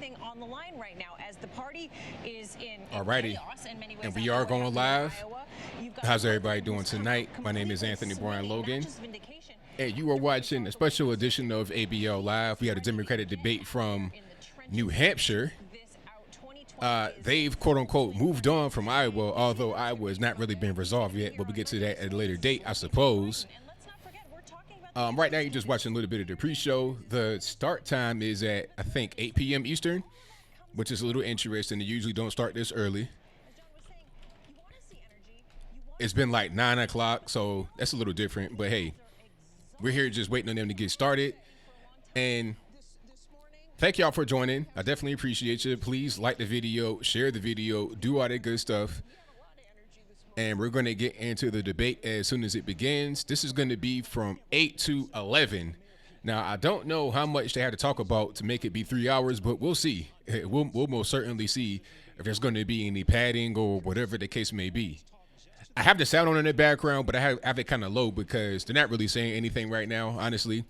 everything on the line right now as the party is in Alrighty, chaos in many ways. and we are going live. How's everybody doing tonight? My name is Anthony Brian Logan, and you are watching a special edition of ABL Live. We had a Democratic debate from New Hampshire. They've, quote-unquote, moved on from Iowa, although Iowa has not really been resolved yet, but we'll get to that at a later date, I suppose. Right now, you're just watching a little bit of the pre-show. The start time is at, I think, 8 p.m. Eastern, which is a little interesting. They usually don't start this early. It's been like 9 o'clock, so that's a little different. But, hey, we're here just waiting on them to get started. And thank y'all for joining. I definitely appreciate you. Please like the video, share the video, do all that good stuff. And we're going to get into the debate as soon as it begins. This is going to be from 8 to 11. Now, I don't know how much they had to talk about to make it be 3 hours, but we'll see. We'll most certainly see if there's going to be any padding or whatever the case may be. I have the sound on in the background, but I have it kind of low because they're not really saying anything right now, honestly.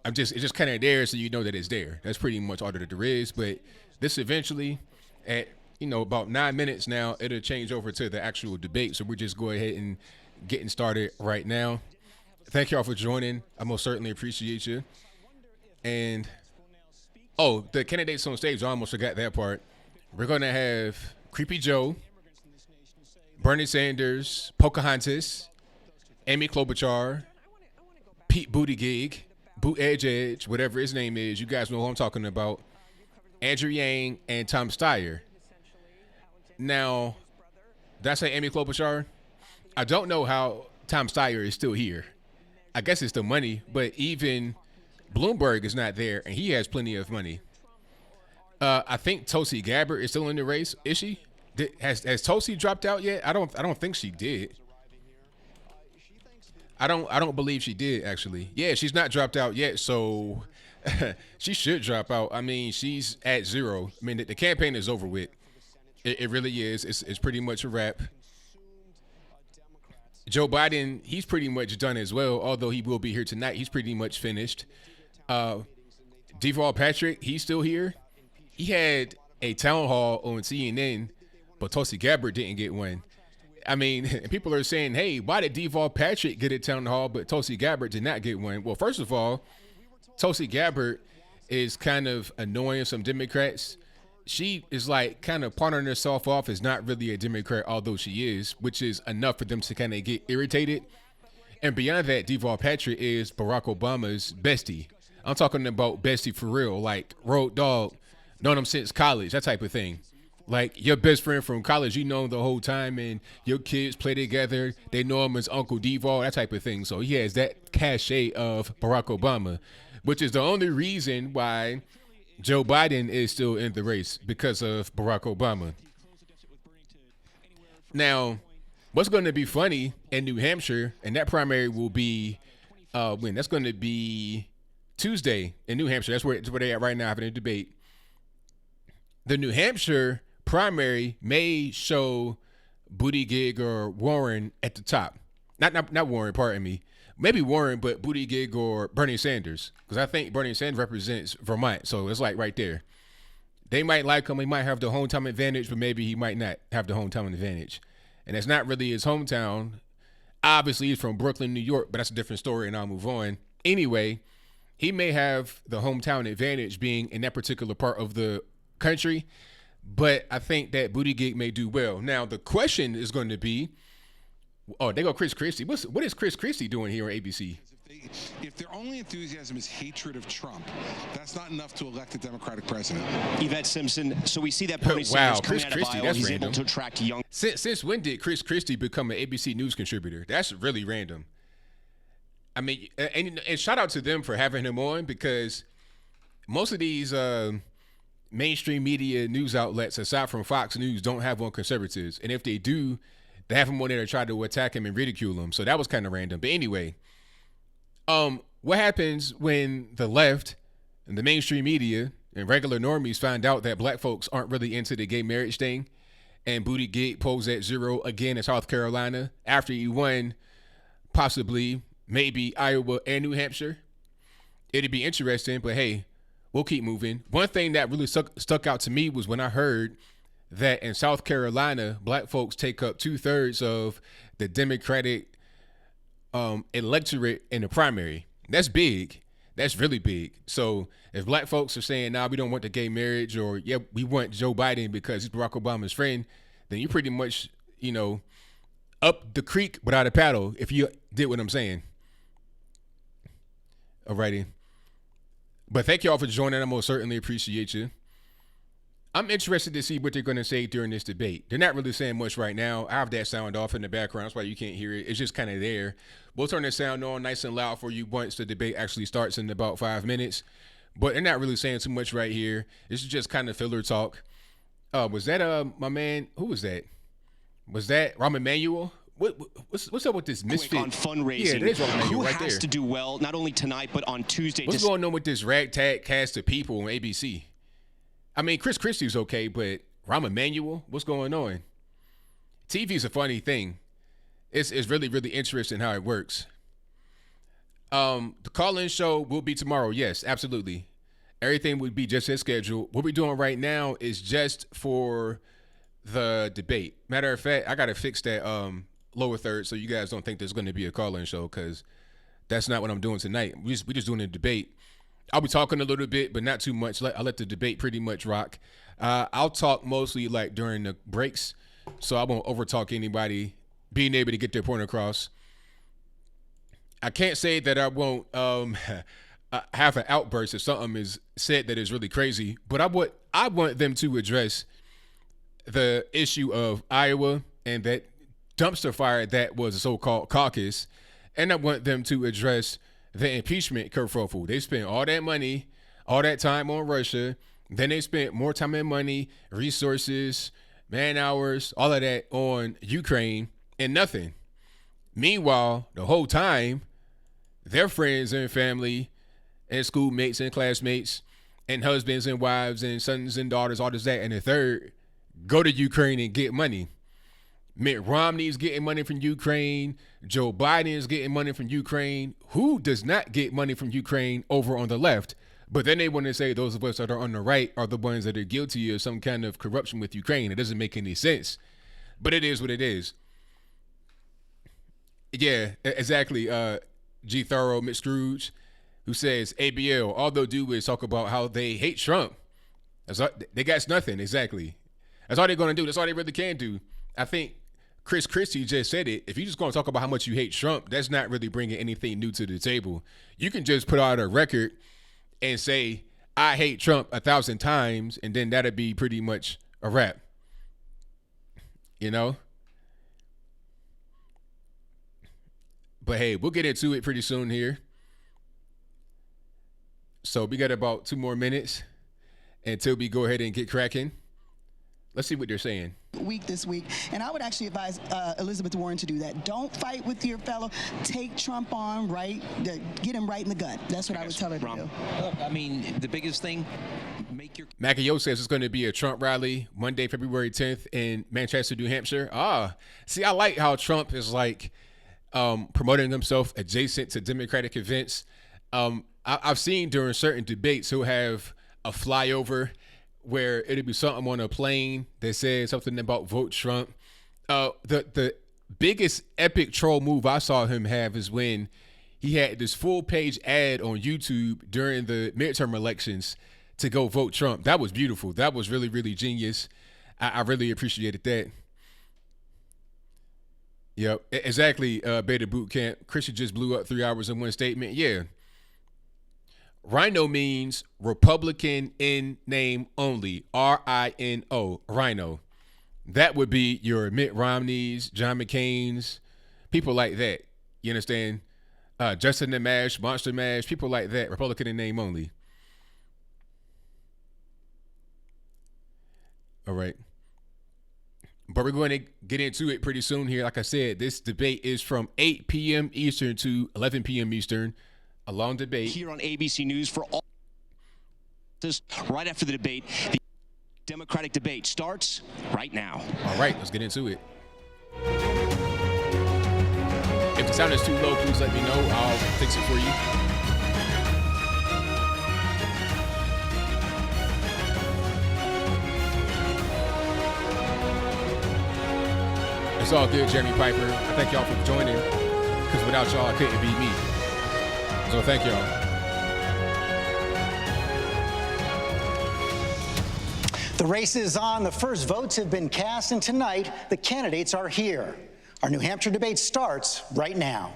It's just kind of there so you know that it's there. That's pretty much all that there is. But this eventually, at about 9 minutes now, it'll change over to the actual debate. So we're just go ahead and getting started right now. Thank y'all for joining. I most certainly appreciate you. And, the candidates on stage, I almost forgot that part. We're going to have Creepy Joe, Bernie Sanders, Pocahontas, Amy Klobuchar, Pete Buttigieg, Edge, whatever his name is. You guys know who I'm talking about. Andrew Yang and Tom Steyer. Now, did I say Amy Klobuchar? I don't know how Tom Steyer is still here. I guess it's the money, but even Bloomberg is not there, and he has plenty of money. I think Tulsi Gabbard is still in the race. Is she? Has Tulsi dropped out yet? I don't think she did. I don't believe she did, actually. Yeah, she's not dropped out yet, so she should drop out. I mean, she's at 0. I mean, the campaign is over with. It really is. It's pretty much a wrap. Joe Biden, he's pretty much done as well, although he will be here tonight. He's pretty much finished. Deval Patrick, he's still here. He had a town hall on CNN, but Tulsi Gabbard didn't get one. I mean, people are saying, hey, why did Deval Patrick get a town hall, but Tulsi Gabbard did not get one? Well, first of all, Tulsi Gabbard is kind of annoying some Democrats. She is like kind of pawning herself off as not really a Democrat, although she is, which is enough for them to kind of get irritated. And beyond that, Deval Patrick is Barack Obama's bestie. I'm talking about bestie for real, like road dog, known him since college, that type of thing. Like your best friend from college, you know him the whole time, and your kids play together. They know him as Uncle Deval, that type of thing. So he has that cachet of Barack Obama, which is the only reason why Joe Biden is still in the race, because of Barack Obama. Now, what's going to be funny in New Hampshire, and that primary will be when? That's going to be Tuesday in New Hampshire. That's where they're at right now having a debate. The New Hampshire primary may show Buttigieg or Warren at the top. Not Warren, pardon me. Maybe Warren, but Buttigieg or Bernie Sanders, because I think Bernie Sanders represents Vermont, so it's like right there. They might like him. He might have the hometown advantage, but maybe he might not have the hometown advantage. And that's not really his hometown. Obviously, he's from Brooklyn, New York, but that's a different story, and I'll move on. Anyway, he may have the hometown advantage being in that particular part of the country, but I think that Buttigieg may do well. Now, the question is going to be, they go Chris Christie. What is Chris Christie doing here on ABC? If their only enthusiasm is hatred of Trump, that's not enough to elect a Democratic president. Yvette Simpson. So we see that Bernie Sanders coming Chris out of Christie, Iowa, that's he's random. able to attract young. Since when did Chris Christie become an ABC News contributor? That's really random. I mean, and shout out to them for having him on, because most of these mainstream media news outlets, aside from Fox News, don't have on conservatives. And if they do, they have him on there to try to attack him and ridicule him. So that was kind of random. But anyway, what happens when the left and the mainstream media and regular normies find out that black folks aren't really into the gay marriage thing, and Buttigieg posed at 0 again in South Carolina after he won possibly, maybe Iowa and New Hampshire? It'd be interesting, but hey, we'll keep moving. One thing that really stuck out to me was when I heard that in South Carolina, black folks take up 2/3 of the Democratic electorate in the primary. That's big. That's really big. So if black folks are saying, nah, we don't want the gay marriage, or yeah, we want Joe Biden because he's Barack Obama's friend, then you pretty much, up the creek without a paddle, if you did what I'm saying. Alrighty. But thank you all for joining. I most certainly appreciate you. I'm interested to see what they're going to say during this debate. They're not really saying much right now. I have that sound off in the background. That's why you can't hear it. It's just kind of there. We'll turn the sound on nice and loud for you once the debate actually starts in about 5 minutes. But they're not really saying too much right here. This is just kind of filler talk. Was that my man? Who was that? Was that Rahm Emanuel? What's up with this misfit? On fundraising, who right has to do well not only tonight but on Tuesday? What's going on with this ragtag cast of people on ABC? I mean, Chris Christie's okay, but Rahm Emanuel, what's going on? TV's a funny thing. It's really, really interesting how it works. The call-in show will be tomorrow. Yes, absolutely. Everything would be just as scheduled. What we're doing right now is just for the debate. Matter of fact, I got to fix that lower third so you guys don't think there's going to be a call-in show, because that's not what I'm doing tonight. We're just doing a debate. I'll be talking a little bit, but not too much. I'll let the debate pretty much rock. I'll talk mostly like during the breaks, so I won't overtalk anybody being able to get their point across. I can't say that I won't have an outburst if something is said that is really crazy, but I want them to address the issue of Iowa and that dumpster fire that was a so-called caucus, and I want them to address the impeachment kerfuffle. They spent all that money, all that time on Russia. Then they spent more time and money, resources, man hours, all of that on Ukraine, and nothing. Meanwhile, the whole time, their friends and family and schoolmates and classmates and husbands and wives and sons and daughters, all this, that, and the third, go to Ukraine and get money. Mitt Romney's getting money from Ukraine. Joe Biden is getting money from Ukraine. Who does not get money from Ukraine over on the left? But then they want to say those of us that are on the right are the ones that are guilty of some kind of corruption with Ukraine. It doesn't make any sense. But it is what it is. Yeah, exactly. G. Thorough, Mitt Scrooge, who says ABL, all they'll do is talk about how they hate Trump. They got nothing, exactly. That's all they're going to do. That's all they really can do. I think Chris Christie just said it. If you're just going to talk about how much you hate Trump, that's not really bringing anything new to the table. You can just put out a record and say, I hate Trump 1,000 times, and then that'd be pretty much a wrap. You know? But hey, we'll get into it pretty soon here. So we got about 2 more minutes until we go ahead and get cracking. Let's see what they're saying. This week, and I would actually advise Elizabeth Warren to do that. Don't fight with your fellow. Take Trump on, get him right in the gut. That's what I would tell her to do. Look, I mean, the biggest thing, Macchio says it's going to be a Trump rally Monday, February 10th in Manchester, New Hampshire. See, I like how Trump is like promoting himself adjacent to Democratic events. I've seen during certain debates he'll have a flyover where it'll be something on a plane that says something about vote Trump. The biggest epic troll move I saw him have is when he had this full page ad on YouTube during the midterm elections to go vote Trump. That was beautiful. That was really, really genius. I really appreciated that. Yep, exactly. Beta Boot Camp. Christian just blew up 3 hours in one statement. Yeah. Rhino means Republican in name only. R-I-N-O. Rhino. That would be your Mitt Romneys, John McCain's, people like that. You understand? Justin the Mash, Monster Mash, people like that. Republican in name only. All right. But we're going to get into it pretty soon here. Like I said, this debate is from 8 p.m. Eastern to 11 p.m. Eastern. A long debate. Here on ABC News for all this right after the debate. The Democratic debate starts right now. All right, let's get into it. If the sound is too low, please let me know. I'll fix it for you. all good, Jeremy Piper. I thank y'all for joining, because without y'all, I couldn't beat me. So thank y'all. The race is on. The first votes have been cast, and tonight the candidates are here. Our New Hampshire debate starts right now.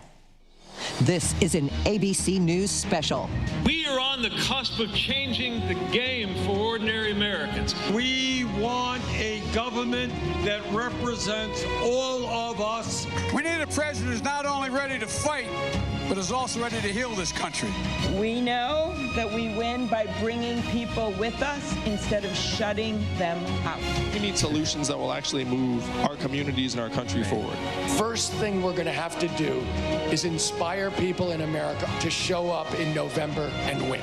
This is an ABC News special. We are on the cusp of changing the game for ordinary Americans. We want a government that represents all of us. We need a president who's not only ready to fight, but is also ready to heal this country. We know that we win by bringing people with us instead of shutting them out. We need solutions that will actually move our communities and our country forward. First thing we're going to have to do is inspire people in America to show up in November and win.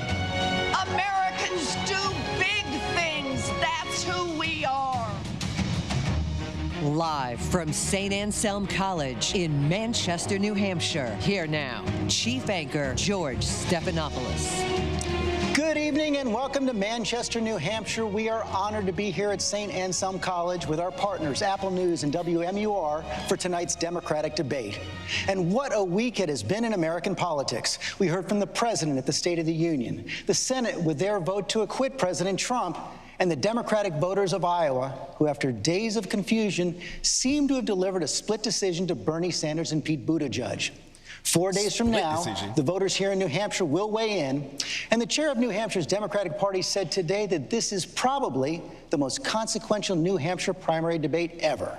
Americans do big things. That's who we are. Live from St. Anselm College in Manchester, New Hampshire. Here now, Chief Anchor George Stephanopoulos. Good evening and welcome to Manchester, New Hampshire. We are honored to be here at St. Anselm College with our partners, Apple News and WMUR, for tonight's Democratic debate. And what a week it has been in American politics. We heard from the President at the State of the Union, the Senate with their vote to acquit President Trump, and the Democratic voters of Iowa, who after days of confusion seem to have delivered a split decision to Bernie Sanders and Pete Buttigieg. 4 days from now, the voters here in New Hampshire will weigh in, and the chair of New Hampshire's Democratic Party said today that this is probably the most consequential New Hampshire primary debate ever.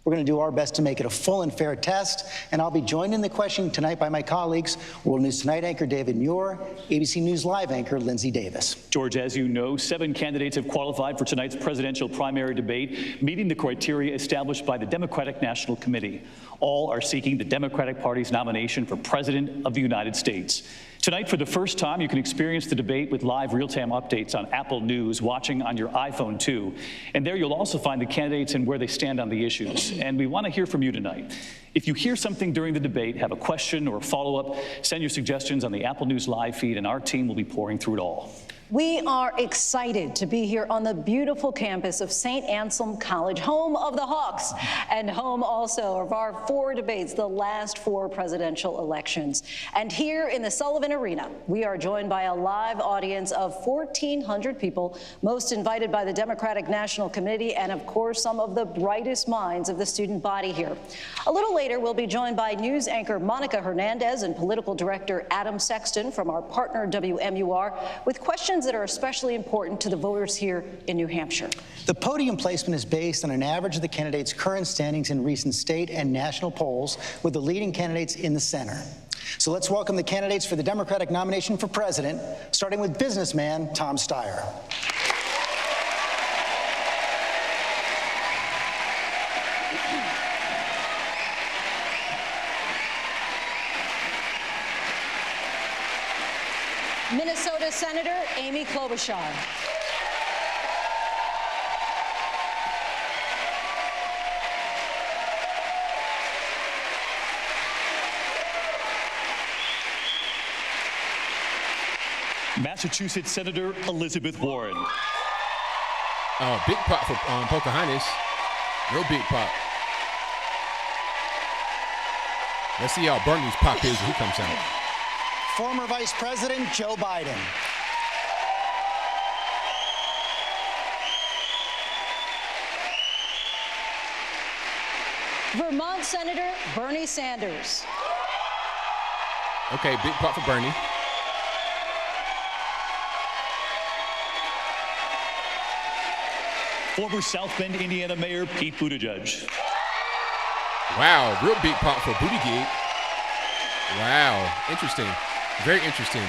We're going to do our best to make it a full and fair test, and I'll be joined in the questioning tonight by my colleagues, World News Tonight anchor David Muir, ABC News Live anchor Lindsay Davis. George, as you know, 7 candidates have qualified for tonight's presidential primary debate, meeting the criteria established by the Democratic National Committee. All are seeking the Democratic Party's nomination for President of the United States. Tonight, for the first time, you can experience the debate with live real-time updates on Apple News, watching on your iPhone, too. And there you'll also find the candidates and where they stand on the issues. And we want to hear from you tonight. If you hear something during the debate, have a question or a follow-up, send your suggestions on the Apple News live feed, and our team will be pouring through it all. We are excited to be here on the beautiful campus of St. Anselm College, home of the Hawks, and home also of our 4 debates, the last 4 presidential elections. And here in the Sullivan Arena, we are joined by a live audience of 1,400 people, most invited by the Democratic National Committee, and of course, some of the brightest minds of the student body here. A little later, we'll be joined by news anchor Monica Hernandez and political director Adam Sexton from our partner WMUR with questions that are especially important to the voters here in New Hampshire. The podium placement is based on an average of the candidates' current standings in recent state and national polls, with the leading candidates in the center. So let's welcome the candidates for the Democratic nomination for president, starting with businessman Tom Steyer. Minnesota Senator Amy Klobuchar. Massachusetts Senator Elizabeth Warren. Big pop for Pocahontas. Real big pop. Let's see how Bernie's pop is when he comes out. Former Vice President Joe Biden. Vermont Senator Bernie Sanders. Okay, big pop for Bernie. Former South Bend, Indiana Mayor Pete Buttigieg. Wow, real big pop for Buttigieg. Wow, interesting. Very interesting.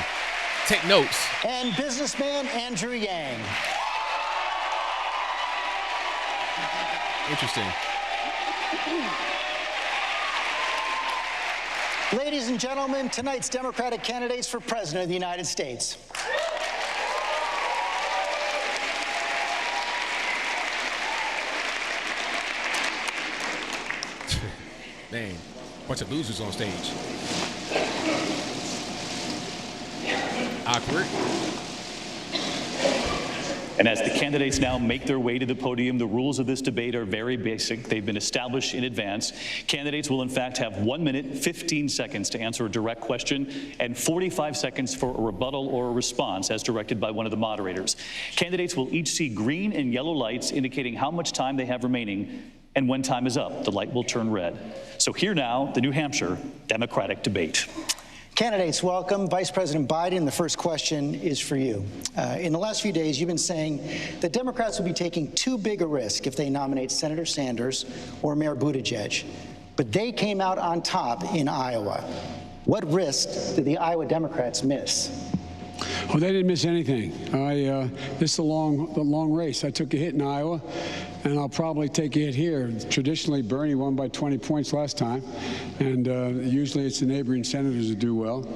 Take notes. And businessman Andrew Yang. Interesting. Ladies and gentlemen, tonight's Democratic candidates for President of the United States. Man, bunch of losers on stage. Awkward. And as the candidates now make their way to the podium, the rules of this debate are very basic. They've been established in advance. Candidates will in fact have 1 minute, 15 seconds to answer a direct question and 45 seconds for a rebuttal or a response as directed by one of the moderators. Candidates will each see green and yellow lights indicating how much time they have remaining, and when time is up, the light will turn red. So here now, the New Hampshire Democratic debate. Candidates, welcome. Vice President Biden, the first question is for you. In the last few days, you've been saying that Democrats will be taking too big a risk if they nominate Senator Sanders or Mayor Buttigieg. But they came out on top in Iowa. What risk did the Iowa Democrats miss? Oh, they didn't miss anything. This is the long race. I took a hit in Iowa, and I'll probably take a hit here. Traditionally, Bernie won by 20 points last time, and usually it's the neighboring senators that do well.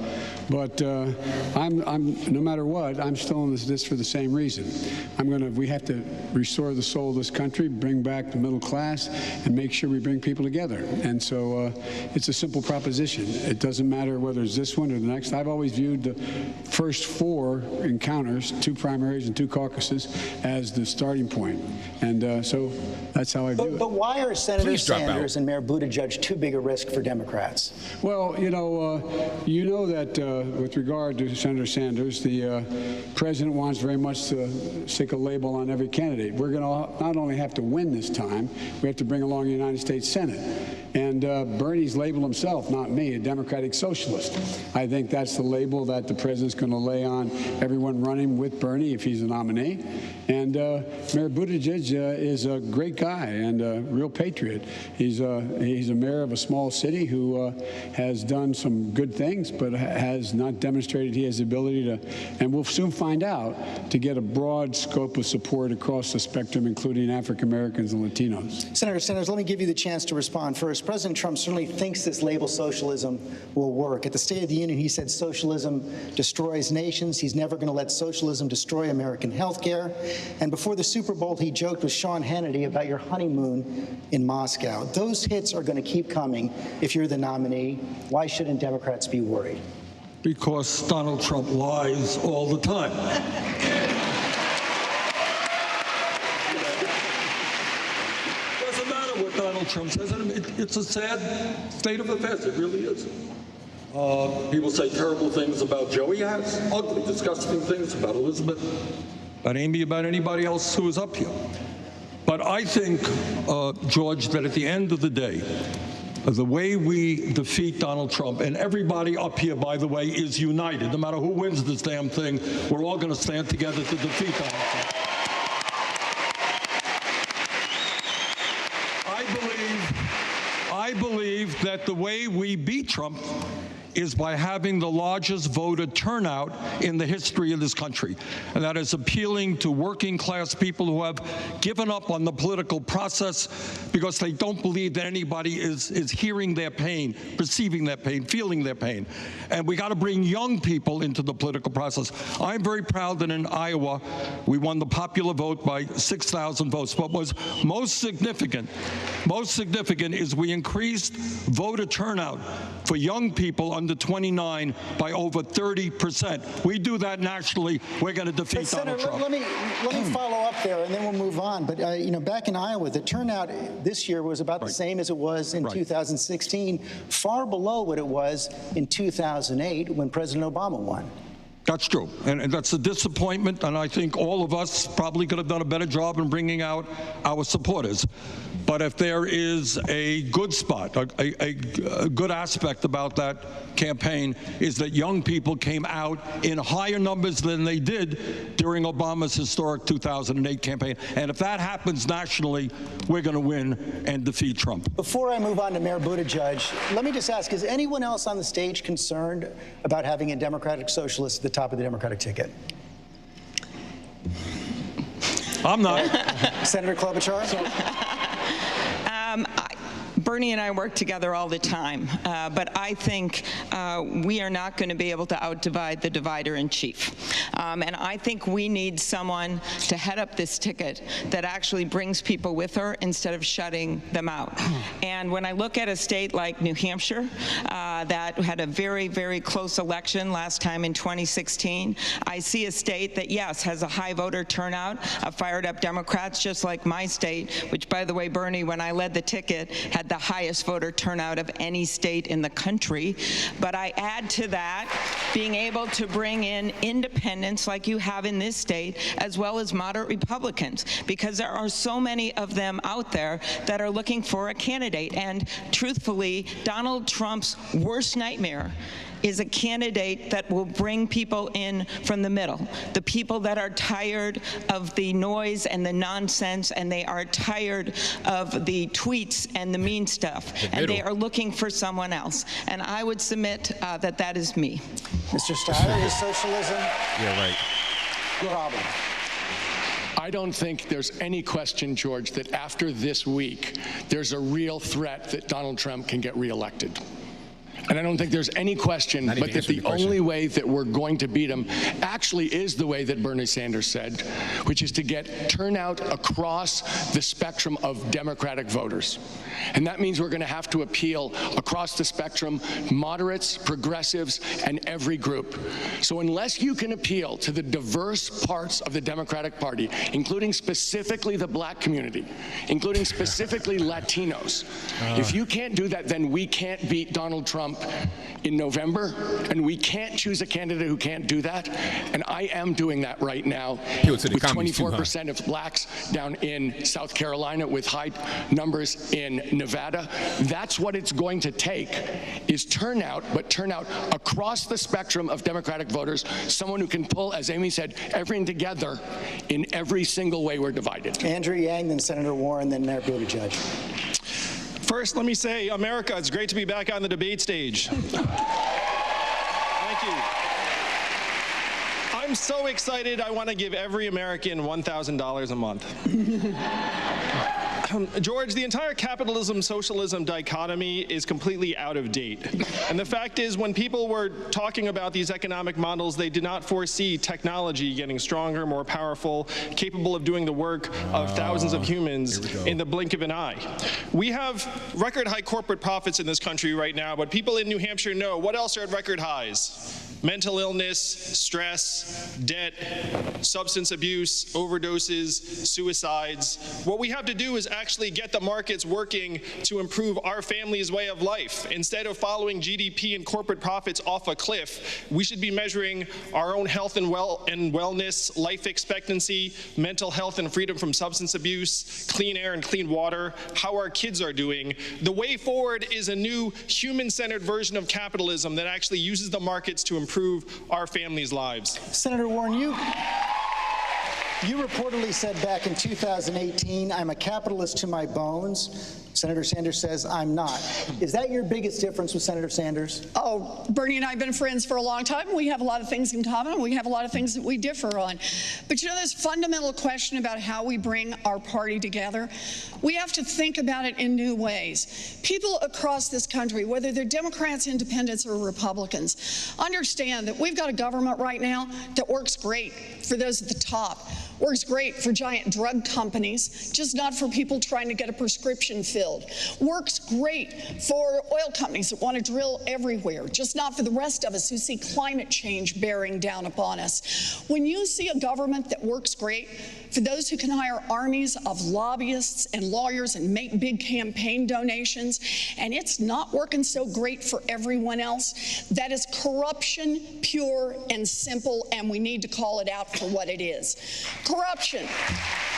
But no matter what, I'm still in this for the same reason. We have to restore the soul of this country, bring back the middle class, and make sure we bring people together. And so it's a simple proposition. It doesn't matter whether it's this one or the next. I've always viewed the first 4 encounters, 2 primaries and 2 caucuses, as the starting point. And so that's how I view it. But why are Senator Sanders and Mayor Buttigieg too big a risk for Democrats? Well, you know that with regard to Senator Sanders, the president wants very much to stick a label on every candidate. We're going to not only have to win this time, we have to bring along the United States Senate. And Bernie's labeled himself, not me, a Democratic socialist. I think that's the label that the president's going to lay on everyone running with Bernie if he's a nominee. And Mayor Buttigieg is a great guy and a real patriot. He's a mayor of a small city who has done some good things, but has not demonstrated he has the ability to, and we'll soon find out, to get a broad scope of support across the spectrum, including African Americans and Latinos. Senator Sanders, let me give you the chance to respond first. President Trump certainly thinks this label socialism will work. At the State of the Union, he said socialism destroys nations. He's never going to let socialism destroy American health care. And before the Super Bowl, he joked with Sean Hannity about your honeymoon in Moscow. Those hits are going to keep coming if you're the nominee. Why shouldn't Democrats be worried? Because Donald Trump lies all the time. Doesn't matter what Donald Trump says. It's a sad state of affairs. It really is. People say terrible things about Joe. He has ugly, disgusting things about Elizabeth, about Amy, about anybody else who is up here. But I think, George, that at the end of the day, the way we defeat Donald Trump, and everybody up here, by the way, is united. No matter who wins this damn thing, we're all going to stand together to defeat Donald Trump. I believe that the way we beat Trump is by having the largest voter turnout in the history of this country. And that is appealing to working class people who have given up on the political process because they don't believe that anybody is hearing their pain, perceiving their pain, feeling their pain. And we got to bring young people into the political process. I'm very proud that in Iowa, we won the popular vote by 6,000 votes. What was most significant is we increased voter turnout for young people under 29 by over 30%. We do that nationally, we're going to defeat Donald Trump. Let me follow up there, and then we'll move on. But back in Iowa, the turnout this year was about the same as it was in 2016, far below what it was in 2008 when President Obama won. That's true, and that's a disappointment, and I think all of us probably could have done a better job in bringing out our supporters. But if there is a good spot, a good aspect about that campaign is that young people came out in higher numbers than they did during Obama's historic 2008 campaign. And if that happens nationally, we're going to win and defeat Trump. Before I move on to Mayor Buttigieg, let me just ask, is anyone else on the stage concerned about having a Democratic socialist at the top of the Democratic ticket? I'm not. Senator Klobuchar? Bernie and I work together all the time, but I think we are not going to be able to outdivide the divider in chief. And I think we need someone to head up this ticket that actually brings people with her instead of shutting them out. And when I look at a state like New Hampshire that had a very, very close election last time in 2016, I see a state that, yes, has a high voter turnout of fired up Democrats, just like my state, which, by the way, Bernie, when I led the ticket, had the highest voter turnout of any state in the country. But I add to that being able to bring in independents like you have in this state, as well as moderate Republicans, because there are so many of them out there that are looking for a candidate. And truthfully, Donald Trump's worst nightmare is a candidate that will bring people in from the middle, the people that are tired of the noise and the nonsense, and they are tired of the tweets and the mean stuff, and they are looking for someone else. And I would submit that that is me. Mr. Steyer, is socialism? Yeah, right. Problem. I don't think there's any question, George, that after this week, there's a real threat that Donald Trump can get reelected. And I don't think there's any question but that the only way that we're going to beat him actually is the way that Bernie Sanders said, which is to get turnout across the spectrum of Democratic voters. And that means we're going to have to appeal across the spectrum, moderates, progressives, and every group. So unless you can appeal to the diverse parts of the Democratic Party, including specifically the black community, including specifically Latinos, if you can't do that, then we can't beat Donald Trump in November, and we can't choose a candidate who can't do that. And I am doing that right now with 24% of blacks down in South Carolina, with high numbers in Nevada. That's what it's going to take, is turnout, but turnout across the spectrum of Democratic voters, someone who can pull, as Amy said, everything together in every single way we're divided. Andrew Yang, then Senator Warren, then Mayor Buttigieg. First, let me say, America, it's great to be back on the debate stage. Thank you. I'm so excited, I want to give every American $1,000 a month. George, the entire capitalism-socialism dichotomy is completely out of date. And the fact is, when people were talking about these economic models, they did not foresee technology getting stronger, more powerful, capable of doing the work of thousands of humans in the blink of an eye. We have record high corporate profits in this country right now, but people in New Hampshire know what else are at record highs. Mental illness, stress, debt, substance abuse, overdoses, suicides. What we have to do is actually get the markets working to improve our family's way of life. Instead of following GDP and corporate profits off a cliff, we should be measuring our own health and wellness, life expectancy, mental health and freedom from substance abuse, clean air and clean water, how our kids are doing. The way forward is a new human-centered version of capitalism that actually uses the markets to improve our families' lives. Senator Warren, you reportedly said back in 2018, I'm a capitalist to my bones. Senator Sanders says, I'm not. Is that your biggest difference with Senator Sanders? Oh, Bernie and I have been friends for a long time. We have a lot of things in common. We have a lot of things that we differ on. But you know, this fundamental question about how we bring our party together, we have to think about it in new ways. People across this country, whether they're Democrats, independents, or Republicans, understand that we've got a government right now that works great for those at the top, works great for giant drug companies, just not for people trying to get a prescription filled. Works great for oil companies that want to drill everywhere, just not for the rest of us who see climate change bearing down upon us. When you see a government that works great for those who can hire armies of lobbyists and lawyers and make big campaign donations, and it's not working so great for everyone else, that is corruption, pure and simple, and we need to call it out for what it is. Corruption.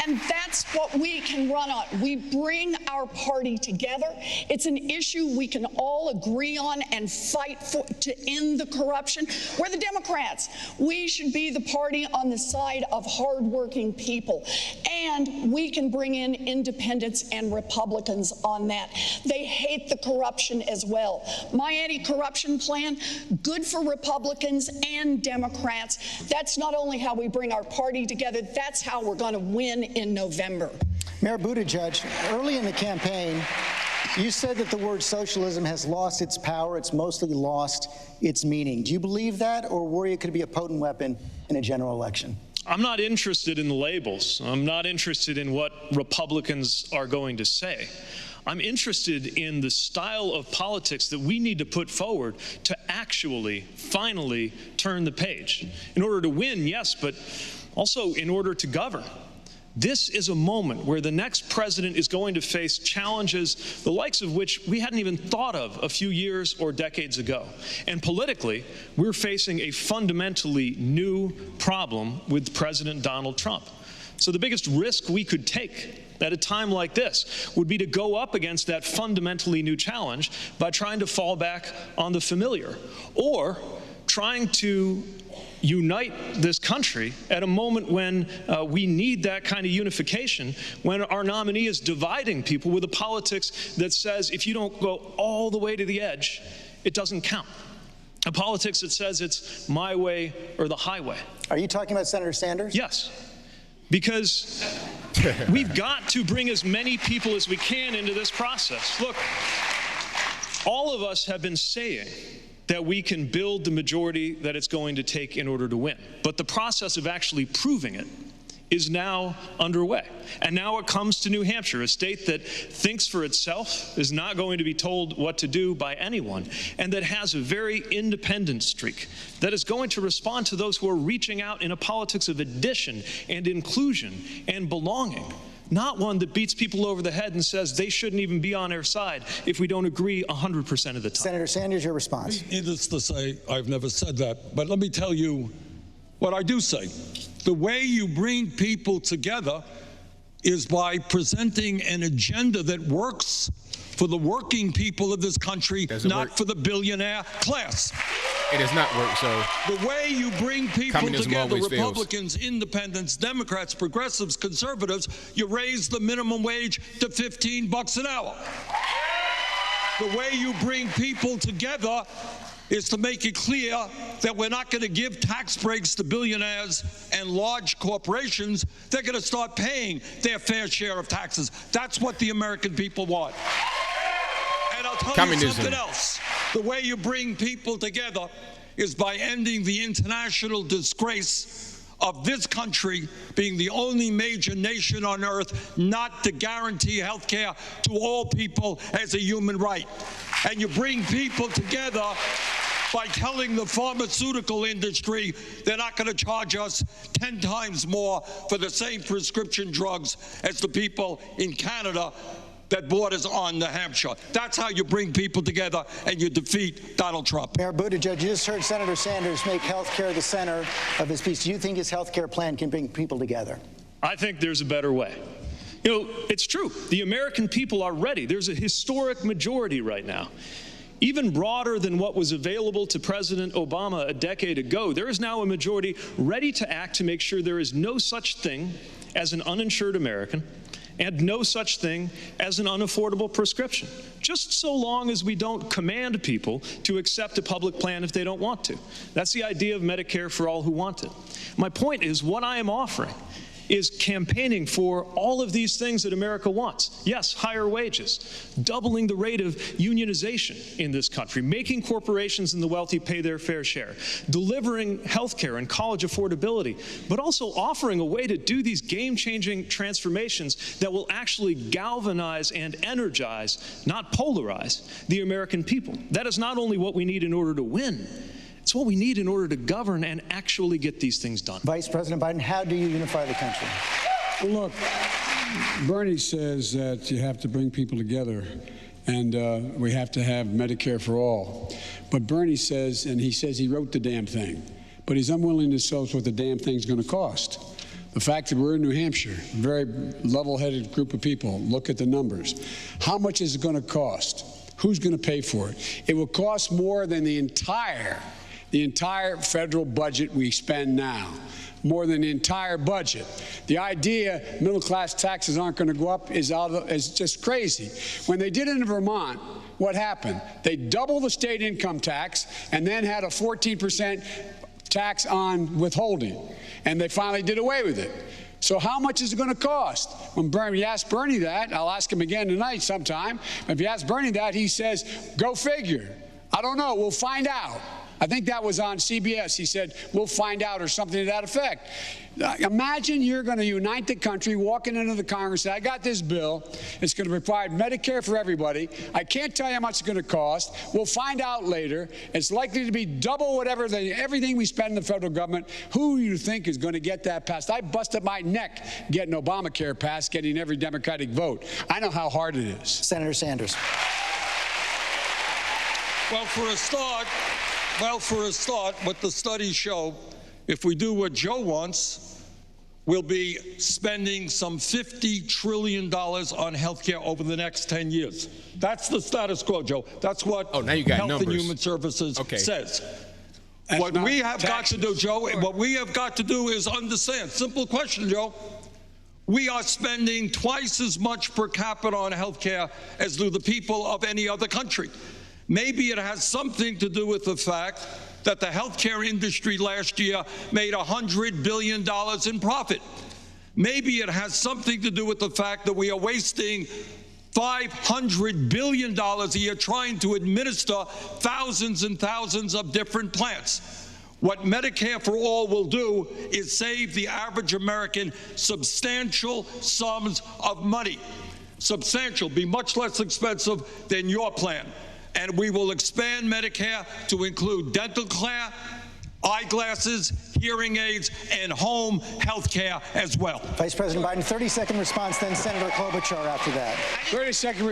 And that's what we can run on. We bring our party together. It's an issue we can all agree on and fight for to end the corruption. We're the Democrats. We should be the party on the side of hardworking people. And we can bring in independents and Republicans on that. They hate the corruption as well. My anti-corruption plan, good for Republicans and Democrats. That's not only how we bring our party together, that's how we're going to win in November. Mayor Buttigieg, early in the campaign, You said that the word socialism has lost its power. It's mostly lost its meaning. Do you believe that, or worry it could be a potent weapon in a general election? I'm not interested in the labels. I'm not interested in what Republicans are going to say. I'm interested in the style of politics that we need to put forward to actually, finally turn the page. In order to win, yes, but also in order to govern. This is a moment where the next president is going to face challenges the likes of which we hadn't even thought of a few years or decades ago. And politically, we're facing a fundamentally new problem with President Donald Trump. So the biggest risk we could take at a time like this would be to go up against that fundamentally new challenge by trying to fall back on the familiar, or trying to unite this country at a moment when we need that kind of unification, when our nominee is dividing people with a politics that says if you don't go all the way to the edge, it doesn't count. A politics that says it's my way or the highway. Are you talking about Senator Sanders? Yes, because we've got to bring as many people as we can into this process. Look, all of us have been saying that we can build the majority that it's going to take in order to win. But the process of actually proving it is now underway. And now it comes to New Hampshire, a state that thinks for itself, is not going to be told what to do by anyone, and that has a very independent streak that is going to respond to those who are reaching out in a politics of addition and inclusion and belonging. Not one that beats people over the head and says they shouldn't even be on our side if we don't agree 100% of the time. Senator Sanders, your response. Needless to say, I've never said that, but let me tell you what I do say. The way you bring people together is by presenting an agenda that works for the working people of this country, not for the billionaire class. It does not work, so the way you bring people together, Republicans, fails. Independents, Democrats, progressives, conservatives, you raise the minimum wage to $15 an hour. The way you bring people together is to make it clear that we're not going to give tax breaks to billionaires and large corporations. They're going to start paying their fair share of taxes. That's what the American people want. And I'll tell you something else. The way you bring people together is by ending the international disgrace of this country being the only major nation on earth not to guarantee health care to all people as a human right. And you bring people together by telling the pharmaceutical industry they're not going to charge us 10 times more for the same prescription drugs as the people in Canada that borders on New Hampshire. That's how you bring people together and you defeat Donald Trump. Mayor Buttigieg, you just heard Senator Sanders make health care the center of his speech. Do you think his health care plan can bring people together? I think there's a better way. You know, it's true. The American people are ready. There's a historic majority right now. Even broader than what was available to President Obama a decade ago, there is now a majority ready to act to make sure there is no such thing as an uninsured American and no such thing as an unaffordable prescription, just so long as we don't command people to accept a public plan if they don't want to. That's the idea of Medicare for all who want it. My point is, what I am offering is campaigning for all of these things that America wants. Yes, higher wages, doubling the rate of unionization in this country, making corporations and the wealthy pay their fair share, delivering health care and college affordability, but also offering a way to do these game-changing transformations that will actually galvanize and energize, not polarize, the American people. That is not only what we need in order to win, it's what we need in order to govern and actually get these things done. Vice President Biden, how do you unify the country? Well, look, Bernie says that you have to bring people together, and we have to have Medicare for all. But Bernie says, and he says he wrote the damn thing, but he's unwilling to tell us what the damn thing's going to cost. The fact that we're in New Hampshire, a very level-headed group of people, look at the numbers. How much is it going to cost? Who's going to pay for it? It will cost more than the entire federal budget we spend now, more than the entire budget. The idea middle-class taxes aren't going to go up is just crazy. When they did it in Vermont, what happened? They doubled the state income tax and then had a 14% tax on withholding, and they finally did away with it. So how much is it going to cost? When you ask Bernie that, I'll ask him again tonight sometime. If you ask Bernie that, he says, go figure. I don't know. We'll find out. I think that was on CBS. He said, we'll find out, or something to that effect. Imagine you're going to unite the country, walking into the Congress, say, I got this bill. It's going to provide Medicare for everybody. I can't tell you how much it's going to cost. We'll find out later. It's likely to be double whatever everything we spend in the federal government. Who do you think is going to get that passed? I busted my neck getting Obamacare passed, getting every Democratic vote. I know how hard it is. Senator Sanders. Well, for a start, what the studies show, if we do what Joe wants, we'll be spending some $50 trillion on health care over the next 10 years. That's the status quo, Joe. That's what now you got Health numbers. and Human Services says. That's what we have taxes. got to do, Joe, what we have got to do is understand. Simple question, Joe. We are spending twice as much per capita on health care as do the people of any other country. Maybe it has something to do with the fact that the healthcare industry last year made $100 billion in profit. Maybe it has something to do with the fact that we are wasting $500 billion a year trying to administer thousands and thousands of different plans. What Medicare for All will do is save the average American substantial sums of money. Substantial, be much less expensive than your plan. And we will expand Medicare to include dental care, eyeglasses, hearing aids, and home health care as well. Vice President Biden, 30-second response, then Senator Klobuchar after that. 30-second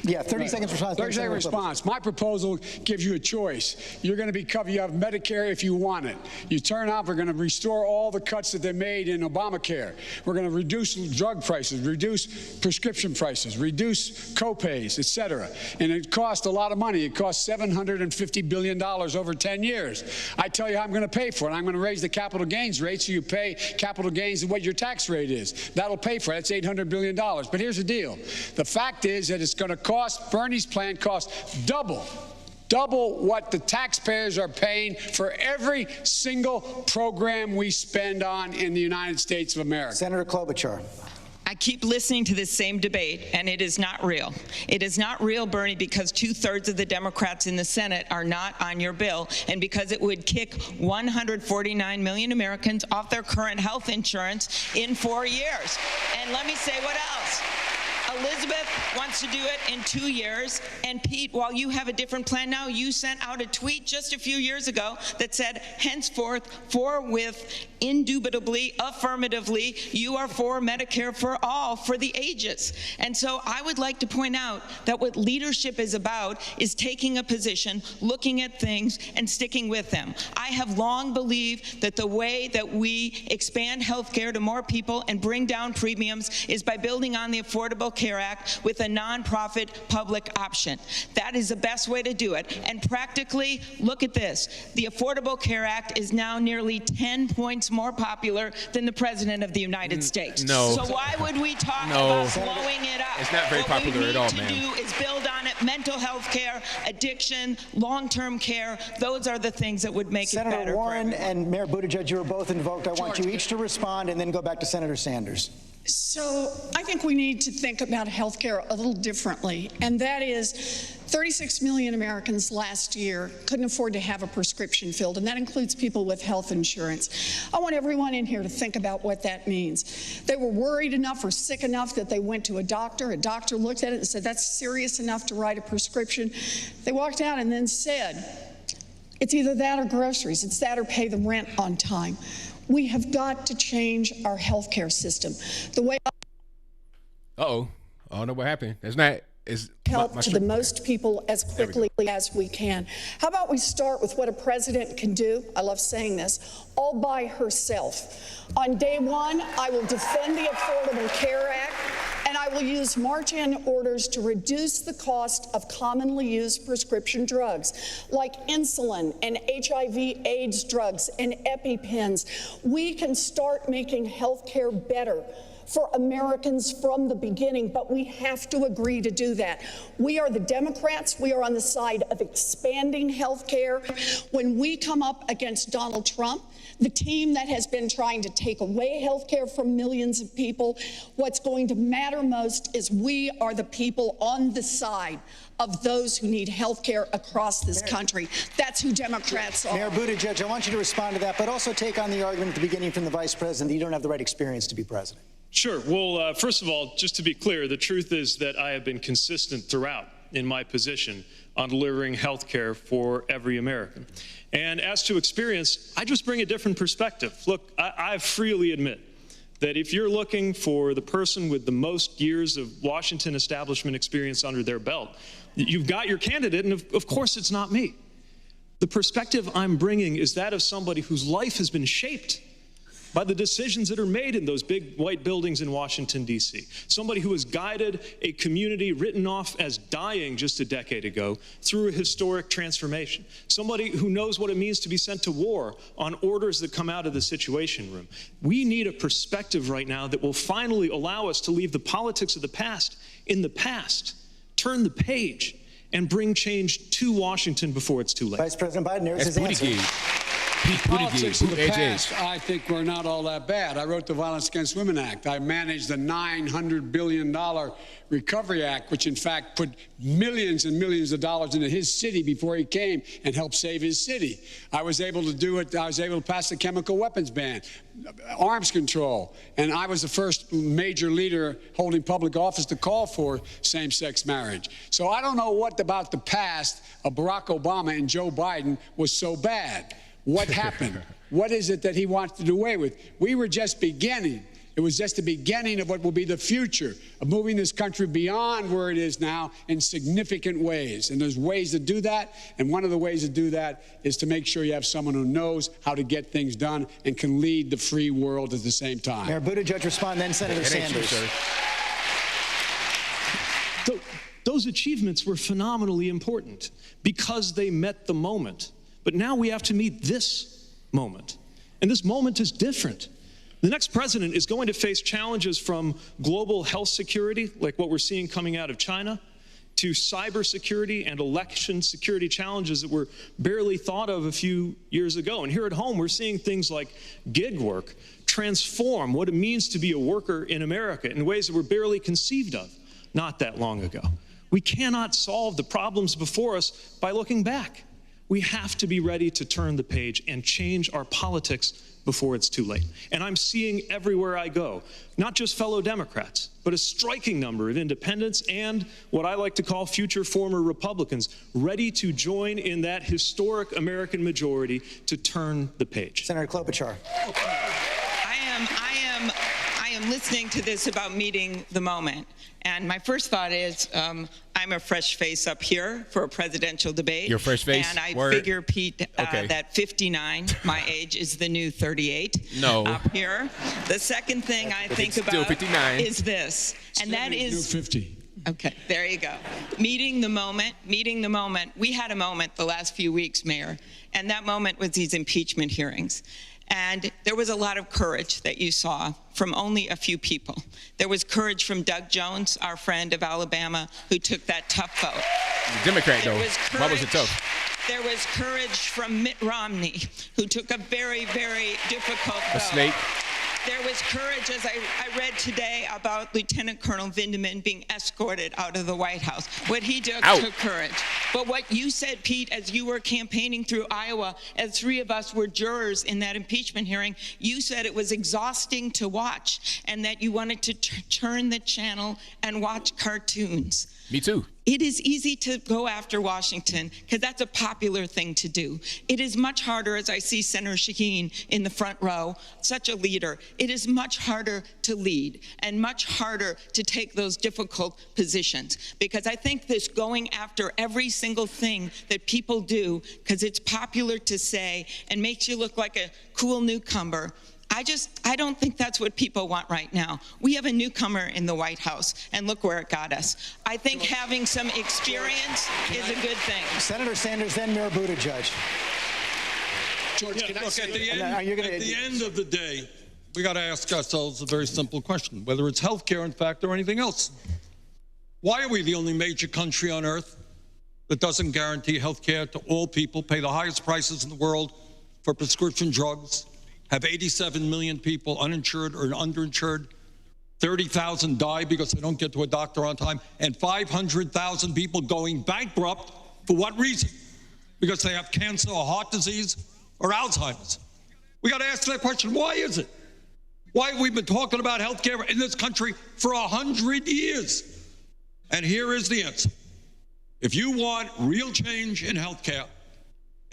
Yeah, 30 seconds response. 30-second response. My proposal gives you a choice. You're going to be covered. You have Medicare if you want it. You turn out, we're going to restore all the cuts that they made in Obamacare. We're going to reduce drug prices, reduce prescription prices, reduce copays, et cetera. And it costs a lot of money. It costs $750 billion over 10 years. I tell you how I'm going to pay for it. I'm going to raise the capital gains rate so you pay capital gains and what your tax rate is. That'll pay for it. That's $800 billion. But here's the deal. The fact is that it's going to cost, Bernie's plan costs double what the taxpayers are paying for every single program we spend on in the United States of America. Senator Klobuchar. I keep listening to this same debate, and it is not real. It is not real, Bernie, because 2/3 of the Democrats in the Senate are not on your bill, and because it would kick 149 million Americans off their current health insurance in 4 years. And let me say what else. Elizabeth wants to do it in 2 years. And Pete, while you have a different plan now, you sent out a tweet just a few years ago that said, henceforth, forthwith, indubitably, affirmatively, you are for Medicare for all for the ages. And so I would like to point out that what leadership is about is taking a position, looking at things, and sticking with them. I have long believed that the way that we expand health care to more people and bring down premiums is by building on the Affordable Care Act with a nonprofit public option. That is the best way to do it. And practically, look at this. The Affordable Care Act is now nearly 10 points more popular than the President of the United States. No. So why would we talk about blowing it up? It's not very popular at all, man. What we need to do is build on it. Mental health care, addiction, long-term care. Those are the things that would make it better. Senator Warren and Mayor Buttigieg, you were both invoked. I want you each to respond and then go back to Senator Sanders. So I think we need to think about health care a little differently, and that is 36 million Americans last year couldn't afford to have a prescription filled, and that includes people with health insurance. I want everyone in here to think about what that means. They were worried enough or sick enough that they went to a doctor looked at it and said, that's serious enough to write a prescription. They walked out and then said, it's either that or groceries, it's that or pay the rent on time. We have got to change our healthcare system. The way I don't know what happened. It's not. Help to the most people as quickly as we can. How about we start with what a president can do? I love saying this, all by herself. On day one, I will defend the Affordable Care Act, and I will use march-in orders to reduce the cost of commonly used prescription drugs like insulin and HIV/AIDS drugs and EpiPens. We can start making health care better for Americans from the beginning, but we have to agree to do that. We are the Democrats. We are on the side of expanding health care. When we come up against Donald Trump, the team that has been trying to take away health care from millions of people, what's going to matter most is we are the people on the side of those who need health care across this country. That's who Democrats are. Mayor Buttigieg, I want you to respond to that, but also take on the argument at the beginning from the vice president that you don't have the right experience to be president. Sure. Well, first of all, just to be clear, the truth is that I have been consistent throughout in my position on delivering health care for every American. And as to experience, I just bring a different perspective. Look, I freely admit that if you're looking for the person with the most years of Washington establishment experience under their belt, you've got your candidate, and of course it's not me. The perspective I'm bringing is that of somebody whose life has been shaped by the decisions that are made in those big white buildings in Washington, D.C. Somebody who has guided a community written off as dying just a decade ago through a historic transformation. Somebody who knows what it means to be sent to war on orders that come out of the Situation Room. We need a perspective right now that will finally allow us to leave the politics of the past in the past, turn the page, and bring change to Washington before it's too late. Vice President Biden, there's his answer. Pete Politics in the past, I think, were not all that bad. I wrote the Violence Against Women Act. I managed the $900 billion Recovery Act, which in fact put millions and millions of dollars into his city before he came and helped save his city. I was able to do it. I was able to pass the chemical weapons ban, arms control, and I was the first major leader holding public office to call for same-sex marriage. So I don't know what about the past of Barack Obama and Joe Biden was so bad. What happened? What is it that he wants to do away with? We were just beginning. It was just the beginning of what will be the future of moving this country beyond where it is now in significant ways. And there's ways to do that. And one of the ways to do that is to make sure you have someone who knows how to get things done and can lead the free world at the same time. Mayor Buttigieg, respond, then Senator Sanders. Those achievements were phenomenally important because they met the moment. But now we have to meet this moment. And this moment is different. The next president is going to face challenges from global health security, like what we're seeing coming out of China, to cybersecurity and election security challenges that were barely thought of a few years ago. And here at home, we're seeing things like gig work transform what it means to be a worker in America in ways that were barely conceived of not that long ago. We cannot solve the problems before us by looking back. We have to be ready to turn the page and change our politics before it's too late. And I'm seeing everywhere I go, not just fellow Democrats, but a striking number of independents and what I like to call future former Republicans ready to join in that historic American majority to turn the page. Senator Klobuchar. I am listening to this about meeting the moment. And my first thought is, I'm a fresh face up here for a presidential debate. You're a fresh face? And I Word. figure, Pete, Okay. that 59, my age, is the new 38 No. up here. The second thing I think still about 59. is this, and that is... New 50. Okay, there you go. Meeting the moment. We had a moment the last few weeks, Mayor, and that moment was these impeachment hearings. And there was a lot of courage that you saw from only a few people. There was courage from Doug Jones, our friend of Alabama, who took that tough vote. Democrat, though. Why was it tough? There was courage from Mitt Romney, who took a very, very difficult vote. A snake. There was courage, as I read today, about Lieutenant Colonel Vindman being escorted out of the White House. What he took took courage. But what you said, Pete, as you were campaigning through Iowa, as three of us were jurors in that impeachment hearing, you said it was exhausting to watch and that you wanted to turn the channel and watch cartoons. Me too. It is easy to go after Washington because that's a popular thing to do. It is much harder, as I see Senator Shaheen in the front row, such a leader. It is much harder to lead and much harder to take those difficult positions because I think this going after every single thing that people do because it's popular to say and makes you look like a cool newcomer, I don't think that's what people want right now. We have a newcomer in the White House, and look where it got us. I think having some experience is a good thing. Senator Sanders, then Mayor Buttigieg. George, can I say, at the end of the day, we got to ask ourselves a very simple question, whether it's health care, in fact, or anything else. Why are we the only major country on earth that doesn't guarantee health care to all people, pay the highest prices in the world for prescription drugs, have 87 million people uninsured or underinsured, 30,000 die because they don't get to a doctor on time, and 500,000 people going bankrupt? For what reason? Because they have cancer or heart disease or Alzheimer's. We got to ask that question. Why is it? Why have we been talking about health care in this country for 100 years? And here is the answer. If you want real change in health care,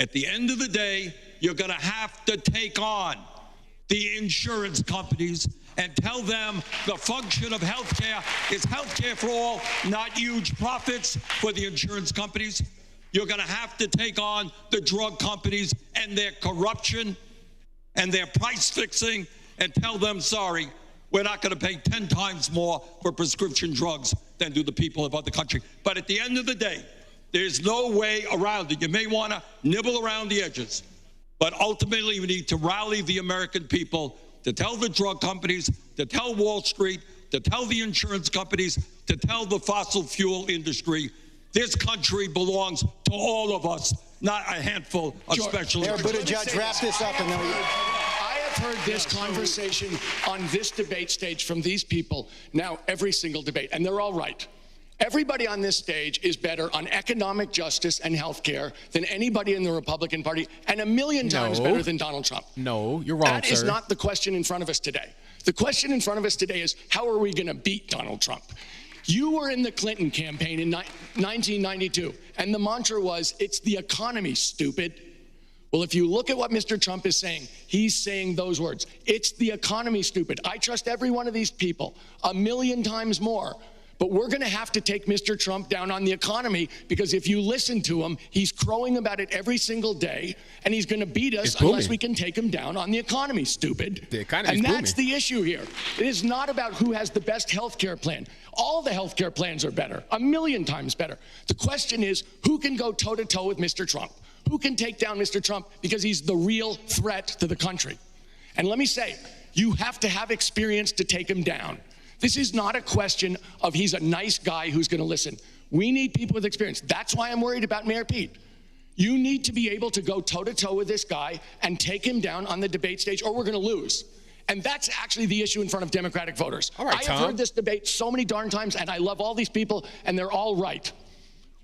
at the end of the day, you're going to have to take on the insurance companies and tell them the function of health care is health care for all, not huge profits for the insurance companies. You're going to have to take on the drug companies and their corruption and their price fixing and tell them, sorry, we're not going to pay 10 times more for prescription drugs than do the people of other countries. But at the end of the day, there's no way around it. You may want to nibble around the edges, but ultimately we need to rally the American people to tell the drug companies, to tell Wall Street, to tell the insurance companies, to tell the fossil fuel industry, this country belongs to all of us, not a handful of special Mayor Buttigieg, wrap this up and then we... Heard this conversation on this debate stage from these people now every single debate, and they're all right. Everybody on this stage is better on economic justice and health care than anybody in the Republican Party, and a million times better than Donald Trump. No, you're wrong, That is not the question in front of us today. The question in front of us today is, how are we going to beat Donald Trump? You were in the Clinton campaign in 1992, and the mantra was, it's the economy, stupid. Well, if you look at what Mr. Trump is saying, he's saying those words. It's the economy, stupid. I trust every one of these people a million times more. But we're going to have to take Mr. Trump down on the economy, because if you listen to him, he's crowing about it every single day, and he's going to beat us unless we can take him down on the economy, stupid. The economy's and that's the issue here. It is not about who has the best health care plan. All the health care plans are better, a million times better. The question is, who can go toe-to-toe with Mr. Trump? Who can take down Mr. Trump, because he's the real threat to the country? And let me say, you have to have experience to take him down. This is not a question of he's a nice guy who's going to listen. We need people with experience. That's why I'm worried about Mayor Pete. You need to be able to go toe-to-toe with this guy and take him down on the debate stage, or we're going to lose. And that's actually the issue in front of Democratic voters. All right, I have heard this debate so many darn times, and I love all these people, and they're all right.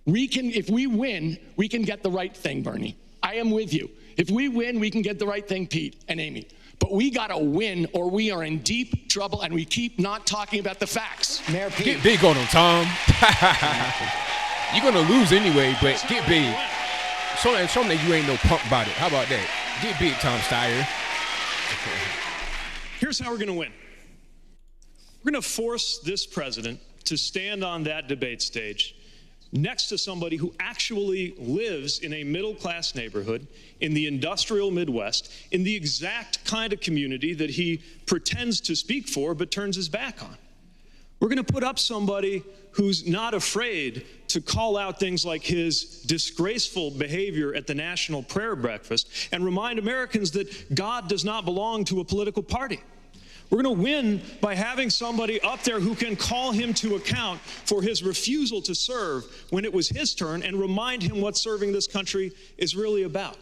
If we win, we can get the right thing, Bernie. I am with you. If we win, we can get the right thing, Pete and Amy. But we got to win, or we are in deep trouble, and we keep not talking about the facts. Mayor Pete. Get big on them, Tom. You're going to lose anyway, but get big. Show them that you ain't no punk about it. How about that? Get big, Tom Steyer. Here's how we're going to win. We're going to force this president to stand on that debate stage next to somebody who actually lives in a middle-class neighborhood in the industrial Midwest, in the exact kind of community that he pretends to speak for but turns his back on. We're going to put up somebody who's not afraid to call out things like his disgraceful behavior at the National Prayer Breakfast and remind Americans that God does not belong to a political party. We're going to win by having somebody up there who can call him to account for his refusal to serve when it was his turn and remind him what serving this country is really about.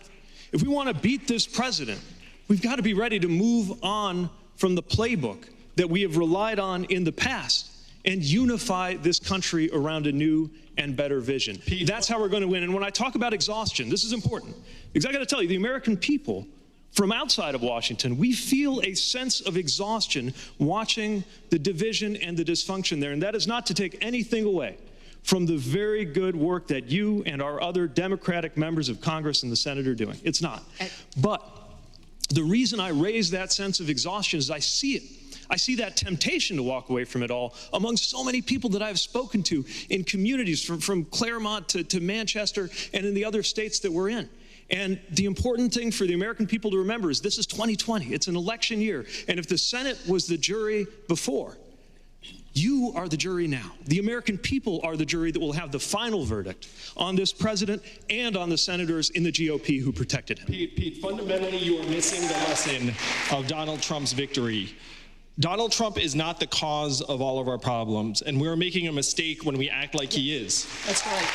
If we want to beat this president, we've got to be ready to move on from the playbook that we have relied on in the past and unify this country around a new and better vision. That's how we're going to win. And when I talk about exhaustion, this is important, because I got to tell you, the American people from outside of Washington, we feel a sense of exhaustion watching the division and the dysfunction there. And that is not to take anything away from the very good work that you and our other Democratic members of Congress and the Senate are doing. It's not. But the reason I raise that sense of exhaustion is I see it. I see that temptation to walk away from it all among so many people that I've spoken to in communities from Claremont to Manchester and in the other states that we're in. And the important thing for the American people to remember is this is 2020. It's an election year. And if the Senate was the jury before, You are the jury now. The American people are the jury that will have the final verdict on this president and on the senators in the GOP who protected him. Pete, fundamentally, you are missing the lesson of Donald Trump's victory. Donald Trump is not the cause of all of our problems, and we're making a mistake when we act like he is. That's right.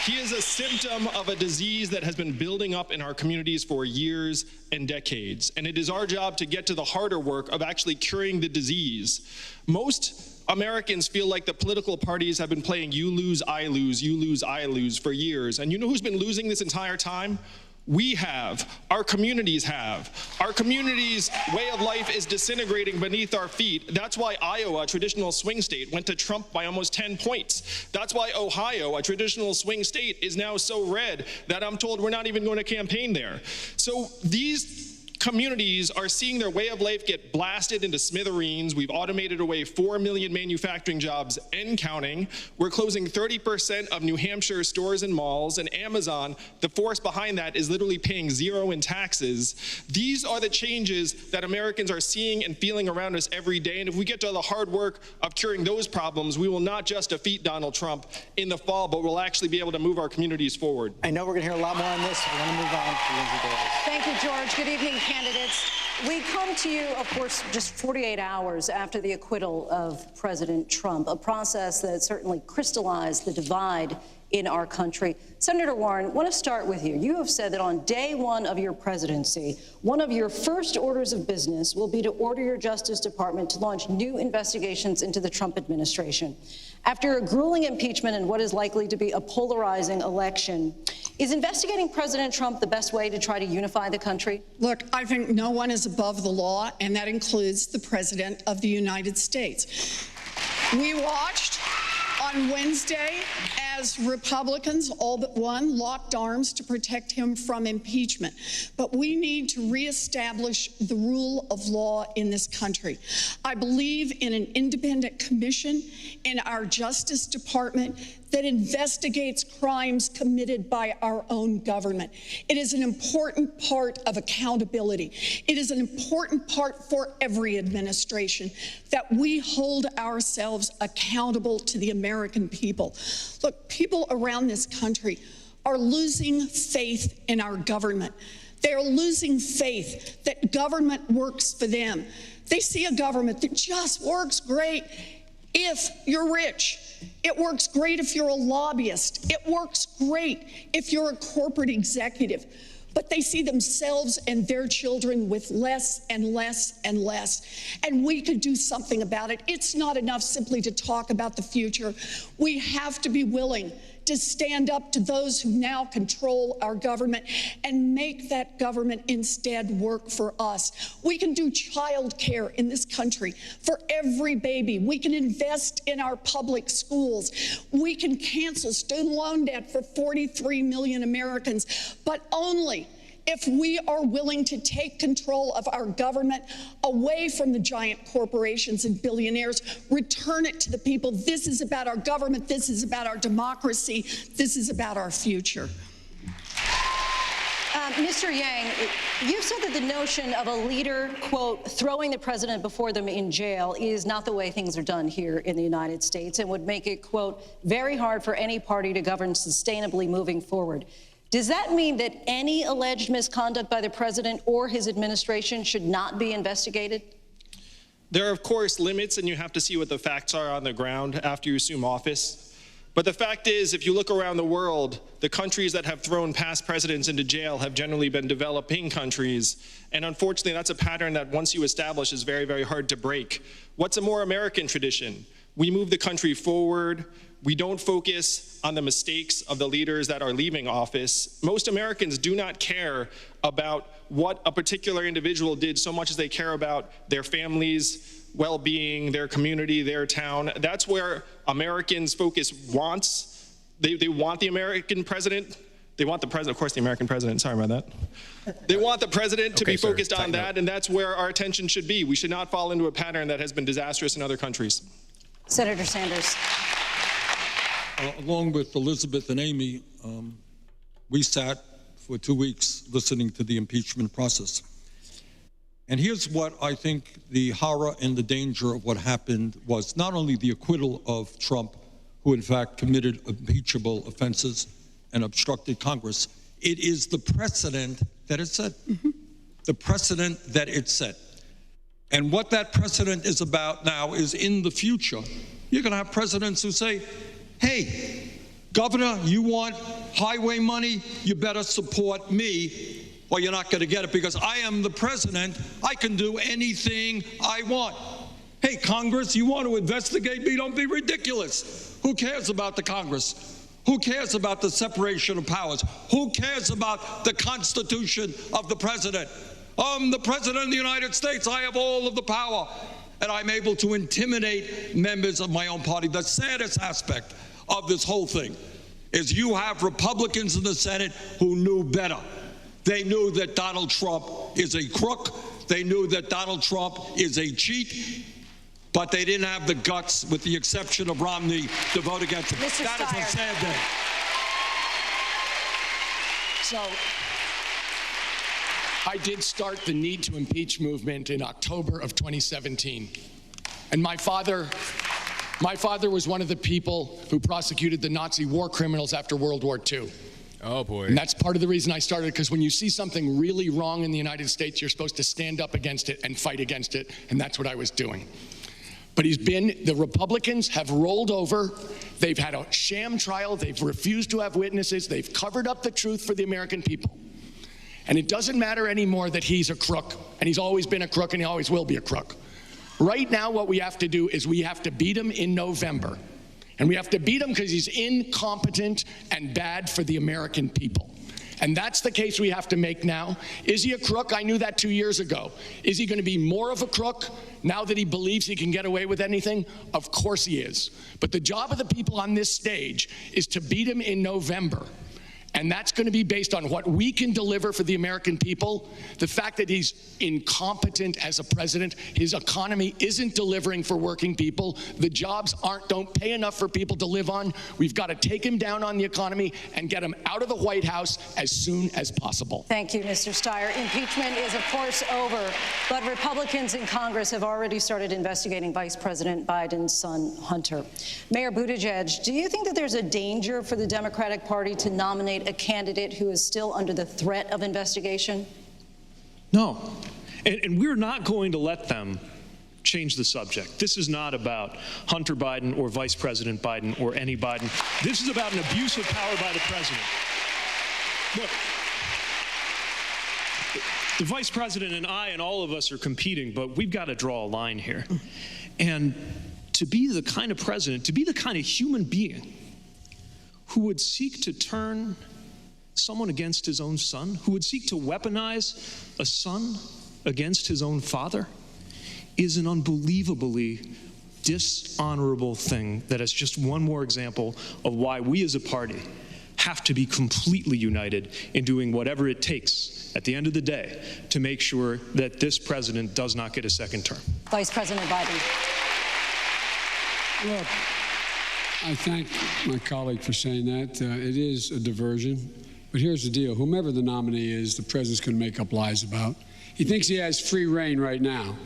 He is a symptom of a disease that has been building up in our communities for years and decades. And it is our job to get to the harder work of actually curing the disease. Most Americans feel like the political parties have been playing you lose, I lose, you lose, I lose for years. And you know who's been losing this entire time? We have, our communities have. Our community's way of life is disintegrating beneath our feet. That's why Iowa, a traditional swing state, went to Trump by almost 10 points. That's why Ohio, a traditional swing state, is now so red that I'm told we're not even going to campaign there. So these communities are seeing their way of life get blasted into smithereens. We've automated away 4 million manufacturing jobs and counting. We're closing 30% of New Hampshire stores and malls, and Amazon, the force behind that, is literally paying zero in taxes. These are the changes that Americans are seeing and feeling around us every day, and if we get to the hard work of curing those problems, we will not just defeat Donald Trump in the fall, but we'll actually be able to move our communities forward. I know we're going to hear a lot more on this. We're going to move on to Lindsay Davis. Thank you, George. Good evening, candidates. We come to you, of course, just 48 hours after the acquittal of President Trump, a process that certainly crystallized the divide in our country. Senator Warren, I want to start with you. You have said that on day one of your presidency, one of your first orders of business will be to order your Justice Department to launch new investigations into the Trump administration. After a grueling impeachment and what is likely to be a polarizing election, is investigating President Trump the best way to try to unify the country? Look, I think no one is above the law, and that includes the President of the United States. We watched on Wednesday as Republicans, all but one, locked arms to protect him from impeachment. But we need to reestablish the rule of law in this country. I believe in an independent commission in our Justice Department that investigates crimes committed by our own government. It is an important part of accountability. It is an important part for every administration that we hold ourselves accountable to the American people. Look, people around this country are losing faith in our government. They are losing faith that government works for them. They see a government that just works great if you're rich. It works great if you're a lobbyist. It works great if you're a corporate executive. But they see themselves and their children with less and less and less. And we could do something about it. It's not enough simply to talk about the future. We have to be willing to stand up to those who now control our government and make that government instead work for us. We can do child care in this country for every baby. We can invest in our public schools. We can cancel student loan debt for 43 million Americans, but only if we are willing to take control of our government away from the giant corporations and billionaires, return it to the people. This is about our government. This is about our democracy. This is about our future. Mr. Yang, you've said that the notion of a leader, quote, throwing the president before them in jail is not the way things are done here in the United States and would make it, quote, very hard for any party to govern sustainably moving forward. Does that mean that any alleged misconduct by the president or his administration should not be investigated? There are, of course, limits, and you have to see what the facts are on the ground after you assume office. But the fact is, if you look around the world, the countries that have thrown past presidents into jail have generally been developing countries. And unfortunately, that's a pattern that once you establish is very, very hard to break. What's a more American tradition? We move the country forward. We don't focus on the mistakes of the leaders that are leaving office. Most Americans do not care about what a particular individual did so much as they care about their families' well-being, their community, their town. That's where Americans' focus wants. They want the American president. They want the president, of course, the American president. Sorry about that. They want the president to be focused on that, and that's where our attention should be. We should not fall into a pattern that has been disastrous in other countries. Senator Sanders. Along with Elizabeth and Amy, we sat for 2 weeks listening to the impeachment process. And here's what I think the horror and the danger of what happened was: not only the acquittal of Trump, who in fact committed impeachable offenses and obstructed Congress, it is the precedent that it set. The precedent that it set. And what that precedent is about now is, in the future, you're going to have presidents who say, hey, Governor, you want highway money? You better support me, or you're not going to get it, because I am the president. I can do anything I want. Hey, Congress, you want to investigate me? Don't be ridiculous. Who cares about the Congress? Who cares about the separation of powers? Who cares about the Constitution of the president? I'm the president of the United States. I have all of the power, and I'm able to intimidate members of my own party. The saddest aspect of this whole thing is you have Republicans in the Senate who knew better. They knew that Donald Trump is a crook. They knew that Donald Trump is a cheat, but they didn't have the guts, with the exception of Romney, to vote against him. Mr. That Steyer. is a sad day. So I did start the need to impeach movement in October of 2017. And my father was one of the people who prosecuted the Nazi war criminals after World War II. Oh, boy. And that's part of the reason I started, because when you see something really wrong in the United States, you're supposed to stand up against it and fight against it, and that's what I was doing. But the Republicans have rolled over. They've had a sham trial. They've refused to have witnesses. They've covered up the truth for the American people. And it doesn't matter anymore that he's a crook, and he's always been a crook, and he always will be a crook. Right now, what we have to do is we have to beat him in November. And we have to beat him because he's incompetent and bad for the American people. And that's the case we have to make now. Is he a crook? I knew that 2 years ago. Is he going to be more of a crook now that he believes he can get away with anything? Of course he is. But the job of the people on this stage is to beat him in November. And that's going to be based on what we can deliver for the American people. The fact that he's incompetent as a president, his economy isn't delivering for working people, the jobs don't pay enough for people to live on. We've got to take him down on the economy and get him out of the White House as soon as possible. Thank you, Mr. Steyer. Impeachment is, of course, over, but Republicans in Congress have already started investigating Vice President Biden's son, Hunter. Mayor Buttigieg, do you think that there's a danger for the Democratic Party to nominate a candidate who is still under the threat of investigation? No. And we're not going to let them change the subject. This is not about Hunter Biden or Vice President Biden or any Biden. This is about an abuse of power by the president. Look, the Vice President and I and all of us are competing, but we've got to draw a line here. And to be the kind of president, to be the kind of human being who would seek to turn someone against his own son, who would seek to weaponize a son against his own father, is an unbelievably dishonorable thing that is just one more example of why we as a party have to be completely united in doing whatever it takes at the end of the day to make sure that this president does not get a second term. Vice President Biden. Look, I thank my colleague for saying that. It is a diversion. But here's the deal. Whomever the nominee is, the president's going to make up lies about. He thinks he has free reign right now.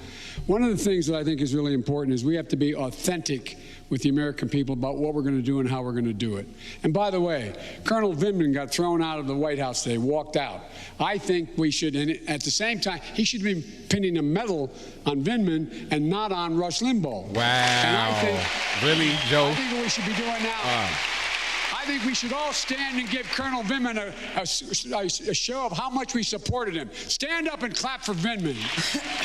One of the things that I think is really important is we have to be authentic with the American people about what we're going to do and how we're going to do it. And by the way, Colonel Vindman got thrown out of the White House today, walked out. I think we should, and at the same time, he should be pinning a medal on Vindman and not on Rush Limbaugh. Wow. And I think, really, Joe? I think what we should be doing now. I think we should all stand and give Colonel Vindman a show of how much we supported him. Stand up and clap for Vindman.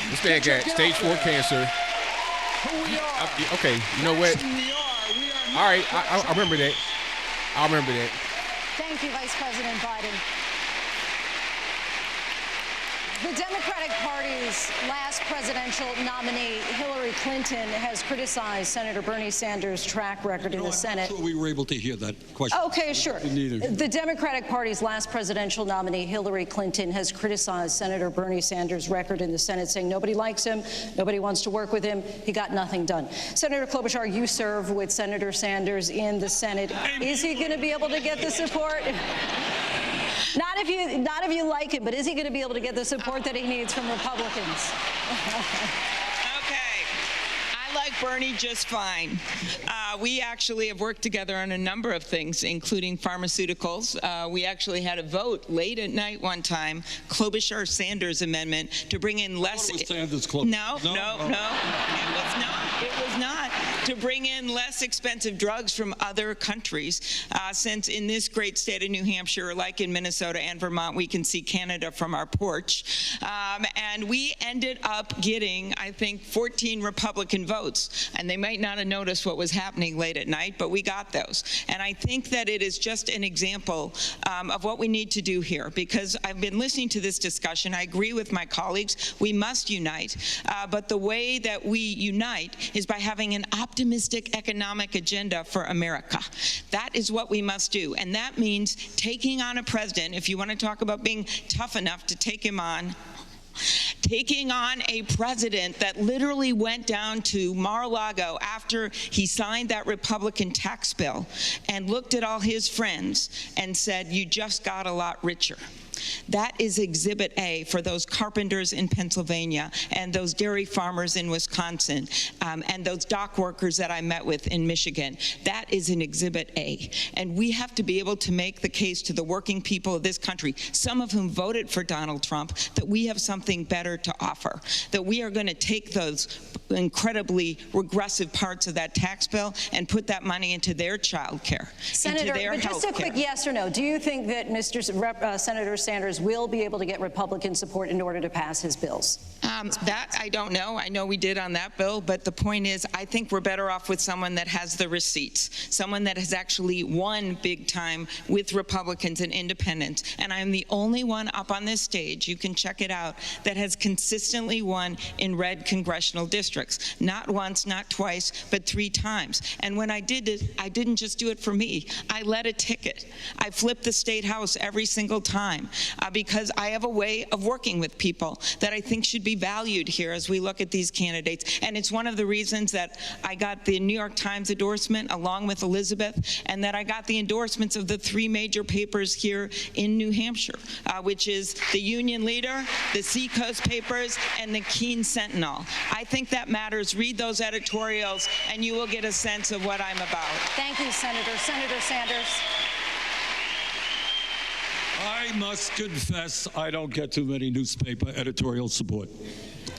This man got stage 4 cancer. Who we are. Okay, you know what? We are All right, I remember that. I'll remember that. Thank you, Vice President Biden. The Democratic Party's last presidential nominee, Hillary Clinton, has criticized Senator Bernie Sanders' track record in the Senate. I'm not sure we were able to hear that question. Okay, sure. The Democratic Party's last presidential nominee, Hillary Clinton, has criticized Senator Bernie Sanders' record in the Senate, saying nobody likes him, nobody wants to work with him, he got nothing done. Senator Klobuchar, you serve with Senator Sanders in the Senate. Is he going to be able to get the support? Not if you like him, but is he going to be able to get the support that he needs from Republicans? Okay. I like Bernie just fine. We actually have worked together on a number of things, including pharmaceuticals. We actually had a vote late at night one time, Klobuchar-Sanders amendment, to bring in less. Sanders Klobuchar. No. It was not. To bring in less expensive drugs from other countries, since in this great state of New Hampshire, like in Minnesota and Vermont, we can see Canada from our porch. And we ended up getting, I think, 14 Republican votes. And they might not have noticed what was happening late at night, but we got those. And I think that it is just an example of what we need to do here, because I've been listening to this discussion. I agree with my colleagues. We must unite. But the way that we unite is by having an optimistic economic agenda for America. That is what we must do. And that means taking on a president, if you want to talk about being tough enough to take him on, taking on a president that literally went down to Mar-a-Lago after he signed that Republican tax bill and looked at all his friends and said, you just got a lot richer. That is Exhibit A for those carpenters in Pennsylvania and those dairy farmers in Wisconsin and those dock workers that I met with in Michigan. That is an Exhibit A. And we have to be able to make the case to the working people of this country, some of whom voted for Donald Trump, that we have something better to offer, that we are going to take those incredibly regressive parts of that tax bill and put that money into their child care, Senator, into their but just a quick yes or no. Do you think that Senator Sanders will be able to get Republican support in order to pass his bills? That I don't know. I know we did on that bill, but the point is, I think we're better off with someone that has the receipts, someone that has actually won big time with Republicans and independents. And I'm the only one up on this stage, you can check it out, that has consistently won in red congressional districts. Not once, not twice, but 3 times. And when I did it, I didn't just do it for me. I led a ticket. I flipped the state house every single time because I have a way of working with people that I think should be valued here as we look at these candidates. And it's one of the reasons that I got the New York Times endorsement along with Elizabeth, and that I got the endorsements of the 3 major papers here in New Hampshire, which is the Union Leader, the Seacoast papers, and the Keene Sentinel. I think that matters. Read those editorials, and you will get a sense of what I'm about. Thank you, Senator. Senator Sanders. I must confess I don't get too many newspaper editorial support.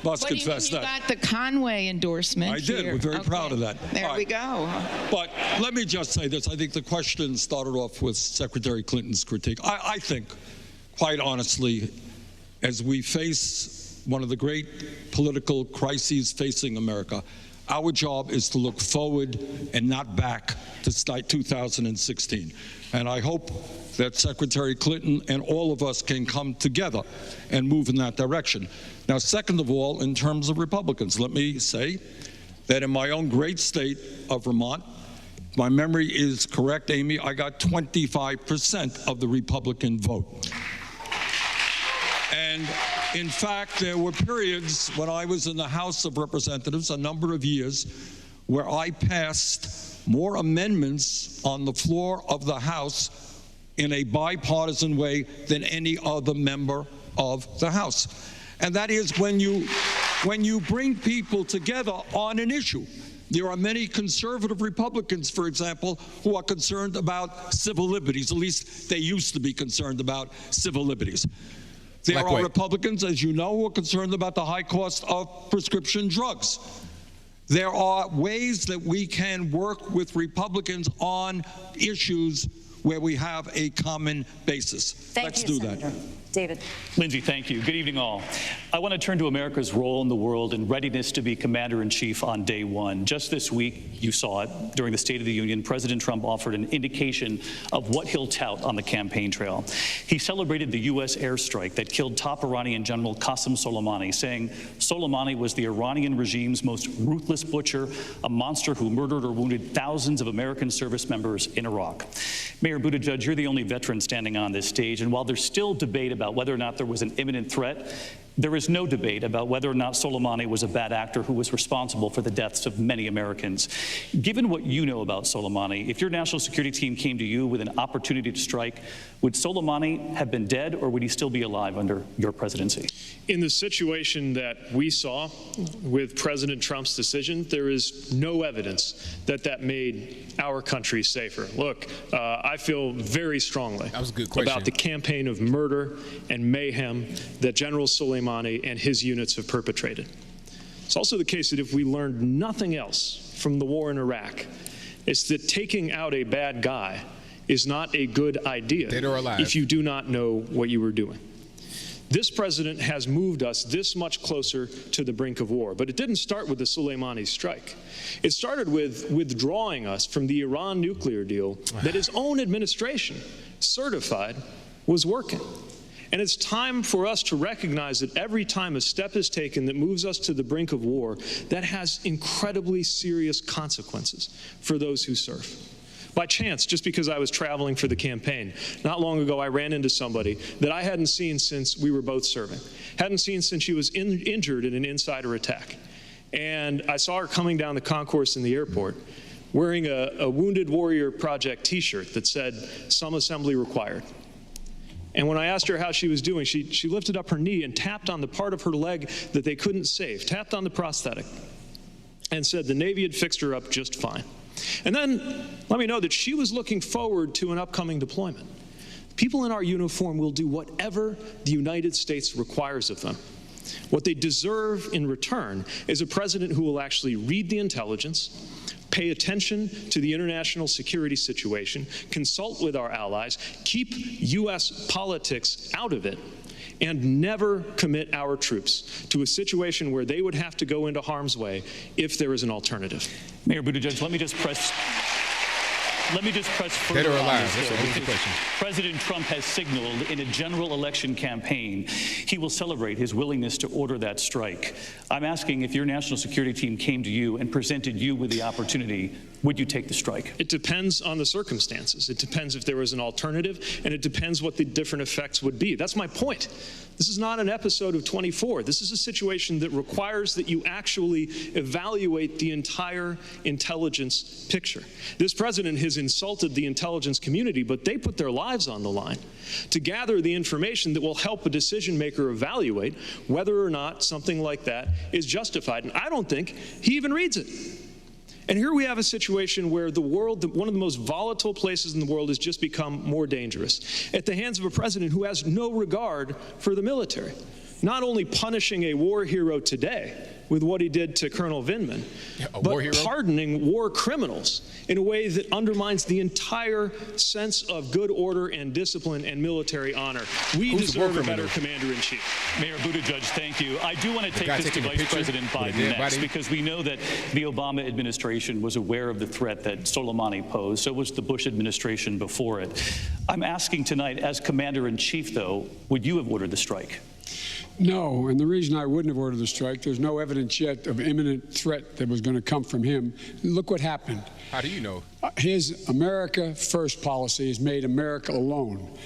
Must confess that. You got the Conway endorsement. I did. We're very proud of that. There we go. But let me just say this. I think the question started off with Secretary Clinton's critique. I think, quite honestly, as we face one of the great political crises facing America, our job is to look forward and not back to 2016. And I hope that Secretary Clinton and all of us can come together and move in that direction. Now, second of all, in terms of Republicans, let me say that in my own great state of Vermont, my memory is correct, Amy, I got 25% of the Republican vote. And in fact, there were periods when I was in the House of Representatives, a number of years, where I passed more amendments on the floor of the House in a bipartisan way than any other member of the House. And that is when you bring people together on an issue. There are many conservative Republicans, for example, who are concerned about civil liberties. At least they used to be concerned about civil liberties. There are Republicans, as you know, who are concerned about the high cost of prescription drugs. There are ways that we can work with Republicans on issues where we have a common basis. Let's do that. David. Lindsay, thank you. Good evening, all. I want to turn to America's role in the world and readiness to be commander-in-chief on day one. Just this week, you saw it, during the State of the Union, President Trump offered an indication of what he'll tout on the campaign trail. He celebrated the U.S. airstrike that killed top Iranian General Qasem Soleimani, saying Soleimani was the Iranian regime's most ruthless butcher, a monster who murdered or wounded thousands of American service members in Iraq. Mayor Buttigieg, you're the only veteran standing on this stage, and while there's still debate about whether or not there was an imminent threat, There is no debate about whether or not Soleimani was a bad actor who was responsible for the deaths of many Americans. Given what you know about Soleimani, if your national security team came to you with an opportunity to strike, would Soleimani have been dead, or would he still be alive under your presidency? In the situation that we saw with President Trump's decision, there is no evidence that that made our country safer. Look, I feel very strongly about the campaign of murder and mayhem that General Soleimani and his units have perpetrated. It's also the case that if we learned nothing else from the war in Iraq, it's that taking out a bad guy is not a good idea if you do not know what you were doing. This president has moved us this much closer to the brink of war, but it didn't start with the Soleimani strike. It started with withdrawing us from the Iran nuclear deal that his own administration certified was working. And it's time for us to recognize that every time a step is taken that moves us to the brink of war, that has incredibly serious consequences for those who serve. By chance, just because I was traveling for the campaign, not long ago I ran into somebody that I hadn't seen since we were both serving, hadn't seen since she was injured in an insider attack. And I saw her coming down the concourse in the airport wearing a Wounded Warrior Project t-shirt that said, "Some assembly required." And when I asked her how she was doing, she lifted up her knee and tapped on the part of her leg that they couldn't save, tapped on the prosthetic, and said the Navy had fixed her up just fine. And then let me know that she was looking forward to an upcoming deployment. People in our uniform will do whatever the United States requires of them. What they deserve in return is a president who will actually read the intelligence, pay attention to the international security situation, consult with our allies, keep U.S. politics out of it, and never commit our troops to a situation where they would have to go into harm's way if there is an alternative. Mayor Buttigieg, let me just press further Dead or alive? on this. That's a good question. President Trump has signaled in a general election campaign he will celebrate his willingness to order that strike. I'm asking, if your national security team came to you and presented you with the opportunity, would you take the strike? It depends on the circumstances. It depends if there was an alternative, and it depends what the different effects would be. That's my point. This is not an episode of 24. This is a situation that requires that you actually evaluate the entire intelligence picture. This president has insulted the intelligence community, but they put their lives on the line to gather the information that will help a decision maker evaluate whether or not something like that is justified. And I don't think he even reads it. And here we have a situation where the world, one of the most volatile places in the world, has just become more dangerous at the hands of a president who has no regard for the military. Not only punishing a war hero today with what he did to Colonel Vindman, but pardoning war criminals in a way that undermines the entire sense of good order and discipline and military honor. We deserve a better commander-in-chief. Mayor Buttigieg, thank you. I do want to take this to Vice President Biden next, because we know that the Obama administration was aware of the threat that Soleimani posed. So was the Bush administration before it. I'm asking tonight, as commander-in-chief, though, would you have ordered the strike? No, and the reason I wouldn't have ordered the strike, there's no evidence yet of imminent threat that was going to come from him. Look what happened. How do you know? His America First policy has made America alone.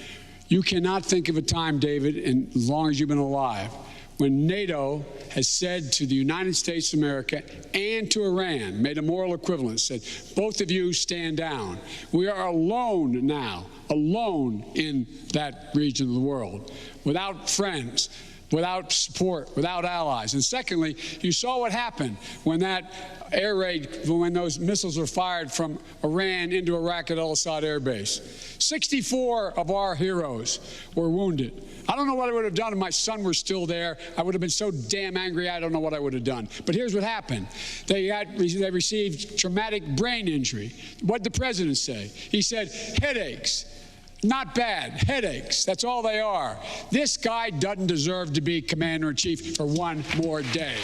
You cannot think of a time, David, as long as you've been alive, when NATO has said to the United States of America and to Iran, made a moral equivalent, said, both of you stand down. We are alone now, alone in that region of the world, without friends, without support, without allies. And secondly, you saw what happened when that air raid, when those missiles were fired from Iran into Iraq at al-Assad Air Base. 64 of our heroes were wounded. I don't know what I would have done if my son were still there. I would have been so damn angry, I don't know what I would have done. But here's what happened. They received traumatic brain injury. What did the president say? He said, headaches. Not bad. Headaches. That's all they are. This guy doesn't deserve to be commander-in-chief for one more day.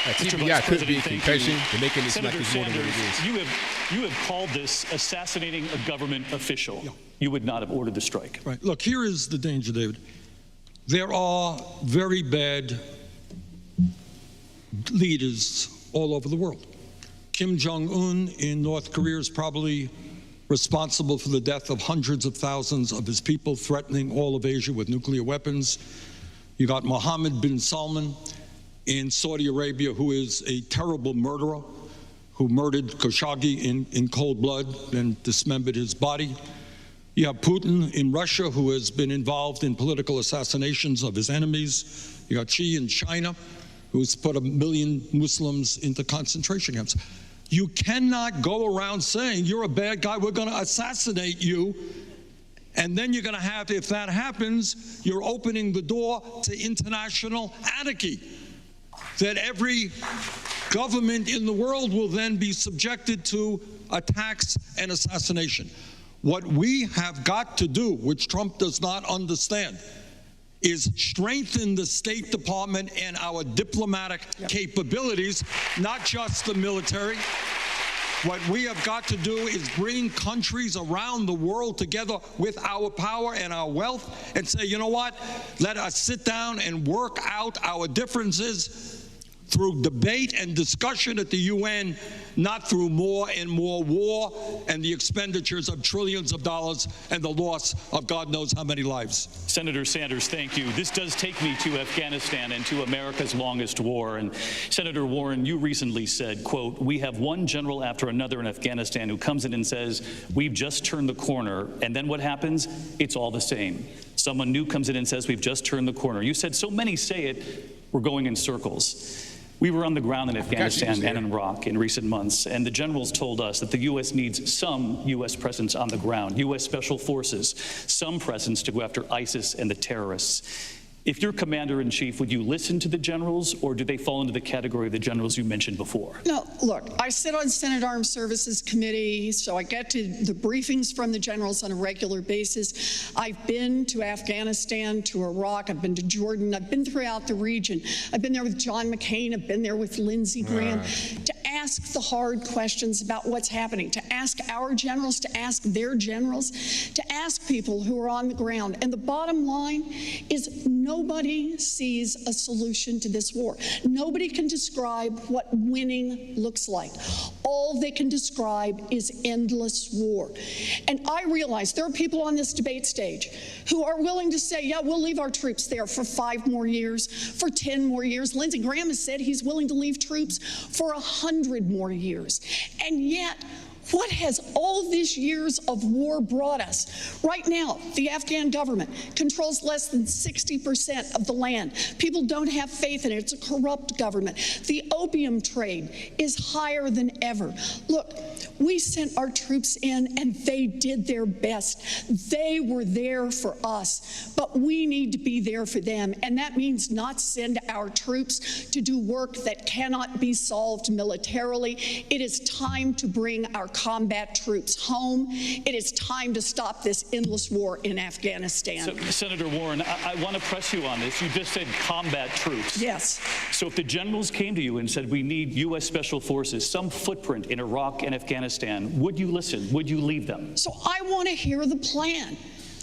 TBI could be a concussion. They're making this like it's more than what it is. You have called this assassinating a government official. Yeah. You would not have ordered the strike. Right. Look, here is the danger, David. There are very bad leaders all over the world. Kim Jong-un in North Korea is probably responsible for the death of hundreds of thousands of his people, threatening all of Asia with nuclear weapons. You got Mohammed bin Salman in Saudi Arabia, who is a terrible murderer, who murdered Khashoggi in cold blood and dismembered his body. You have Putin in Russia, who has been involved in political assassinations of his enemies. You got Xi in China, who's put 1 million Muslims into concentration camps. You cannot go around saying, you're a bad guy, we're going to assassinate you. And then you're going to have, if that happens, you're opening the door to international anarchy. That every government in the world will then be subjected to attacks and assassination. What we have got to do, which Trump does not understand, is strengthen the State Department and our diplomatic capabilities, not just the military. What we have got to do is bring countries around the world together with our power and our wealth and say, you know what, let us sit down and work out our differences through debate and discussion at the UN, not through more and more war and the expenditures of trillions of dollars and the loss of God knows how many lives. Senator Sanders, thank you. This does take me to Afghanistan and to America's longest war. And Senator Warren, you recently said, quote, we have one general after another in Afghanistan who comes in and says, we've just turned the corner. And then what happens? It's all the same. Someone new comes in and says, we've just turned the corner. You said so many say it, we're going in circles. We were on the ground in Afghanistan and in Iraq in recent months, and the generals told us that the U.S. needs some U.S. presence on the ground, U.S. Special Forces, some presence to go after ISIS and the terrorists. If you're commander-in-chief, would you listen to the generals, or do they fall into the category of the generals you mentioned before? No, look, I sit on Senate Armed Services Committee, so I get to the briefings from the generals on a regular basis. I've been to Afghanistan, to Iraq, I've been to Jordan, I've been throughout the region. I've been there with John McCain, I've been there with Lindsey Graham, to ask the hard questions about what's happening, to ask our generals, to ask their generals, to ask people who are on the ground. And the bottom line is nobody sees a solution to this war. Nobody can describe what winning looks like. All they can describe is endless war. And I realize there are people on this debate stage who are willing to say, yeah, we'll leave our troops there for 5 more years, for 10 more years. Lindsey Graham has said he's willing to leave troops for 100 more years. And yet, what has all these years of war brought us? Right now, the Afghan government controls less than 60% of the land. People don't have faith in it. It's a corrupt government. The opium trade is higher than ever. Look, we sent our troops in and they did their best. They were there for us, but we need to be there for them. And that means not send our troops to do work that cannot be solved militarily. It is time to bring our combat troops home. It is time to stop this endless war in Afghanistan. So, Senator Warren, I want to press you on this. You just said combat troops. Yes. So if the generals came to you and said, we need U.S. Special Forces, some footprint in Iraq and Afghanistan, would you listen? Would you leave them? So I want to hear the plan.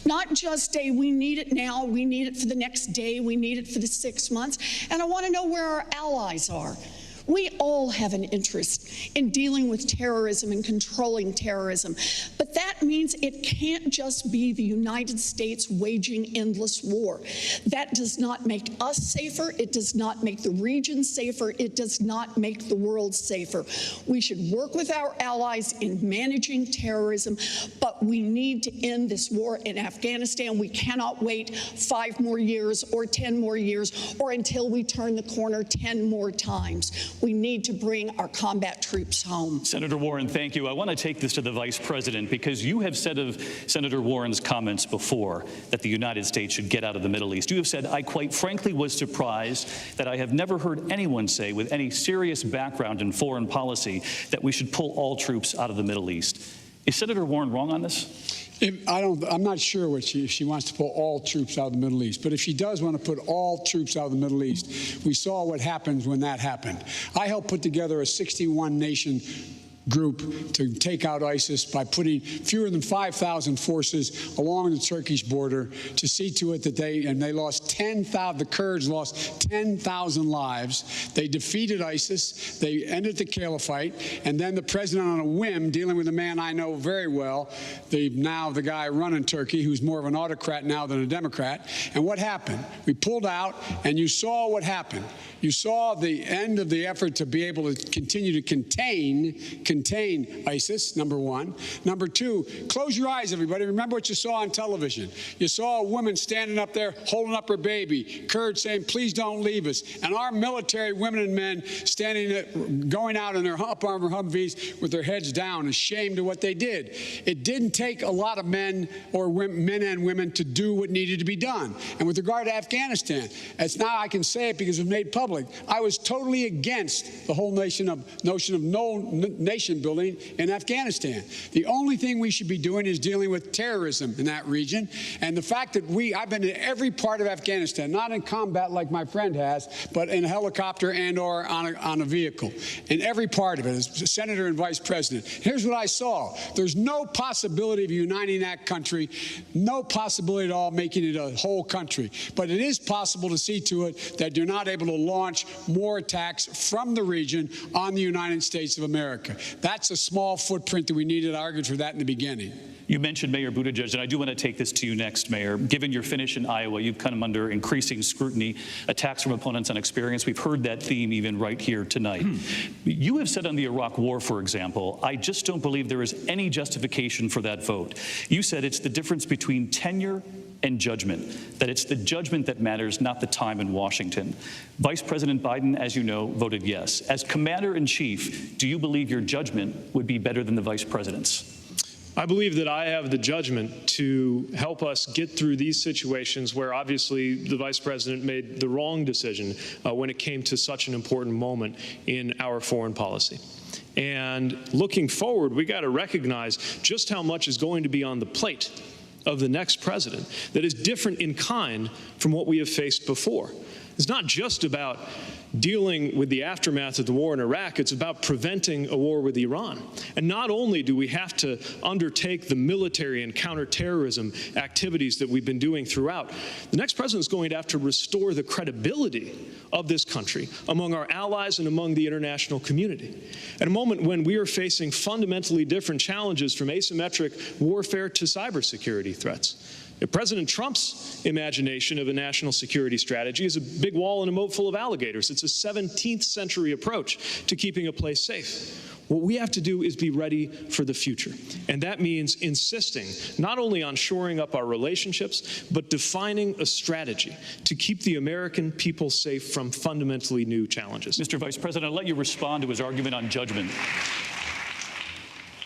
Not just a, we need it now, we need it for the next day, we need it for the 6 months. And I want to know where our allies are. We all have an interest in dealing with terrorism and controlling terrorism, but that means it can't just be the United States waging endless war. That does not make us safer. It does not make the region safer. It does not make the world safer. We should work with our allies in managing terrorism, but we need to end this war in Afghanistan. We cannot wait 5 more years or 10 more years or until we turn the corner 10 more times. We need to bring our combat troops home. Senator Warren, thank you. I want to take this to the Vice President because you have said of Senator Warren's comments before that the United States should get out of the Middle East. You have said, I quite frankly was surprised that I have never heard anyone say with any serious background in foreign policy that we should pull all troops out of the Middle East. Is Senator Warren wrong on this? I'm not sure if she wants to pull all troops out of the Middle East, but if she does want to put all troops out of the Middle East, we saw what happens when that happened. I helped put together a 61-nation group to take out ISIS by putting fewer than 5,000 forces along the Turkish border to see to it that they lost 10,000, the Kurds lost 10,000 lives. They defeated ISIS, they ended the caliphate, and then the president on a whim, dealing with a man I know very well, now the guy running Turkey, who's more of an autocrat now than a Democrat. And what happened? We pulled out, and you saw what happened. You saw the end of the effort to be able to continue to contain ISIS, number one. Number two, close your eyes, everybody. Remember what you saw on television. You saw a woman standing up there holding up her baby, Kurds saying, please don't leave us. And our military women and men standing, going out in their up-armor Humvees with their heads down, ashamed of what they did. It didn't take a lot of men and women to do what needed to be done. And with regard to Afghanistan, it's now I can say it because it's made public. I was totally against the whole notion of no nation building in Afghanistan. The only thing we should be doing is dealing with terrorism in that region. And the fact that I've been in every part of Afghanistan, not in combat like my friend has, but in a helicopter and or on a vehicle. In every part of it, as senator and vice president. Here's what I saw. There's no possibility of uniting that country, no possibility at all making it a whole country. But it is possible to see to it that you're not able to launch more attacks from the region on the United States of America. That's a small footprint that we needed. I argued for that in the beginning. You mentioned Mayor Buttigieg, and I do want to take this to you next, Mayor. Given your finish in Iowa, you've come under increasing scrutiny, attacks from opponents on experience. We've heard that theme even right here tonight. You have said on the Iraq War, for example, I just don't believe there is any justification for that vote. You said it's the difference between tenure and judgment, that it's the judgment that matters, not the time in Washington. Vice President Biden, as you know, voted yes. As Commander-in-Chief, do you believe your judgment would be better than the Vice President's? I believe that I have the judgment to help us get through these situations where obviously the Vice President made the wrong decision when it came to such an important moment in our foreign policy. And looking forward, we got to recognize just how much is going to be on the plate of the next president that is different in kind from what we have faced before. It's not just about dealing with the aftermath of the war in Iraq, it's about preventing a war with Iran. And not only do we have to undertake the military and counterterrorism activities that we've been doing throughout, the next president is going to have to restore the credibility of this country among our allies and among the international community. At a moment when we are facing fundamentally different challenges from asymmetric warfare to cybersecurity threats. President Trump's imagination of a national security strategy is a big wall and a moat full of alligators. It's a 17th century approach to keeping a place safe. What we have to do is be ready for the future. And that means insisting not only on shoring up our relationships, but defining a strategy to keep the American people safe from fundamentally new challenges. Mr. Vice President, I'll let you respond to his argument on judgment.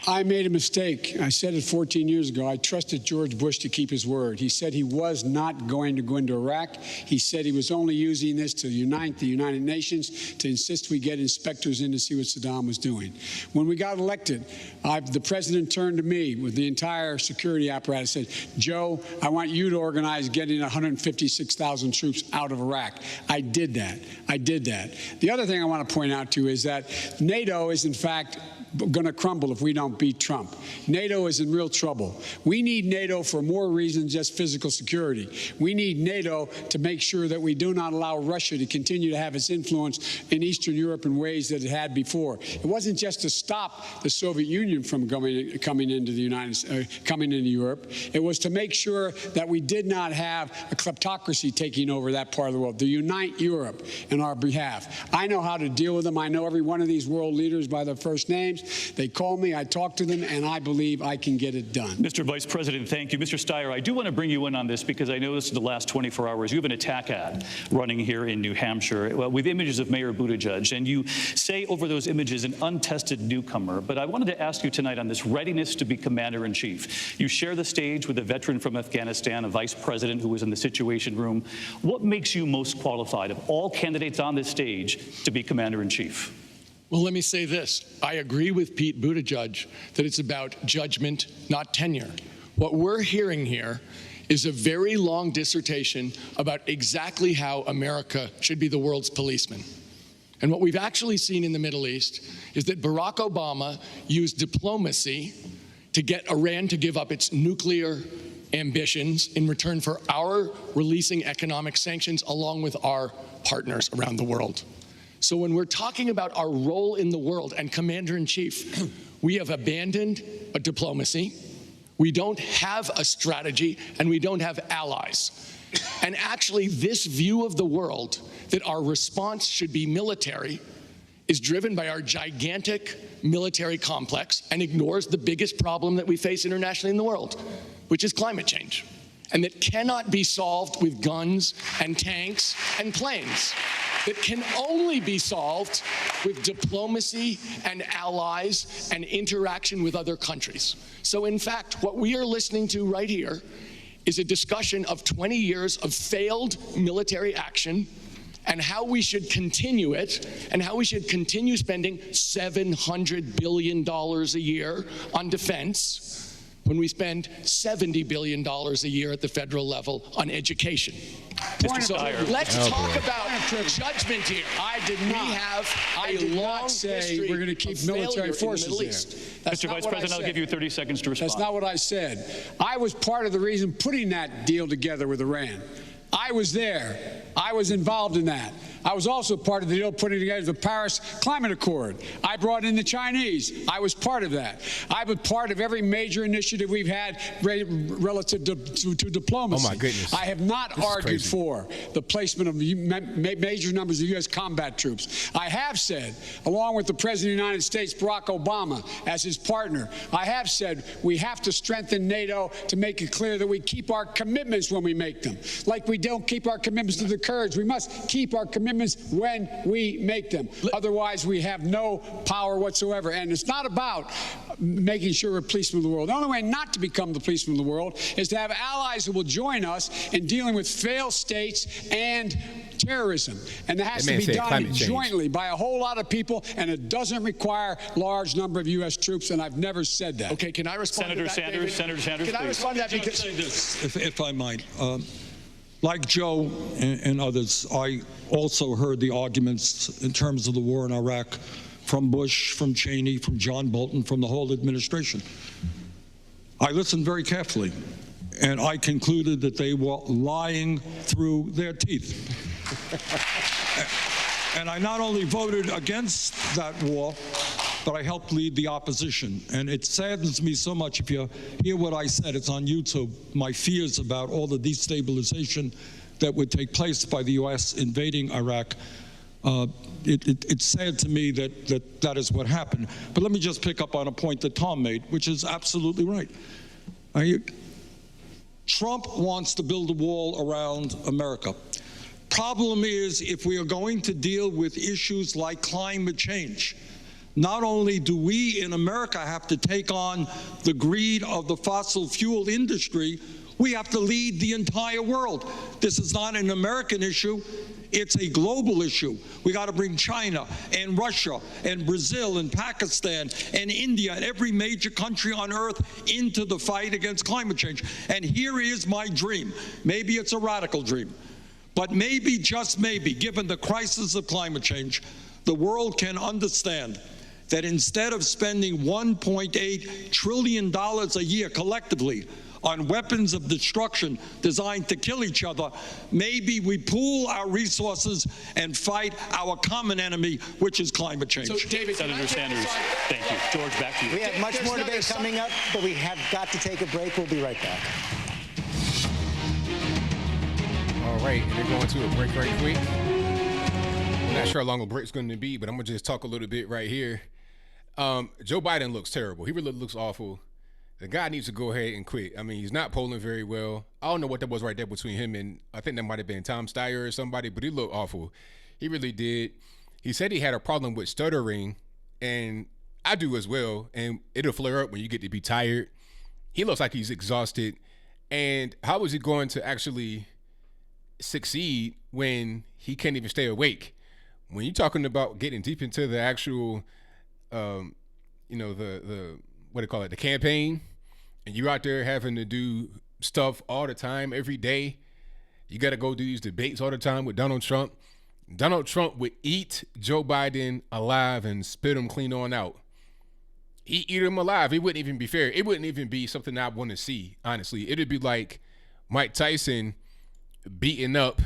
I made a mistake. I said it 14 years ago. I trusted George Bush to keep his word. He said he was not going to go into Iraq. He said he was only using this to unite the United Nations, to insist we get inspectors in to see what Saddam was doing. When we got elected, the president turned to me with the entire security apparatus and said, Joe, I want you to organize getting 156,000 troops out of Iraq. I did that. I did that. The other thing I want to point out to you is that NATO is, in fact, going to crumble if we don't beat Trump. NATO is in real trouble. We need NATO for more reasons than just physical security. We need NATO to make sure that we do not allow Russia to continue to have its influence in Eastern Europe in ways that it had before. It wasn't just to stop the Soviet Union from coming into Europe. It was to make sure that we did not have a kleptocracy taking over that part of the world, to unite Europe in our behalf. I know how to deal with them. I know every one of these world leaders by their first names. They call me, I talk to them, and I believe I can get it done. Mr. Vice President, thank you. Mr. Steyer, I do want to bring you in on this because I noticed in the last 24 hours you have an attack ad running here in New Hampshire with images of Mayor Buttigieg, and you say over those images an untested newcomer. But I wanted to ask you tonight on this readiness to be commander-in-chief. You share the stage with a veteran from Afghanistan, a vice president who was in the Situation Room. What makes you most qualified of all candidates on this stage to be commander-in-chief? Well, let me say this. I agree with Pete Buttigieg that it's about judgment, not tenure. What we're hearing here is a very long dissertation about exactly how America should be the world's policeman. And what we've actually seen in the Middle East is that Barack Obama used diplomacy to get Iran to give up its nuclear ambitions in return for our releasing economic sanctions along with our partners around the world. So when we're talking about our role in the world and commander-in-chief, we have abandoned a diplomacy, we don't have a strategy, and we don't have allies. And actually, this view of the world, that our response should be military, is driven by our gigantic military complex and ignores the biggest problem that we face internationally in the world, which is climate change. And that cannot be solved with guns and tanks and planes. That can only be solved with diplomacy and allies and interaction with other countries. So in fact, what we are listening to right here is a discussion of 20 years of failed military action and how we should continue it and how we should continue spending $700 billion a year on defense when we spend $70 billion a year at the federal level on education. So let's talk about judgment here. I did not say we're going to keep military forces there. Mr. Vice President, I'll give you 30 seconds to respond. That's not what I said. I was part of the reason putting that deal together with Iran. I was there. I was involved in that. I was also part of the deal putting together the Paris Climate Accord. I brought in the Chinese. I was part of that. I was part of every major initiative we've had relative to diplomacy. Oh, my goodness. I have not argued for the placement of major numbers of U.S. combat troops. I have said, along with the President of the United States, Barack Obama, as his partner, I have said we have to strengthen NATO to make it clear that we keep our commitments when we make them. Like we don't keep our commitments to the Kurds. We must keep our commitments when we make them. Otherwise, we have no power whatsoever. And it's not about making sure we're policemen of the world. The only way not to become the policemen of the world is to have allies who will join us in dealing with failed states and terrorism. And that has to be done jointly by a whole lot of people, and it doesn't require a large number of U.S. troops, and I've never said that. Okay, can I respond to that, David? Senator Sanders, Can I respond to that? Because say this, if I might. Like Joe and others, I also heard the arguments in terms of the war in Iraq from Bush, from Cheney, from John Bolton, from the whole administration. I listened very carefully, and I concluded that they were lying through their teeth. And I not only voted against that war, but I helped lead the opposition. And it saddens me so much, if you hear what I said, it's on YouTube, my fears about all the destabilization that would take place by the U.S. invading Iraq. It's sad to me that is what happened. But let me just pick up on a point that Tom made, which is absolutely right. Trump wants to build a wall around America. Problem is, if we are going to deal with issues like climate change, not only do we in America have to take on the greed of the fossil fuel industry, we have to lead the entire world. This is not an American issue. It's a global issue. We got to bring China and Russia and Brazil and Pakistan and India and every major country on earth into the fight against climate change. And here is my dream. Maybe it's a radical dream, but maybe, just maybe, given the crisis of climate change, the world can understand that instead of spending $1.8 trillion a year collectively on weapons of destruction designed to kill each other, maybe we pool our resources and fight our common enemy, which is climate change. So, David, Senator Sanders, thank you. George, back to you. We have much more debate coming up, but we have got to take a break. We'll be right back. All right, and we're going to a break right quick. I'm not sure how long a break's going to be, but I'm going to just talk a little bit right here. Joe Biden looks terrible. He really looks awful. The guy needs to go ahead and quit. I mean, he's not polling very well. I don't know what that was right there between him and, I think that might have been Tom Steyer or somebody, but he looked awful. He really did. He said he had a problem with stuttering, and I do as well, and it'll flare up when you get to be tired. He looks like he's exhausted, and how is he going to actually succeed when he can't even stay awake? When you're talking about getting deep into the actual the what do you call it, the campaign, and you're out there having to do stuff all the time, every day. You got to go do these debates all the time with Donald Trump. Donald Trump would eat Joe Biden alive and spit him clean on out. He eat him alive. It wouldn't even be fair. It wouldn't even be something I want to see, honestly. It'd be like Mike Tyson beating up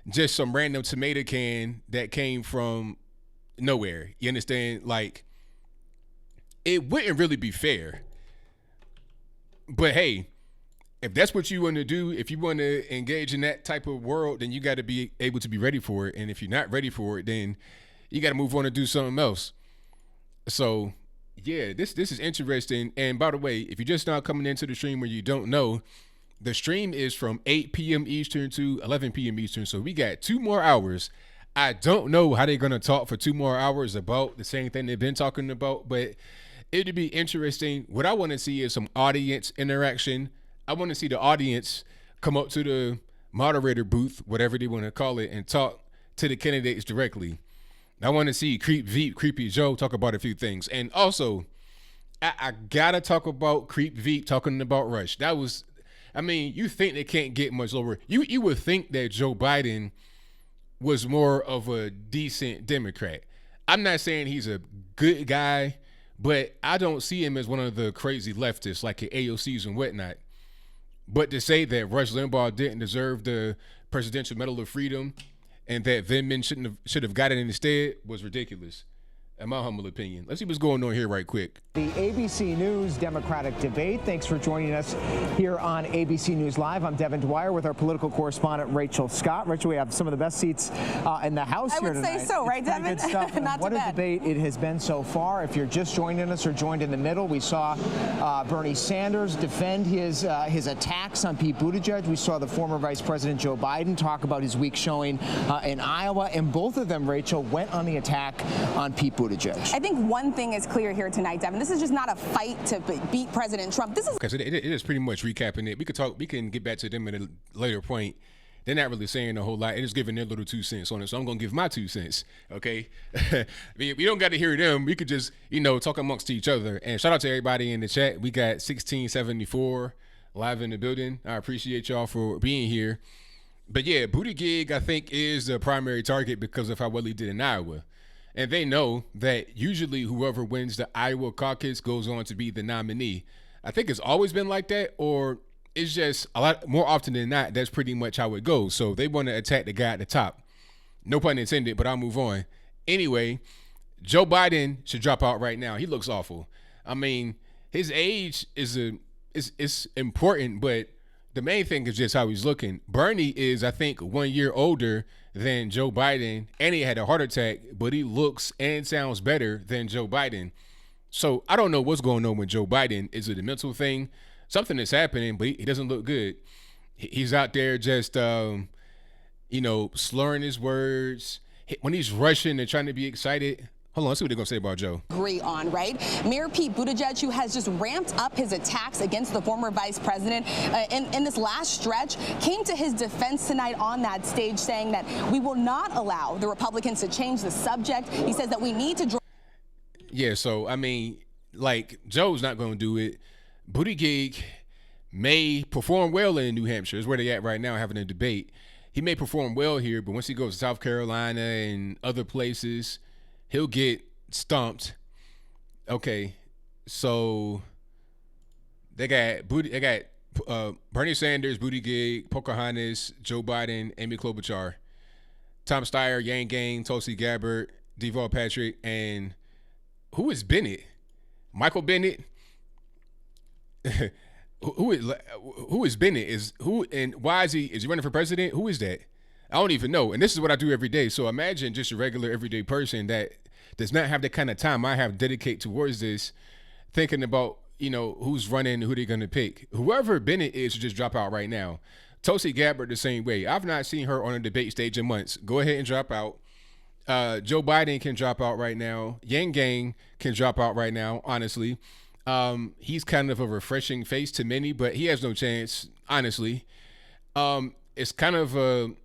just some random tomato can that came from nowhere. You understand? Like, it wouldn't really be fair. But hey, if that's what you want to do, if you want to engage in that type of world, then you got to be able to be ready for it. And if you're not ready for it, then you got to move on and do something else. So, yeah, this is interesting. And by the way, if you're just now coming into the stream where you don't know, the stream is from 8 p.m. Eastern to 11 p.m. Eastern. So we got 2 more hours. I don't know how they're going to talk for 2 more hours about the same thing they've been talking about, but it'd be interesting. What I want to see is some audience interaction. I want to see the audience come up to the moderator booth, whatever they want to call it, and talk to the candidates directly. I want to see Creep Veep, Creepy Joe talk about a few things. And also, I got to talk about Creep Veep talking about Rush. That was, I mean, you think they can't get much lower. You would think that Joe Biden was more of a decent Democrat. I'm not saying he's a good guy, but I don't see him as one of the crazy leftists like at AOCs and whatnot. But to say that Rush Limbaugh didn't deserve the Presidential Medal of Freedom and that D-Minn should have got it instead was ridiculous, in my humble opinion. Let's see what's going on here right quick. The ABC News Democratic debate. Thanks for joining us here on ABC News Live. I'm Devin Dwyer with our political correspondent, Rachel Scott. Rachel, we have some of the best seats in the House here tonight. I would say so, right, Devin? Good stuff. What a debate it has been so far. If you're just joining us or joined in the middle, we saw Bernie Sanders defend his attacks on Pete Buttigieg. We saw the former Vice President Joe Biden talk about his weak showing in Iowa. And both of them, Rachel, went on the attack on Pete Buttigieg. I think one thing is clear here tonight, Devin. This is just not a fight to beat President Trump. This is because it is pretty much recapping it. We can get back to them at a later point. They're not really saying a whole lot. They're just giving their little 2 cents on it. So I'm gonna give my 2 cents. Okay, we don't got to hear them. We could just talk amongst each other. And shout out to everybody in the chat. We got 1674 live in the building. I appreciate y'all for being here. But yeah, Buttigieg I think is the primary target because of how well he did in Iowa. And they know that usually whoever wins the Iowa caucus goes on to be the nominee. I think it's always been like that, or it's just a lot more often than not, that's pretty much how it goes. So they want to attack the guy at the top. No pun intended, but I'll move on. Anyway, Joe Biden should drop out right now. He looks awful. I mean, his age is important, but the main thing is just how he's looking. Bernie is, I think, 1 year older than Joe Biden, and he had a heart attack, but he looks and sounds better than Joe Biden. So I don't know what's going on with Joe Biden. Is it a mental thing? Something is happening, but he doesn't look good. He's out there just, slurring his words. When he's rushing and trying to be excited. Hold on, let's see what they're going to say about Joe. Agree on, right? Mayor Pete Buttigieg, who has just ramped up his attacks against the former vice president in this last stretch, came to his defense tonight on that stage saying that we will not allow the Republicans to change the subject. He says that we need to draw. Yeah, so, I mean, like, Joe's not going to do it. Buttigieg may perform well in New Hampshire. Is where they at right now having a debate. He may perform well here, but once he goes to South Carolina and other places, he'll get stomped. Okay, so they got Bernie Sanders, Buttigieg, Pocahontas, Joe Biden, Amy Klobuchar, Tom Steyer, Yang Gang, Tulsi Gabbard, Deval Patrick, and who is Bennett? Michael Bennett. Who is Bennett? And why is he running for president? Who is that? I don't even know. And this is what I do every day. So imagine just a regular everyday person that does not have the kind of time I have dedicated towards this, thinking about, who's running, who they're going to pick. Whoever Bennett is should just drop out right now. Tulsi Gabbard the same way. I've not seen her on a debate stage in months. Go ahead and drop out. Joe Biden can drop out right now. Yang Gang can drop out right now, honestly. He's kind of a refreshing face to many, but he has no chance, honestly. It's kind of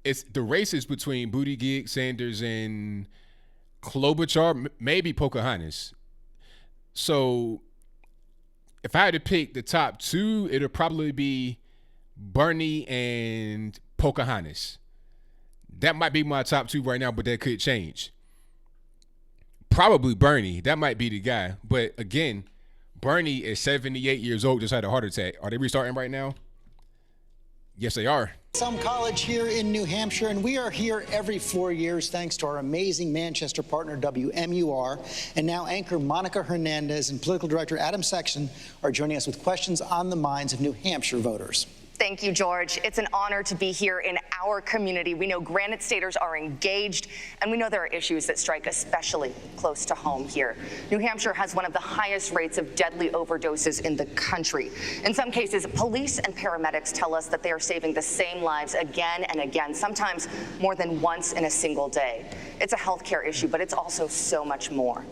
it's the races between Buttigieg, Sanders, and Klobuchar, maybe Pocahontas. So if I had to pick the top two, it'll probably be Bernie and Pocahontas. That might be my top 2 right now, but that could change. Probably Bernie. That might be the guy. But again, Bernie is 78 years old, just had a heart attack. Are they restarting right now? Yes, they are. Anselm College here in New Hampshire, and we are here every 4 years thanks to our amazing Manchester partner, WMUR. And now anchor Monica Hernandez and political director Adam Sexton are joining us with questions on the minds of New Hampshire voters. Thank you, George. It's an honor to be here in our community. We know Granite Staters are engaged, and we know there are issues that strike especially close to home here. New Hampshire has one of the highest rates of deadly overdoses in the country. In some cases, police and paramedics tell us that they are saving the same lives again and again, sometimes more than once in a single day. It's a healthcare issue, but it's also so much more.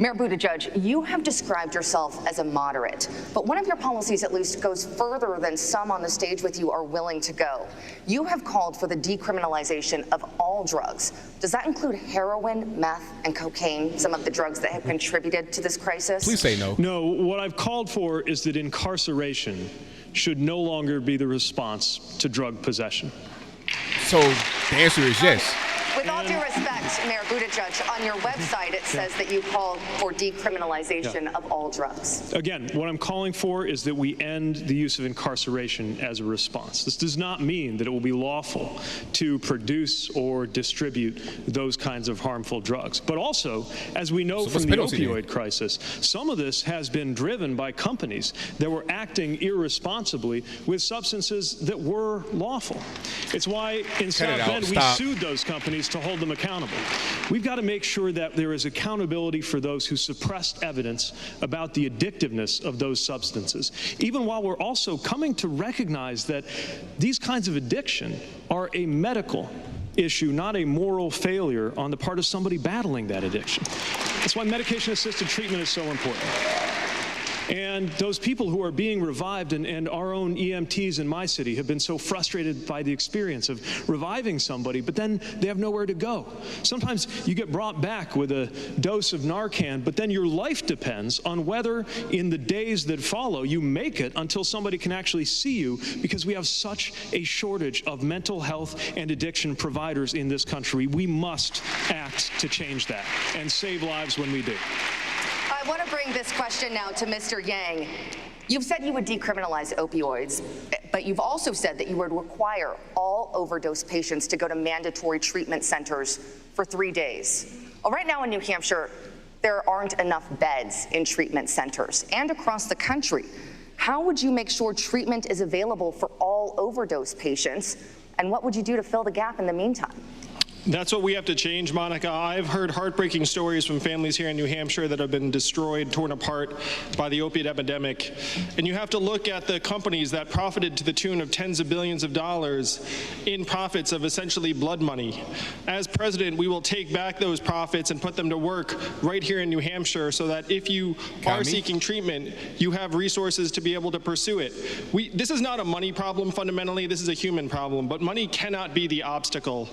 Mayor Buttigieg, you have described yourself as a moderate, but one of your policies at least goes further than some on the stage with you are willing to go. You have called for the decriminalization of all drugs. Does that include heroin, meth, and cocaine, some of the drugs that have contributed to this crisis? Please say no. No, what I've called for is that incarceration should no longer be the response to drug possession. So the answer is yes. With all due respect, Mayor Buttigieg, on your website it says that you called for decriminalization of all drugs. Again, what I'm calling for is that we end the use of incarceration as a response. This does not mean that it will be lawful to produce or distribute those kinds of harmful drugs. But also, as we know from the opioid crisis, some of this has been driven by companies that were acting irresponsibly with substances that were lawful. It's why in South Bend we sued those companies to hold them accountable. We've got to make sure that there is accountability for those who suppressed evidence about the addictiveness of those substances, even while we're also coming to recognize that these kinds of addiction are a medical issue, not a moral failure on the part of somebody battling that addiction. That's why medication-assisted treatment is so important. And those people who are being revived, and our own EMTs in my city have been so frustrated by the experience of reviving somebody, but then they have nowhere to go. Sometimes you get brought back with a dose of Narcan, but then your life depends on whether in the days that follow you make it until somebody can actually see you, because we have such a shortage of mental health and addiction providers in this country. We must act to change that and save lives when we do. I want to bring this question now to Mr. Yang. You've said you would decriminalize opioids, but you've also said that you would require all overdose patients to go to mandatory treatment centers for 3 days. Well, right now in New Hampshire, there aren't enough beds in treatment centers and across the country. How would you make sure treatment is available for all overdose patients? And what would you do to fill the gap in the meantime? That's what we have to change, Monica. I've heard heartbreaking stories from families here in New Hampshire that have been destroyed, torn apart by the opiate epidemic. And you have to look at the companies that profited to the tune of tens of billions of dollars in profits of essentially blood money. As president, we will take back those profits and put them to work right here in New Hampshire so that if you are seeking treatment, you have resources to be able to pursue it. This is not a money problem fundamentally, this is a human problem, but money cannot be the obstacle.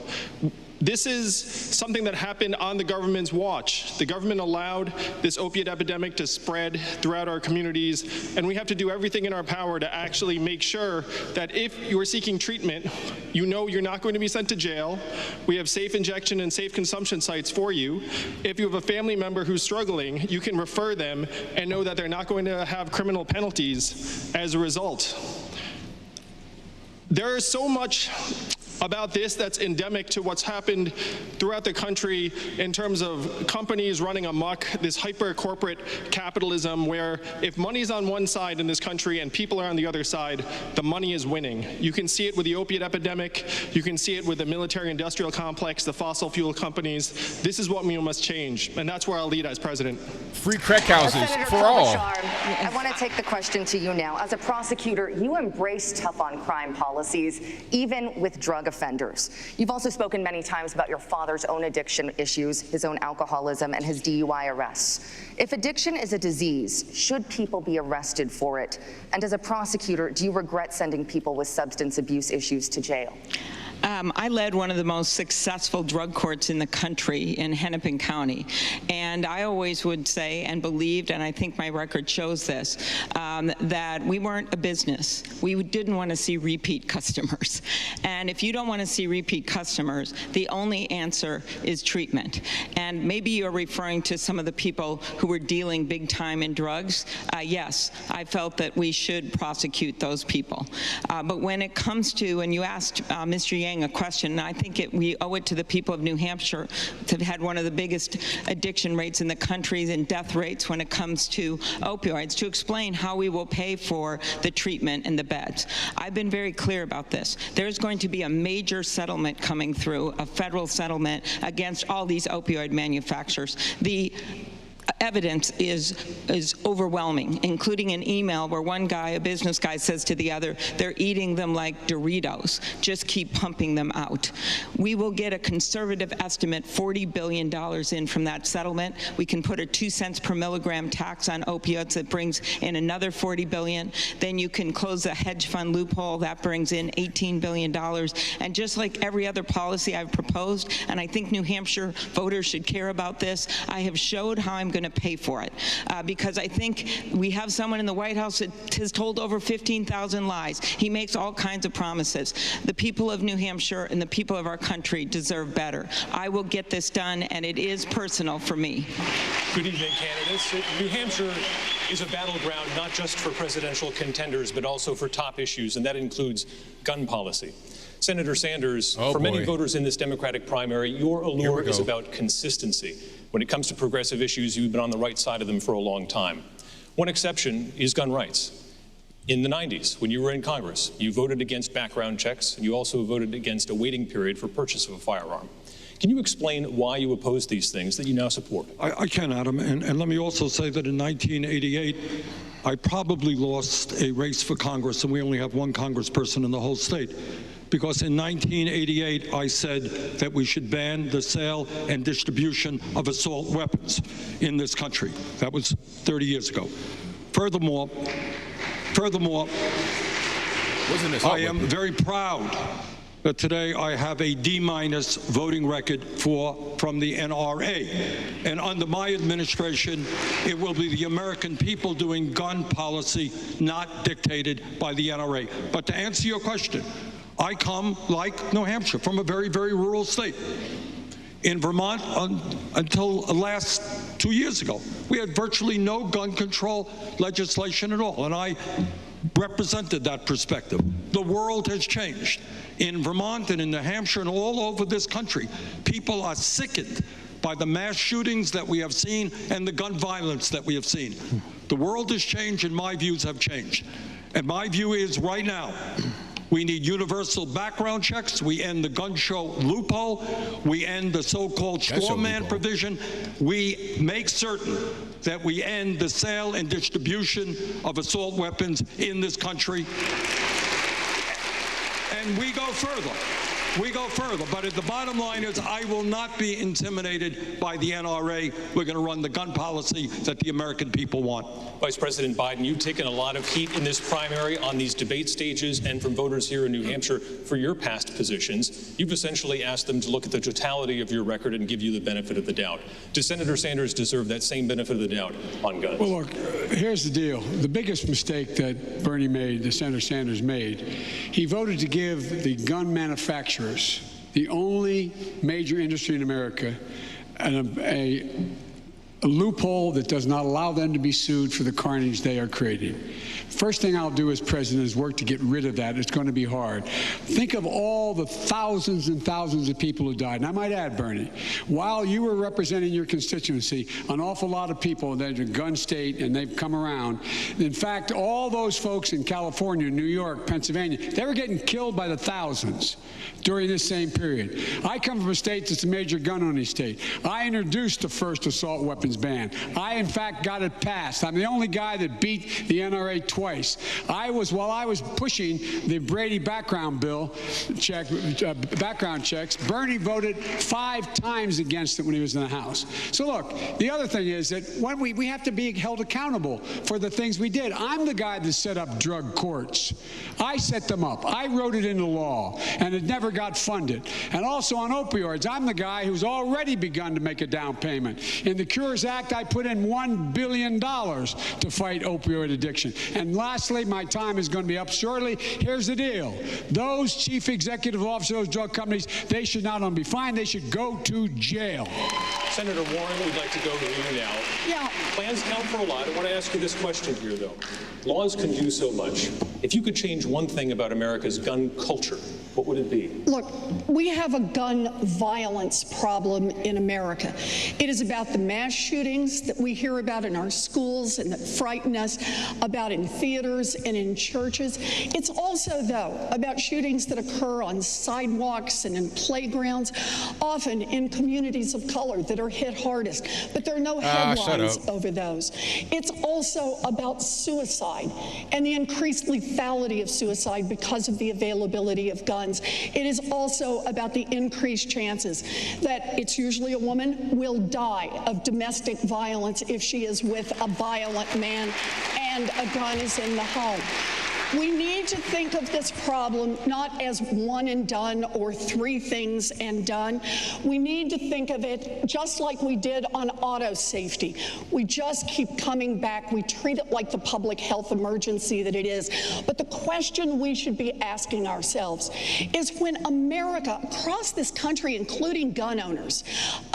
This is something that happened on the government's watch. The government allowed this opiate epidemic to spread throughout our communities, and we have to do everything in our power to actually make sure that if you are seeking treatment, you know you're not going to be sent to jail. We have safe injection and safe consumption sites for you. If you have a family member who's struggling, you can refer them and know that they're not going to have criminal penalties as a result. There is so much about this that's endemic to what's happened throughout the country in terms of companies running amok, this hyper-corporate capitalism where if money's on one side in this country and people are on the other side, the money is winning. You can see it with the opiate epidemic. You can see it with the military-industrial complex, the fossil fuel companies. This is what we must change, and that's where I'll lead as president. Free crack houses for all. I want to take the question to you now. As a prosecutor, you embrace tough-on-crime policies, even with drug offenders. You've also spoken many times about your father's own addiction issues, his own alcoholism, and his DUI arrests. If addiction is a disease, should people be arrested for it? And as a prosecutor, do you regret sending people with substance abuse issues to jail? I led one of the most successful drug courts in the country in Hennepin County. And I always would say and believed, and I think my record shows this, that we weren't a business. We didn't want to see repeat customers. And if you don't want to see repeat customers, the only answer is treatment. And maybe you're referring to some of the people who were dealing big time in drugs. Yes, I felt that we should prosecute those people. But when it comes to, and you asked Mr. Yang a question, and I think we owe it to the people of New Hampshire to have had one of the biggest addiction rates in the country and death rates when it comes to opioids, to explain how we will pay for the treatment and the beds. I've been very clear about this. There's going to be a major settlement coming through, a federal settlement against all these opioid manufacturers. The evidence is overwhelming, including an email where one guy, a business guy, says to the other, they're eating them like Doritos. Just keep pumping them out. We will get a conservative estimate, $40 billion in from that settlement. We can put a 2 cents per milligram tax on opioids that brings in another $40 billion. Then you can close the hedge fund loophole. That brings in $18 billion. And just like every other policy I've proposed, and I think New Hampshire voters should care about this, I have showed how I'm going to pay for it, because I think we have someone in the White House that has told over 15,000 lies. He makes all kinds of promises. The people of New Hampshire and the people of our country deserve better. I will get this done, and it is personal for me. Good evening, candidates. New Hampshire is a battleground not just for presidential contenders, but also for top issues, and that includes gun policy. Senator Sanders, for many voters in this Democratic primary, your allure is about consistency. When it comes to progressive issues, you've been on the right side of them for a long time. One exception is gun rights. In the 90s, when you were in Congress, you voted against background checks, and you also voted against a waiting period for purchase of a firearm. Can you explain why you oppose these things that you now support? I can, Adam, and let me also say that in 1988, I probably lost a race for Congress, and we only have one congressperson in the whole state. Because in 1988, I said that we should ban the sale and distribution of assault weapons in this country. That was 30 years ago. Furthermore, I am very proud that today I have a D- voting record from the NRA. And under my administration, it will be the American people doing gun policy, not dictated by the NRA. But to answer your question, I come, like New Hampshire, from a very, very rural state. In Vermont, until the last 2 years ago, we had virtually no gun control legislation at all, and I represented that perspective. The world has changed. In Vermont and in New Hampshire and all over this country, people are sickened by the mass shootings that we have seen and the gun violence that we have seen. The world has changed and my views have changed. And my view is right now, we need universal background checks. We end the gun show loophole. We end the so-called straw man provision. We make certain that we end the sale and distribution of assault weapons in this country. And we go further. We go further. But the bottom line is I will not be intimidated by the NRA. We're going to run the gun policy that the American people want. Vice President Biden, you've taken a lot of heat in this primary on these debate stages and from voters here in New Hampshire for your past positions. You've essentially asked them to look at the totality of your record and give you the benefit of the doubt. Does Senator Sanders deserve that same benefit of the doubt on guns? Well, look, here's the deal. The biggest mistake that Bernie made, that Senator Sanders made, he voted to give the gun manufacturers, the only major industry in America, and a loophole that does not allow them to be sued for the carnage they are creating. First thing I'll do as president is work to get rid of that. It's going to be hard. Think of all the thousands and thousands of people who died. And I might add, Bernie, while you were representing your constituency, an awful lot of people, they're a gun state and they've come around. In fact, all those folks in California, New York, Pennsylvania, they were getting killed by the thousands during this same period. I come from a state that's a major gun-owning state. I introduced the first assault weapons weapons ban. I, in fact, got it passed. I'm the only guy that beat the NRA twice. While I was pushing the Brady background checks, Bernie voted 5 times against it when he was in the House. So look, the other thing is that when we have to be held accountable for the things we did. I'm the guy that set up drug courts. I set them up. I wrote it into law, and it never got funded. And also on opioids, I'm the guy who's already begun to make a down payment. In the Cures Act, I put in $1 billion to fight opioid addiction. And lastly, my time is going to be up shortly. Here's the deal. Those chief executive officers of those drug companies, they should not only be fined, they should go to jail. Senator Warren, we'd like to go to you now. Yeah. Plans count for a lot. I want to ask you this question here, though. Laws can do so much. If you could change one thing about America's gun culture, what would it be? Look, we have a gun violence problem in America. It is about the mass shootings that we hear about in our schools and that frighten us, about in theaters and in churches. It's also, though, about shootings that occur on sidewalks and in playgrounds, often in communities of color that are hit hardest. But there are no headlines over those. It's also about suicide and the increased lethality of suicide because of the availability of guns. It is also about the increased chances that it's usually a woman will die of domestic violence if she is with a violent man and a gun is in the home. We need to think of this problem not as one and done or 3 things and done. We need to think of it just like we did on auto safety. We just keep coming back. We treat it like the public health emergency that it is. But the question we should be asking ourselves is when America, across this country, including gun owners,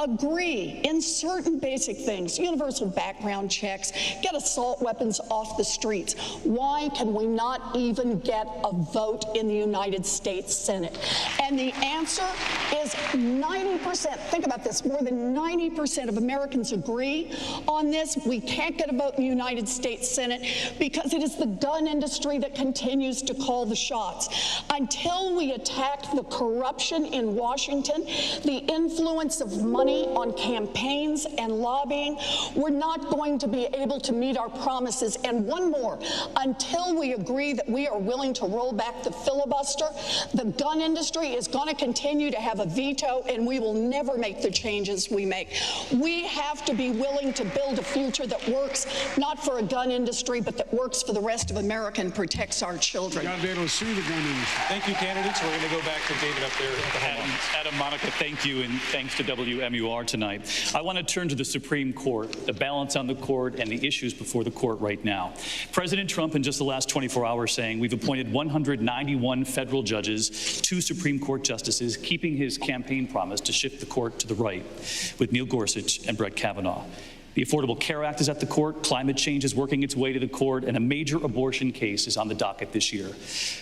agree in certain basic things, universal background checks, get assault weapons off the streets, why can we not even get a vote in the United States Senate? And the answer is 90%. Think about this. More than 90% of Americans agree on this. We can't get a vote in the United States Senate because it is the gun industry that continues to call the shots. Until we attack the corruption in Washington, the influence of money on campaigns and lobbying, we're not going to be able to meet our promises. And one more, until we agree that we are willing to roll back the filibuster, the gun industry is going to continue to have a veto, and we will never make the changes we make. We have to be willing to build a future that works, not for a gun industry, but that works for the rest of America and protects our children. You've got to be able to sue the gun industry. Thank you, candidates. We're going to go back to David up there at the home. Adam, Monica, thank you, and thanks to WMUR tonight. I want to turn to the Supreme Court, the balance on the court, and the issues before the court right now. President Trump, in just the last 24 hours, saying we've appointed 191 federal judges, 2 Supreme Court justices, keeping his campaign promise to shift the court to the right with Neil Gorsuch and Brett Kavanaugh. The Affordable Care Act is at the court, climate change is working its way to the court, and a major abortion case is on the docket this year.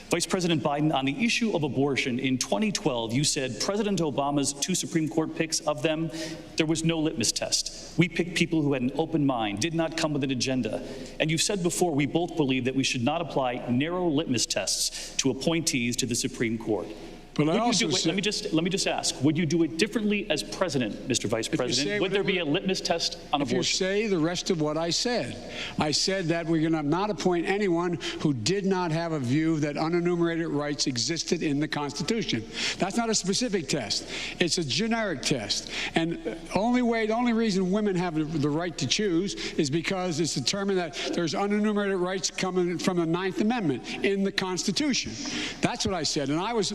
Vice President Biden, on the issue of abortion, in 2012, you said President Obama's 2 Supreme Court picks, of them, there was no litmus test. We picked people who had an open mind, did not come with an agenda. And you've said before, we both believe that we should not apply narrow litmus tests to appointees to the Supreme Court. But let me just ask, would you do it differently as president, Mr. Vice President? Would there be a litmus test on abortion? If you say the rest of what I said that we're going to not appoint anyone who did not have a view that unenumerated rights existed in the Constitution. That's not a specific test. It's a generic test. And the only reason women have the right to choose is because it's determined that there's unenumerated rights coming from the 9th Amendment in the Constitution. That's what I said. And I was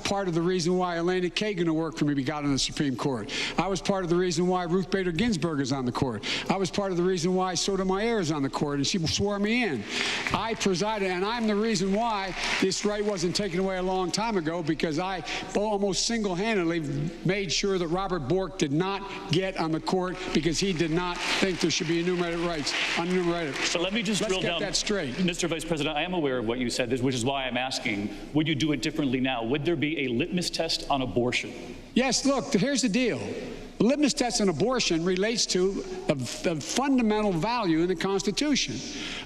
part of the reason why Elena Kagan, who worked for me, got on the Supreme Court. I was part of the reason why Ruth Bader Ginsburg is on the court. I was part of the reason why Sotomayor is on the court, and she swore me in. I presided, and I'm the reason why this right wasn't taken away a long time ago, because I almost single-handedly made sure that Robert Bork did not get on the court because he did not think there should be enumerated rights, unenumerated. So let me just drill down. Let's get that straight. Mr. Vice President, I am aware of what you said, which is why I'm asking, would you do it differently now? Would there be a litmus test on abortion? Yes, look, here's the deal. The litmus test on abortion relates to a fundamental value in the Constitution.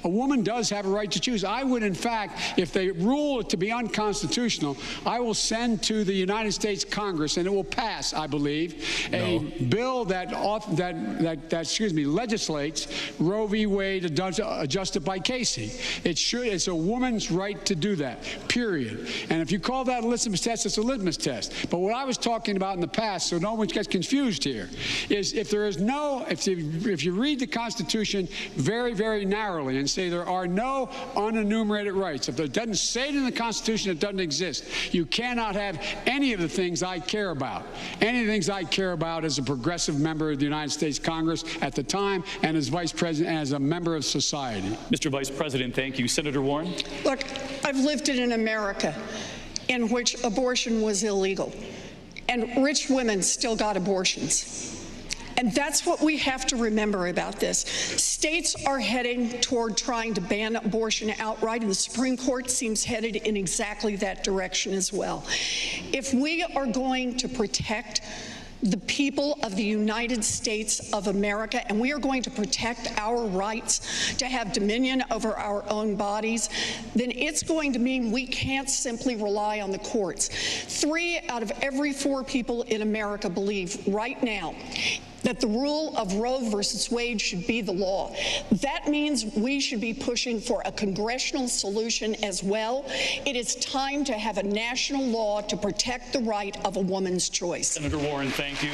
A woman does have a right to choose. I would, in fact, if they rule it to be unconstitutional, I will send to the United States Congress, and it will pass, I believe, a bill that legislates Roe v. Wade adjusted by Casey. It's a woman's right to do that, period. And if you call that a litmus test, it's a litmus test. But what I was talking about in the past, so no one gets confused here, is if you read the Constitution very, very narrowly and say there are no unenumerated rights, if it doesn't say it in the Constitution, it doesn't exist. You cannot have any of the things I care about. Any of the things I care about as a progressive member of the United States Congress at the time and as Vice President and as a member of society. Mr. Vice President, thank you. Senator Warren? Look, I've lived in an America in which abortion was illegal, and rich women still got abortions. And that's what we have to remember about this. States are heading toward trying to ban abortion outright, and the Supreme Court seems headed in exactly that direction as well. If we are going to protect the people of the United States of America, and we are going to protect our rights to have dominion over our own bodies, then it's going to mean we can't simply rely on the courts. 3 out of every 4 people in America believe right now that the rule of Roe versus Wade should be the law. That means we should be pushing for a congressional solution as well. It is time to have a national law to protect the right of a woman's choice. Senator Warren, thank you.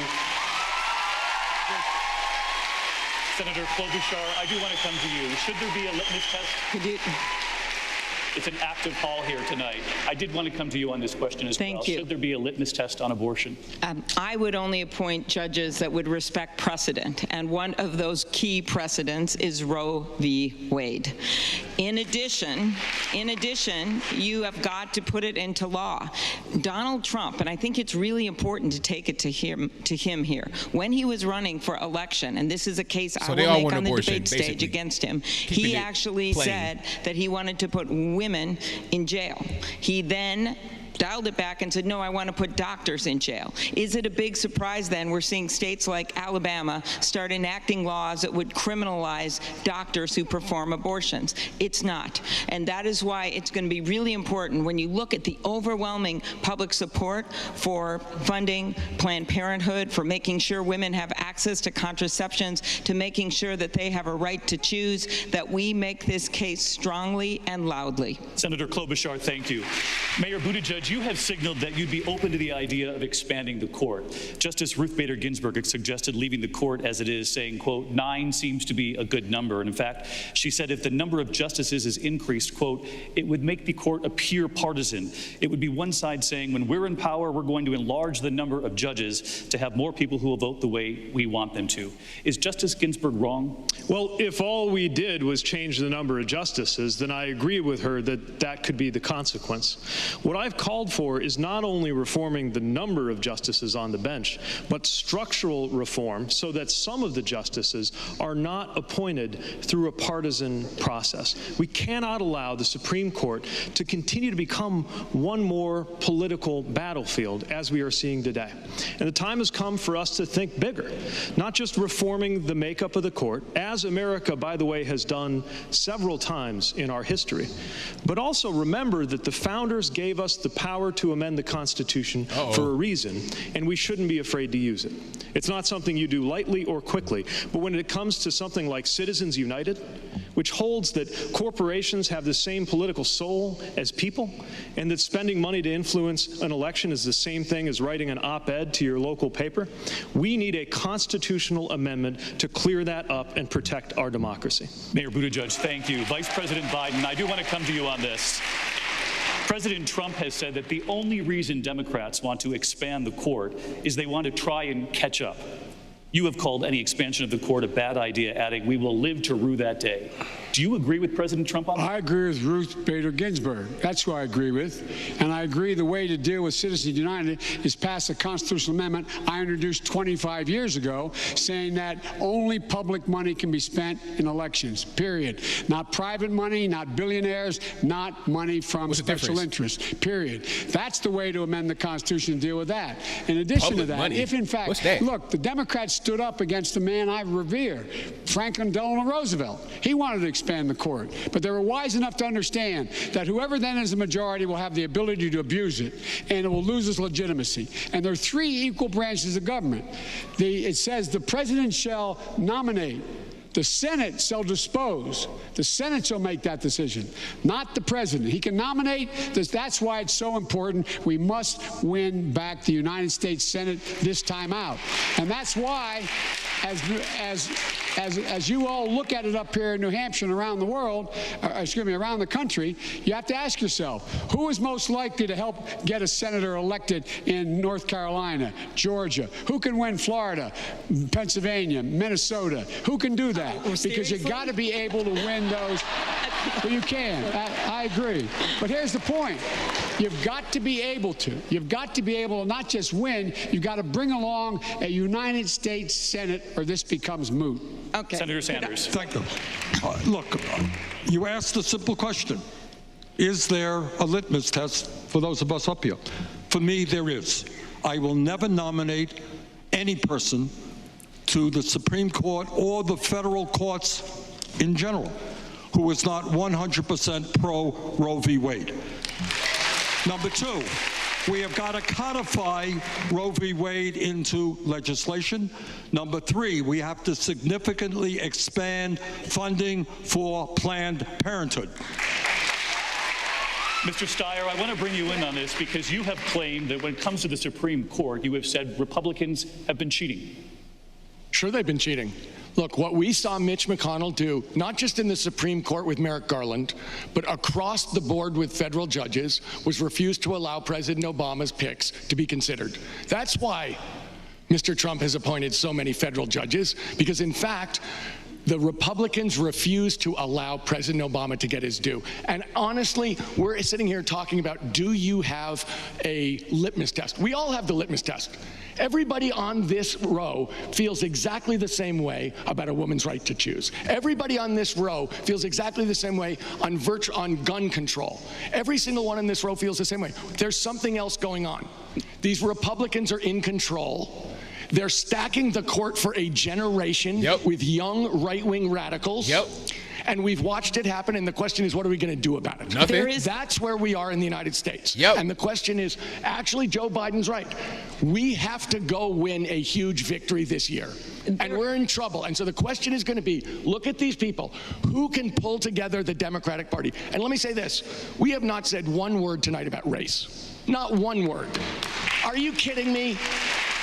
Senator Klobuchar, I do want to come to you. Should there be a litmus test? It's an active call here tonight. I did want to come to you on this question as well. Thank you. Should there be a litmus test on abortion? I would only appoint judges that would respect precedent, and one of those key precedents is Roe v. Wade. In addition, you have got to put it into law. Donald Trump, and I think it's really important to take it to him here, when he was running for election, and this is a case I will make on the debate stage against him, he actually said that he wanted to put women in jail. He then dialed it back and said, no, I want to put doctors in jail. Is it a big surprise then we're seeing states like Alabama start enacting laws that would criminalize doctors who perform abortions? It's not. And that is why it's going to be really important when you look at the overwhelming public support for funding Planned Parenthood, for making sure women have access to contraceptions, to making sure that they have a right to choose, that we make this case strongly and loudly. Senator Klobuchar, thank you. Mayor Buttigieg, you have signaled that you'd be open to the idea of expanding the court. Justice Ruth Bader Ginsburg has suggested leaving the court as it is, saying, quote, 9 seems to be a good number. And in fact, she said if the number of justices is increased, quote, it would make the court appear partisan. It would be one side saying, when we're in power, we're going to enlarge the number of judges to have more people who will vote the way we want them to. Is Justice Ginsburg wrong? Well, if all we did was change the number of justices, then I agree with her that that could be the consequence. What I've called for is not only reforming the number of justices on the bench, but structural reform so that some of the justices are not appointed through a partisan process. We cannot allow the Supreme Court to continue to become one more political battlefield as we are seeing today. And the time has come for us to think bigger, not just reforming the makeup of the court, as America, by the way, has done several times in our history, but also remember that the founders gave us the power to amend the Constitution for a reason, and we shouldn't be afraid to use it. It's not something you do lightly or quickly, but when it comes to something like Citizens United, which holds that corporations have the same political soul as people, and that spending money to influence an election is the same thing as writing an op-ed to your local paper, we need a constitutional amendment to clear that up and protect our democracy. Mayor Buttigieg, thank you. Vice President Biden, I do want to come to you on this. President Trump has said that the only reason Democrats want to expand the court is they want to try and catch up. You have called any expansion of the court a bad idea, adding, we will live to rue that day. Do you agree with President Trump on that? I agree with Ruth Bader Ginsburg. That's who I agree with. And I agree the way to deal with Citizens United is pass a constitutional amendment I introduced 25 years ago saying that only public money can be spent in elections, period. Not private money, not billionaires, not money from special interests, period. That's the way to amend the Constitution and deal with that. In addition to that, if in fact, look, the Democrats stood up against a man I revere, Franklin Delano Roosevelt. He wanted to expand the court, but they were wise enough to understand that whoever then is the majority will have the ability to abuse it, and it will lose its legitimacy. And there are three equal branches of government. It says the president shall nominate. The Senate shall dispose. The Senate shall make that decision, not the president. He can nominate. That's why it's so important. We must win back the United States Senate this time out. And that's why, as you all look at it up here in New Hampshire and around the world, around the country, you have to ask yourself, who is most likely to help get a senator elected in North Carolina, Georgia? Who can win Florida, Pennsylvania, Minnesota? Who can do that? Because you've got to be able to win those. Well, you can. I agree. But here's the point. You've got to be able to. You've got to be able to not just win, you've got to bring along a United States Senate or this becomes moot. Okay. Senator Sanders. Thank you. Look, you asked a simple question. Is there a litmus test for those of us up here? For me, there is. I will never nominate any person to the Supreme Court or the federal courts in general who is not 100% pro Roe v. Wade. Number two, we have got to codify Roe v. Wade into legislation. Number three, we have to significantly expand funding for Planned Parenthood. Mr. Steyer, I want to bring you in on this because you have claimed that when it comes to the Supreme Court, you have said Republicans have been cheating. Sure, they've been cheating. Look, what we saw Mitch McConnell do, not just in the Supreme Court with Merrick Garland, but across the board with federal judges, was refuse to allow President Obama's picks to be considered. That's why Mr. Trump has appointed so many federal judges, because in fact, the Republicans refuse to allow President Obama to get his due. And honestly, we're sitting here talking about, do you have a litmus test? We all have the litmus test. Everybody on this row feels exactly the same way about a woman's right to choose. Everybody on this row feels exactly the same way on gun control. Every single one in this row feels the same way. There's something else going on. These Republicans are in control. They're stacking the court for a generation with young right-wing radicals. And we've watched it happen, and the question is, what are we going to do about it? Nothing. That's where we are in the United States. And the question is, actually, Joe Biden's right. We have to go win a huge victory this year. And we're in trouble. And so the question is going to be, look at these people. Who can pull together the Democratic Party? And let me say this. We have not said one word tonight about race. Not one word. Are you kidding me?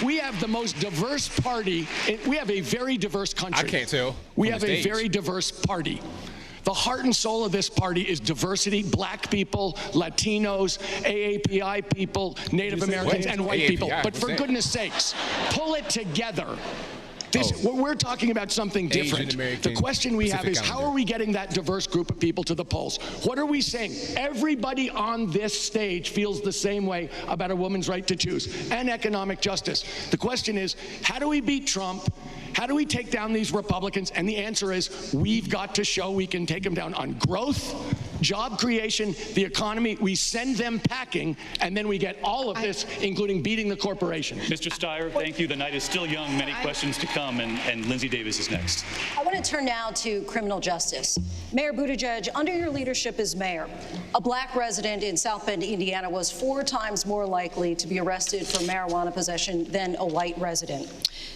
We have the most diverse party. We have a very diverse country. I can't tell. We have a very diverse party. The heart and soul of this party is diversity, black people, Latinos, AAPI people, Native Americans, and white people. But for goodness sakes, pull it together. We're talking about something different. The question we have is, how are we getting that diverse group of people to the polls? What are we saying? Everybody on this stage feels the same way about a woman's right to choose and economic justice. The question is, how do we beat Trump? How do we take down these Republicans? And the answer is, we've got to show we can take them down on growth, job creation, the economy. We send them packing, and then we get all of this, including beating the corporation. Mr. Steyer, thank you. The night is still young. Many questions to come, and Lindsay Davis is next. I want to turn now to criminal justice. Mayor Buttigieg, under your leadership as mayor, a black resident in South Bend, Indiana, was 4 times more likely to be arrested for marijuana possession than a white resident.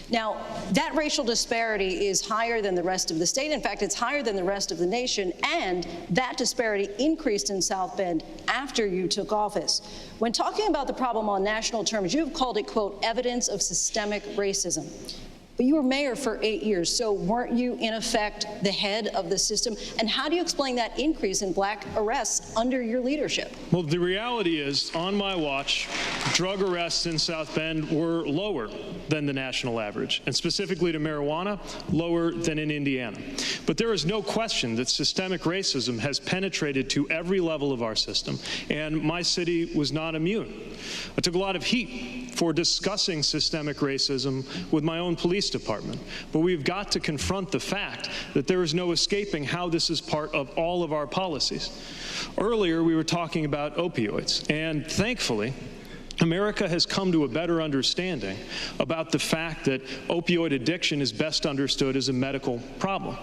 Now, that racial disparity is higher than the rest of the state. In fact, it's higher than the rest of the nation, and that disparity increased in South Bend after you took office. When talking about the problem on national terms, you've called it, quote, evidence of systemic racism. But you were mayor for 8 years, so weren't you, in effect, the head of the system? And how do you explain that increase in black arrests under your leadership? Well, the reality is, on my watch, drug arrests in South Bend were lower than the national average, and specifically to marijuana, lower than in Indiana. But there is no question that systemic racism has penetrated to every level of our system, and my city was not immune. I took a lot of heat for discussing systemic racism with my own police department, but we've got to confront the fact that there is no escaping how this is part of all of our policies. Earlier, we were talking about opioids, and thankfully, America has come to a better understanding about the fact that opioid addiction is best understood as a medical problem.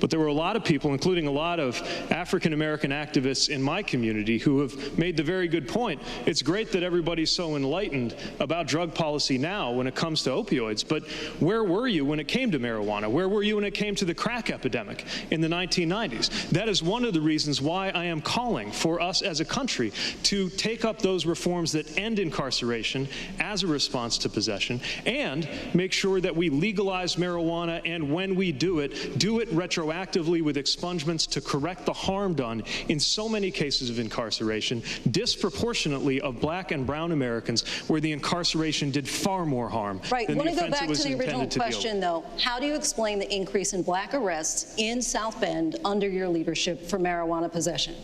But there were a lot of people, including a lot of African-American activists in my community, who have made the very good point. It's great that everybody's so enlightened about drug policy now when it comes to opioids, but where were you when it came to marijuana? Where were you when it came to the crack epidemic in the 1990s? That is one of the reasons why I am calling for us as a country to take up those reforms that end incarceration as a response to possession, and make sure that we legalize marijuana, and when we do it retroactively with expungements to correct the harm done in so many cases of incarceration, disproportionately of black and brown Americans, where the incarceration did far more harm than the offense it was intended to deal with. I want to go back to the original question, though. How do you explain the increase in black arrests in South Bend under your leadership for marijuana possession?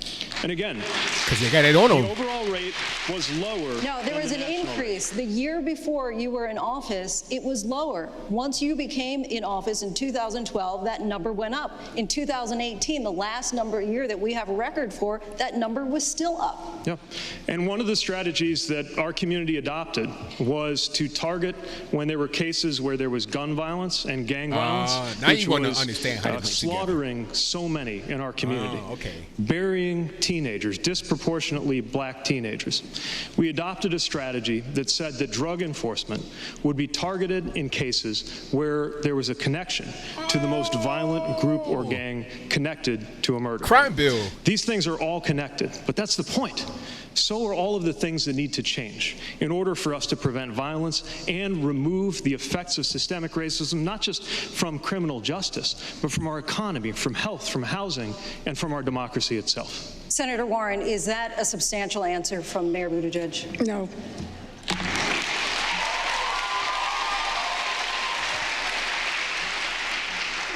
And again, because they got it on them. The overall rate was lower. No, there was an increase. The year before you were in office, it was lower. Once you became in office in 2012, that number went up. In 2018, the last year that we have a record for, that number was still up. Yep. And one of the strategies that our community adopted was to target when there were cases where there was gun violence and gang violence, now which you want to was understand how slaughtering so many in our community, okay. burying teenagers, disproportionately black teenagers. We adopted a strategy that said that drug enforcement would be targeted in cases where there was a connection to the most violent group or gang connected to a murder. Crime bill. These things are all connected, but that's the point. So are all of the things that need to change in order for us to prevent violence and remove the effects of systemic racism, not just from criminal justice, but from our economy, from health, from housing, and from our democracy itself. Senator Warren, is that a substantial answer from Mayor Buttigieg? No.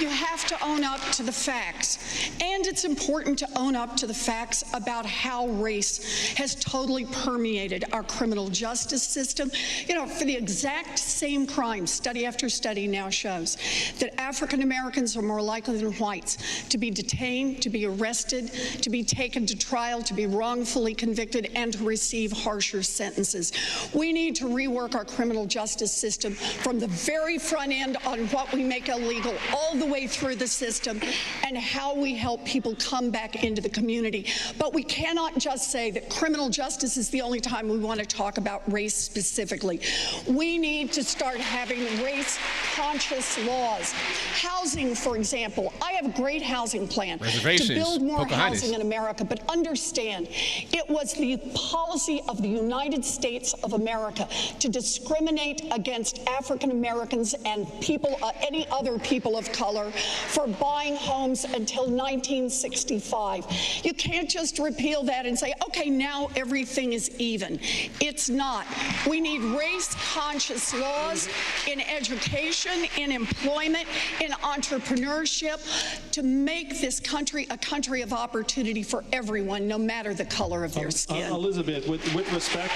You have to own up to the facts. And it's important to own up to the facts about how race has totally permeated our criminal justice system. You know, for the exact same crime, study after study now shows that African Americans are more likely than whites to be detained, to be arrested, to be taken to trial, to be wrongfully convicted, and to receive harsher sentences. We need to rework our criminal justice system from the very front end on what we make illegal all the way through the system and how we help people come back into the community. But we cannot just say that criminal justice is the only time we want to talk about race specifically. We need to start having race-conscious laws. Housing, for example. I have a great housing plan to build more housing in America, but understand, it was the policy of the United States of America to discriminate against African Americans and people, any other people of color, for buying homes until 1965. You can't just repeal that and say, okay, now everything is even. It's not. We need race-conscious laws in education, in employment, in entrepreneurship, to make this country a country of opportunity for everyone, no matter the color of their skin. Elizabeth, with respect,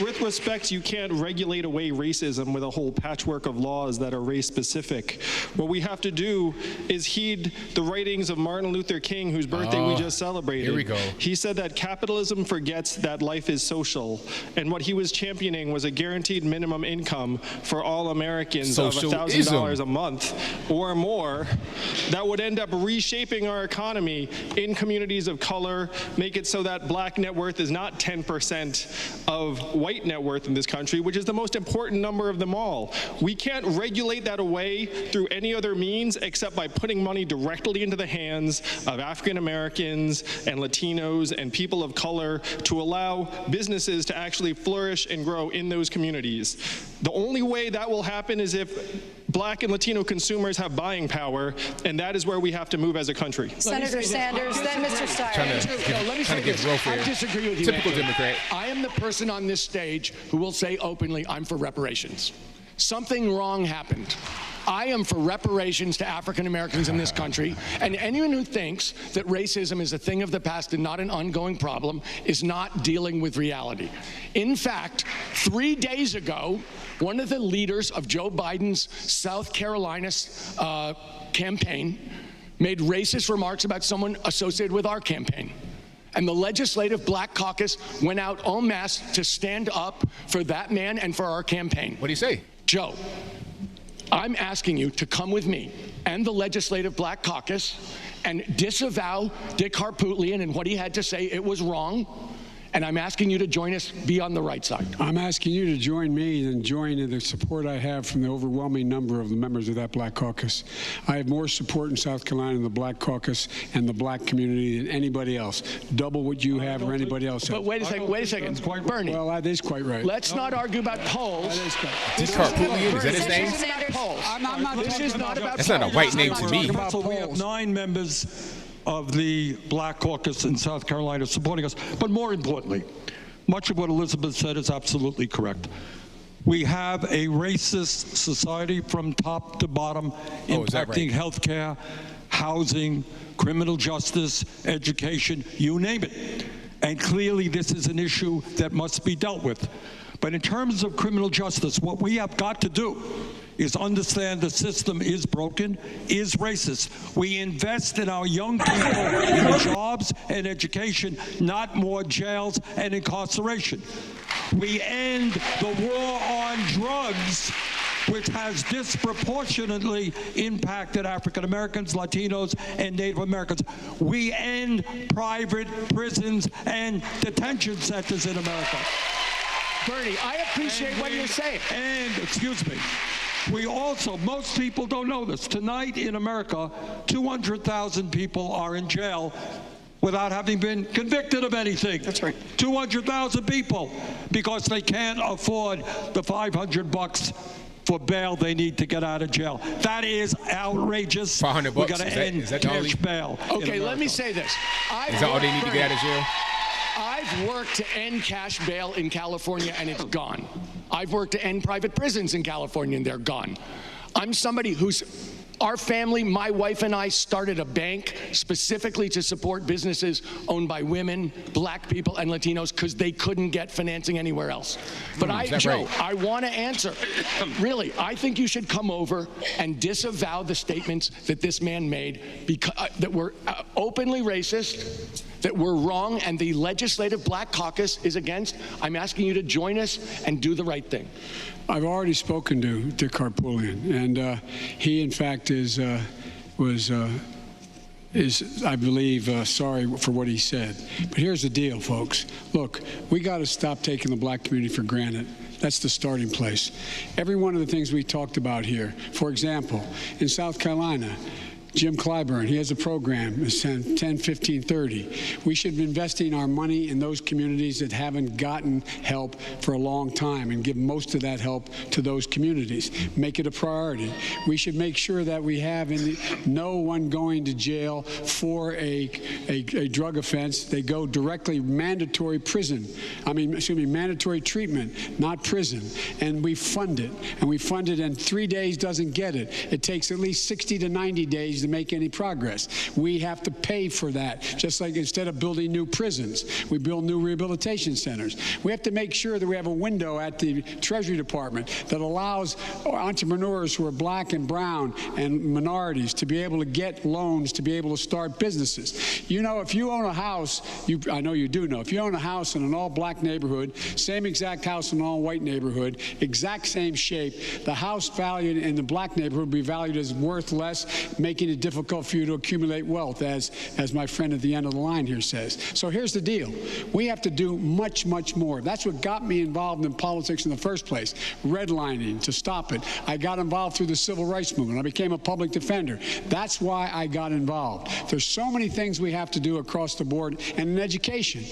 with respect, you can't regulate away racism with a whole patchwork of laws that are race-specific. What we have to do is heed the writings of Martin Luther King, whose birthday we just celebrated. Here we go. He said that capitalism forgets that life is social, and what he was championing was a guaranteed minimum income for all Americans of $1,000 a month or more that would end up reshaping our economy in communities of color, make it so that black net worth is not 10% of of white net worth in this country, which is the most important number of them all. We can't regulate that away through any other means except by putting money directly into the hands of African Americans and Latinos and people of color to allow businesses to actually flourish and grow in those communities. The only way that will happen is if Black and Latino consumers have buying power, and that is where we have to move as a country. Senator Sanders, then Mr. Steyer. Let me say this. I disagree with you. Typical Democrat. I am the person on this stage who will say openly, I'm for reparations. Something wrong happened. I am for reparations to African Americans in this country, and anyone who thinks that racism is a thing of the past and not an ongoing problem is not dealing with reality. In fact, 3 days ago, one of the leaders of Joe Biden's South Carolina campaign made racist remarks about someone associated with our campaign. And the Legislative Black Caucus went out en masse to stand up for that man and for our campaign. What do you say? Joe, I'm asking you to come with me and the Legislative Black Caucus and disavow Dick Harpootlian and what he had to say. It was wrong. And I'm asking you to join us, be on the right side. I'm asking you to join me and join in the support I have from the overwhelming number of the members of that Black Caucus. I have more support in South Carolina in the Black Caucus and the Black community than anybody else. Double what you have or anybody else has. But wait a second, Bernie. Well, that is quite right. Let's not argue about polls. Dick Harpootlian, is that his name? I'm not this is not about That's not a white name to me. We have 9 members of the Black Caucus in South Carolina supporting us. But more importantly, much of what Elizabeth said is absolutely correct. We have a racist society from top to bottom, impacting health care, housing, criminal justice, education, you name it. And clearly this is an issue that must be dealt with. But in terms of criminal justice, what we have got to do is understand the system is broken, is racist. We invest in our young people in jobs and education, not more jails and incarceration. We end the war on drugs, which has disproportionately impacted African Americans, Latinos, and Native Americans. We end private prisons and detention centers in America. Bernie, I appreciate what you're saying. And, excuse me, we also, most people don't know this, tonight in America, 200,000 people are in jail without having been convicted of anything. That's right. 200,000 people, because they can't afford the $500 for bail they need to get out of jail. That is outrageous. $500. We got to end cash bail. Okay, let me say this. Is that all they need to get out of jail? I've worked to end cash bail in California, and it's gone. I've worked to end private prisons in California, and they're gone. I'm somebody who's, our family, my wife and I started a bank specifically to support businesses owned by women, Black people, and Latinos because they couldn't get financing anywhere else. But Joe, I want to answer. Really, I think you should come over and disavow the statements that this man made because, that were openly racist, that were wrong, and the Legislative Black Caucus is against. I'm asking you to join us and do the right thing. I've already spoken to Dick Harpootlian, and he, in fact, is, I believe, sorry for what he said. But here's the deal, folks. Look, we got to stop taking the Black community for granted. That's the starting place. Every one of the things we talked about here, for example, in South Carolina, Jim Clyburn, he has a program, 10, 15, 30. We should be investing our money in those communities that haven't gotten help for a long time and give most of that help to those communities. Make it a priority. We should make sure that we have no one going to jail for a drug offense. They go directly mandatory mandatory treatment, not prison. And we fund it. And we fund it, and 3 days doesn't get it. It takes at least 60 to 90 days to make any progress. We have to pay for that. Just like instead of building new prisons, we build new rehabilitation centers. We have to make sure that we have a window at the Treasury Department that allows entrepreneurs who are Black and brown and minorities to be able to get loans to be able to start businesses. You know, if you own a house, I know you do know, if you own a house in an all-Black neighborhood, same exact house in an all-white neighborhood, exact same shape, the house valued in the Black neighborhood would be valued as worth less, making making it difficult for you to accumulate wealth, as my friend at the end of the line here says. So here's the deal. We have to do much, much more. That's what got me involved in politics in the first place, redlining, to stop it. I got involved through the civil rights movement. I became a public defender. That's why I got involved. There's so many things we have to do across the board, and in education.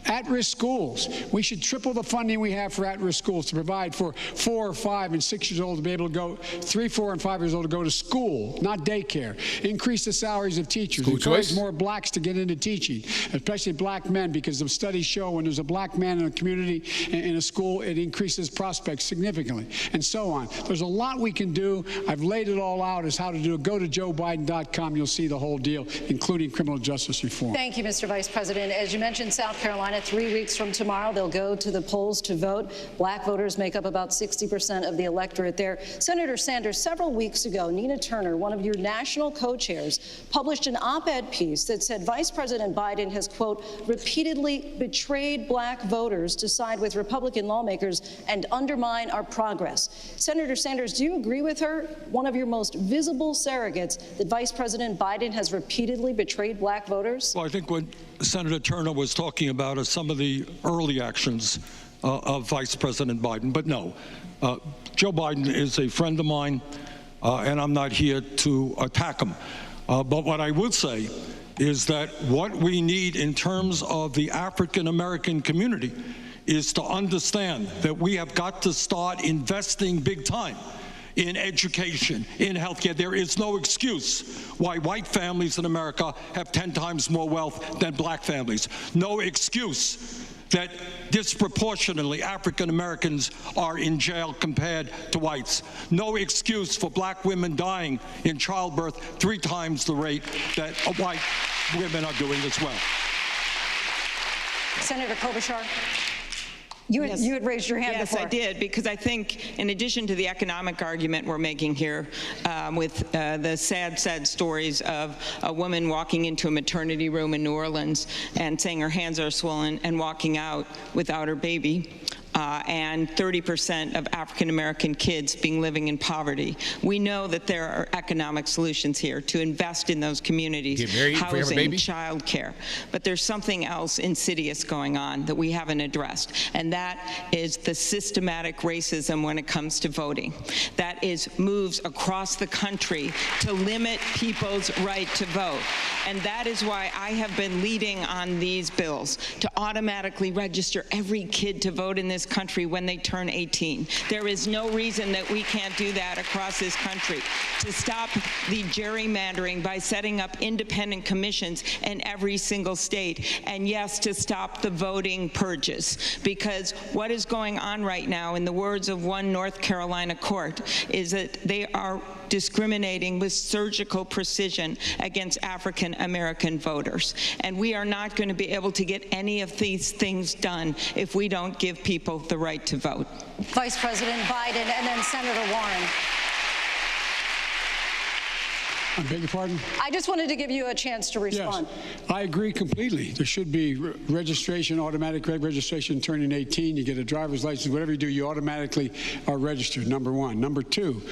At-risk schools. We should triple the funding we have for at-risk schools to provide for 4, 5, and 6 years old to be able to go, 3, 4, and 5 years old to go to school, not daycare. Increase the salaries of teachers. Encourage more blacks to get into teaching, especially black men, because the studies show when there's a black man in a community, in a school, it increases prospects significantly, and so on. There's a lot we can do. I've laid it all out as how to do it. Go to joebiden.com. You'll see the whole deal, including criminal justice reform. Thank you, Mr. Vice President. As you mentioned, South Carolina, 3 weeks from tomorrow, they'll go to the polls to vote. Black voters make up about 60% of the electorate there. Senator Sanders, several weeks ago, Nina Turner, one of your national co-chairs, published an op-ed piece that said Vice President Biden has, quote, repeatedly betrayed black voters to side with Republican lawmakers and undermine our progress. Senator Sanders, do you agree with her, one of your most visible surrogates, that Vice President Biden has repeatedly betrayed black voters? Well, I think what Senator Turner was talking about are some of the early actions of Vice President Biden. But no, Joe Biden is a friend of mine, and I'm not here to attack him. But what I would say is that what we need in terms of the African American community is to understand that we have got to start investing big time in education, in healthcare. There is no excuse why white families in America have 10 times more wealth than black families. No excuse that disproportionately African Americans are in jail compared to whites. No excuse for black women dying in childbirth 3 times the rate that white women are doing as well. Senator Klobuchar. You had raised your hand before. Yes, I did, because I think in addition to the economic argument we're making here with the sad, sad stories of a woman walking into a maternity room in New Orleans and saying her hands are swollen and walking out without her baby, and 30% of African-American kids living in poverty. We know that there are economic solutions here to invest in those communities, housing, child care. But there's something else insidious going on that we haven't addressed, and that is the systematic racism when it comes to voting. That is moves across the country to limit people's right to vote. And that is why I have been leading on these bills to automatically register every kid to vote in this country when they turn 18. There is no reason that we can't do that across this country. To stop the gerrymandering by setting up independent commissions in every single state. And yes, to stop the voting purges. Because what is going on right now, in the words of one North Carolina court, is that they are discriminating with surgical precision against African American voters. And we are not going to be able to get any of these things done if we don't give people the right to vote. Vice President Biden and then Senator Warren. I beg your pardon? I just wanted to give you a chance to respond. Yes, I agree completely. There should be registration, automatic registration turning 18. You get a driver's license, whatever you do, you automatically are registered, number one. Number two,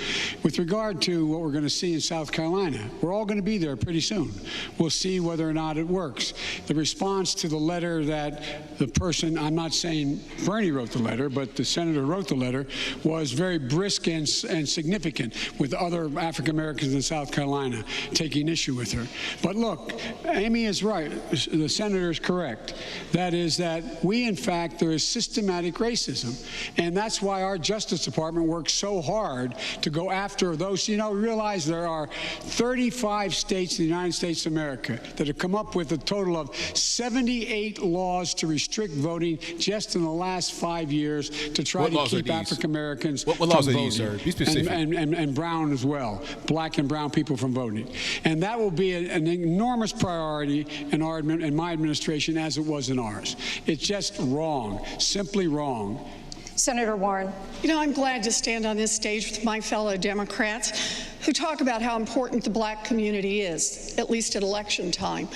with regard to what we're going to see in South Carolina, we're all going to be there pretty soon. We'll see whether or not it works. The response to the letter that the person, I'm not saying Bernie wrote the letter, but the senator wrote the letter, was very brisk and significant with other African Americans in South Carolina taking issue with her. But look, Amy is right. The senator is correct. That is that we, in fact, there is systematic racism. And that's why our Justice Department works so hard to go after those. You know, realize there are 35 states in the United States of America that have come up with a total of 78 laws to restrict voting just in the last 5 years to try to keep African Americans from voting. What laws are these, sir? Be specific. And brown as well, black and brown people from voting. And that will be an enormous priority in my administration, as it was in ours. It's just wrong, simply wrong. Senator Warren. You know, I'm glad to stand on this stage with my fellow Democrats who talk about how important the black community is, at least at election time.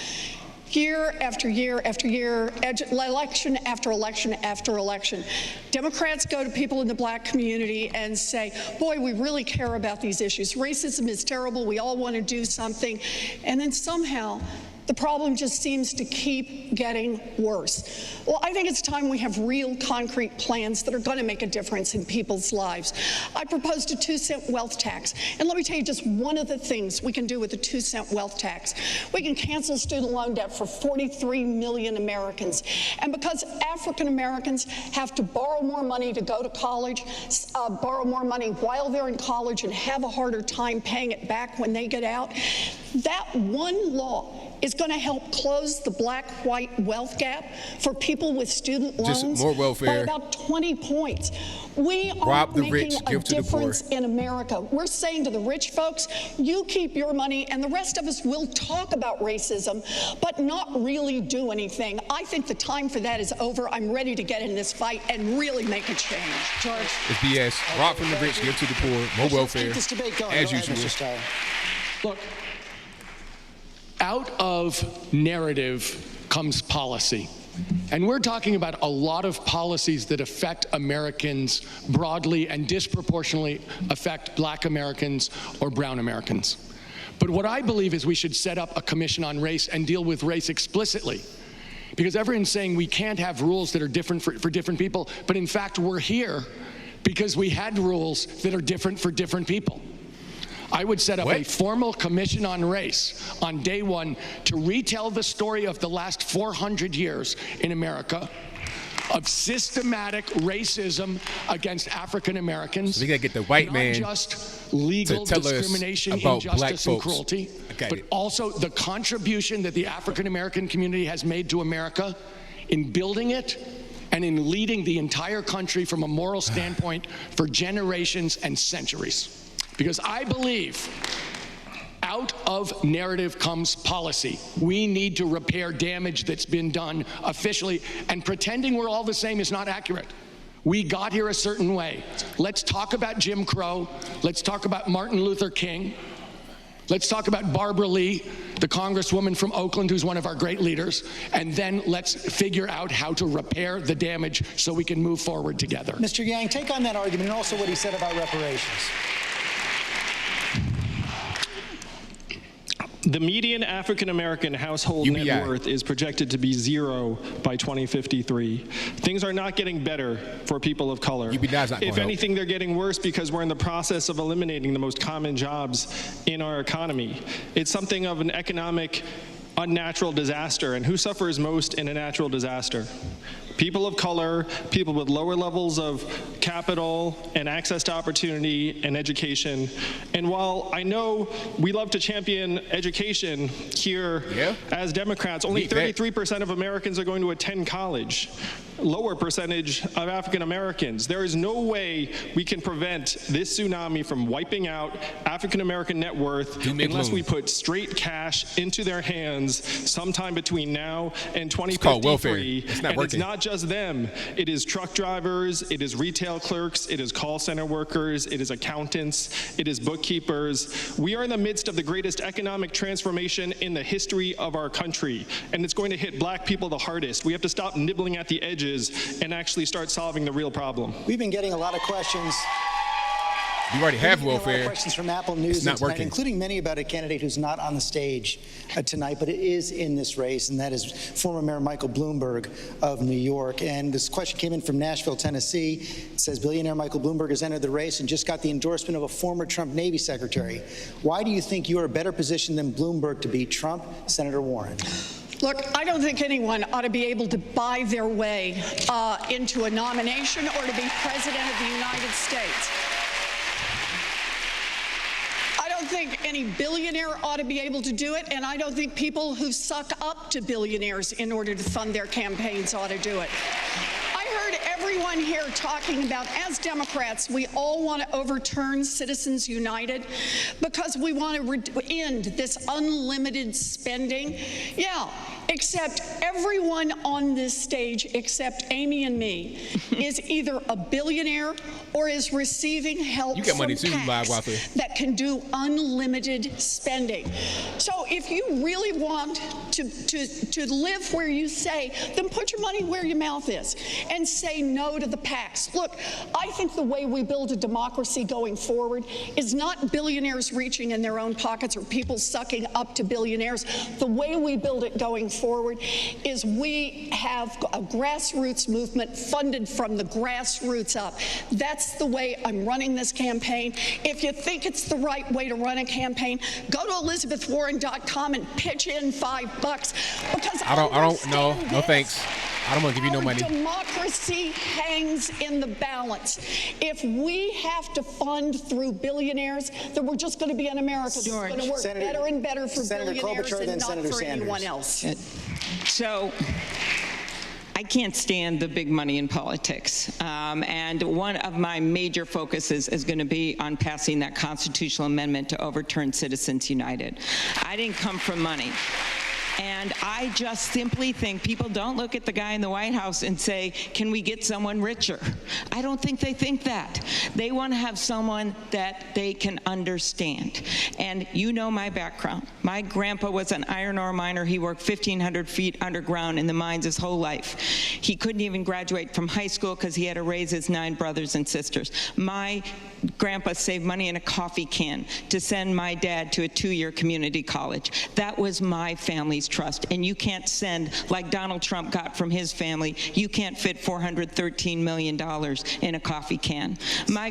Year after year after year, election after election after election, Democrats go to people in the black community and say, boy, we really care about these issues. Racism is terrible. We all want to do something. And then somehow the problem just seems to keep getting worse. Well, I think it's time we have real concrete plans that are going to make a difference in people's lives. I proposed a 2-cent wealth tax. And let me tell you just one of the things we can do with a 2-cent wealth tax. We can cancel student loan debt for 43 million Americans. And because African Americans have to borrow more money to go to college, borrow more money while they're in college and have a harder time paying it back when they get out, that one law is going to help close the black-white wealth gap for people with student loans Just more welfare. by about 20 points. We are making a difference in America. We're saying to the rich folks, you keep your money, and the rest of us will talk about racism, but not really do anything. I think the time for that is over. I'm ready to get in this fight and really make a change. George. It's BS. Rob from the rich, give to the poor. More welfare. Keep this debate going. As Go ahead, usual. Mr. Steyer. Look, out of narrative comes policy. And we're talking about a lot of policies that affect Americans broadly and disproportionately affect black Americans or brown Americans. But what I believe is we should set up a commission on race and deal with race explicitly. Because everyone's saying we can't have rules that are different for different people, but in fact we're here because we had rules that are different for different people. I would set up a formal commission on race on day one to retell the story of the last 400 years in America of systematic racism against African Americans. So we gotta get the white man not just legal to tell discrimination, us about injustice, black and folks. cruelty, but also the contribution that the African American community has made to America in building it and in leading the entire country from a moral standpoint for generations and centuries. Because I believe out of narrative comes policy. We need to repair damage that's been done officially, and pretending we're all the same is not accurate. We got here a certain way. Let's talk about Jim Crow. Let's talk about Martin Luther King. Let's talk about Barbara Lee, the congresswoman from Oakland, who's one of our great leaders, and then let's figure out how to repair the damage so we can move forward together. Mr. Yang, take on that argument and also what he said about reparations. The median African-American household net worth is projected to be 0 by 2053. Things are not getting better for people of color. If anything, they're getting worse because we're in the process of eliminating the most common jobs in our economy. It's something of an economic unnatural disaster. And who suffers most in a natural disaster? People of color, people with lower levels of capital and access to opportunity and education. And while I know we love to champion education here as Democrats, only 33% of Americans are going to attend college. Lower percentage of African Americans. There is no way we can prevent this tsunami from wiping out African American net worth unless we put straight cash into their hands sometime between now and 2053. It's not just them. It is truck drivers, it is retail clerks, it is call center workers, it is accountants, it is bookkeepers. We are in the midst of the greatest economic transformation in the history of our country, and it's going to hit black people the hardest. We have to stop nibbling at the edges and actually start solving the real problem. We've been getting a lot of questions. You already have welfare. A lot of questions from Apple News tonight, including many about a candidate who's not on the stage tonight, but it is in this race, and that is former Mayor Michael Bloomberg of New York. And this question came in from Nashville, Tennessee. It says, billionaire Michael Bloomberg has entered the race and just got the endorsement of a former Trump Navy secretary. Why do you think you are better positioned than Bloomberg to beat Trump, Senator Warren? Look, I don't think anyone ought to be able to buy their way into a nomination or to be president of the United States. I don't think any billionaire ought to be able to do it, and I don't think people who suck up to billionaires in order to fund their campaigns ought to do it. I heard everyone here talking about, as Democrats, we all want to overturn Citizens United because we want to end this unlimited spending. Yeah, except everyone on this stage, except Amy and me, is either a billionaire or is receiving help from PACs that can do unlimited spending. So if you really want to live where you say, then put your money where your mouth is and say no to the PACs. Look, I think the way we build a democracy going forward is not billionaires reaching in their own pockets or people sucking up to billionaires. The way we build it going forward is we have a grassroots movement funded from the grassroots up. That's the way I'm running this campaign. If you think it's the right way to run a campaign, go to ElizabethWarren.com and pitch in $5 because I don't know. No thanks. I don't want to give you no money. Democracy hangs in the balance. If we have to fund through billionaires, then we're just going to be an America that's going to work better and better for billionaires and not for anyone else. So I can't stand the big money in politics. And one of my major focuses is going to be on passing that constitutional amendment to overturn Citizens United. I didn't come from money. And I just simply think people don't look at the guy in the White House and say, can we get someone richer? I don't think they think that. They want to have someone that they can understand. And you know my background. My grandpa was an iron ore miner. He worked 1,500 feet underground in the mines his whole life. He couldn't even graduate from high school because he had to raise his 9 brothers and sisters. My grandpa saved money in a coffee can to send my dad to a 2-year community college. That was my family's trust. And you can't send, like Donald Trump got from his family, you can't fit $413 million in a coffee can. My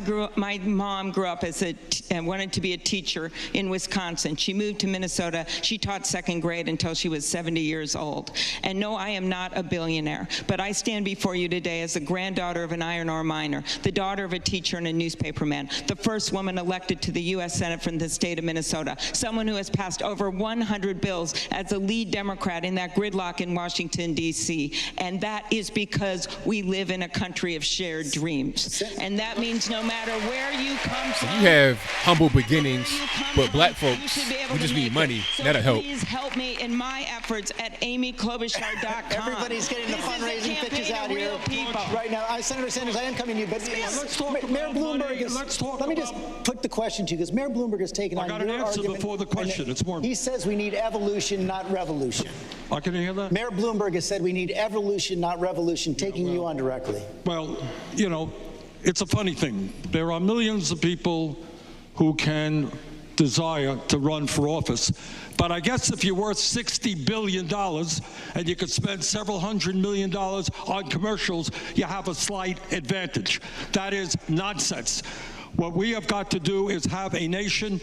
mom grew up as and wanted to be a teacher in Wisconsin. She moved to Minnesota. She taught 2nd grade until she was 70 years old. And no, I am not a billionaire, but I stand before you today as the granddaughter of an iron ore miner, the daughter of a teacher and a newspaperman, the first woman elected to the U.S. Senate from the state of Minnesota, someone who has passed over 100 bills as a lead Democrat in that gridlock in Washington, D.C. And that is because we live in a country of shared dreams. And that means no matter where you come from. You have humble beginnings, but black folks, we just need money. That'll help. Please help me in my efforts at AmyKlobuchar.com. Everybody's getting the fundraising pitches out here right now. Senator Sanders, I am coming to you, but Mayor Bloomberg is. Let me just put the question to you, because Mayor Bloomberg has taken on your argument. I got an answer before the question. It's more. He says we need evolution, not revolution. Can you hear that? Mayor Bloomberg has said we need evolution, not revolution, taking you on directly. Well, you know, it's a funny thing. There are millions of people who can desire to run for office. But I guess if you're worth $60 billion and you could spend several $100 million on commercials, you have a slight advantage. That is nonsense. What we have got to do is have a nation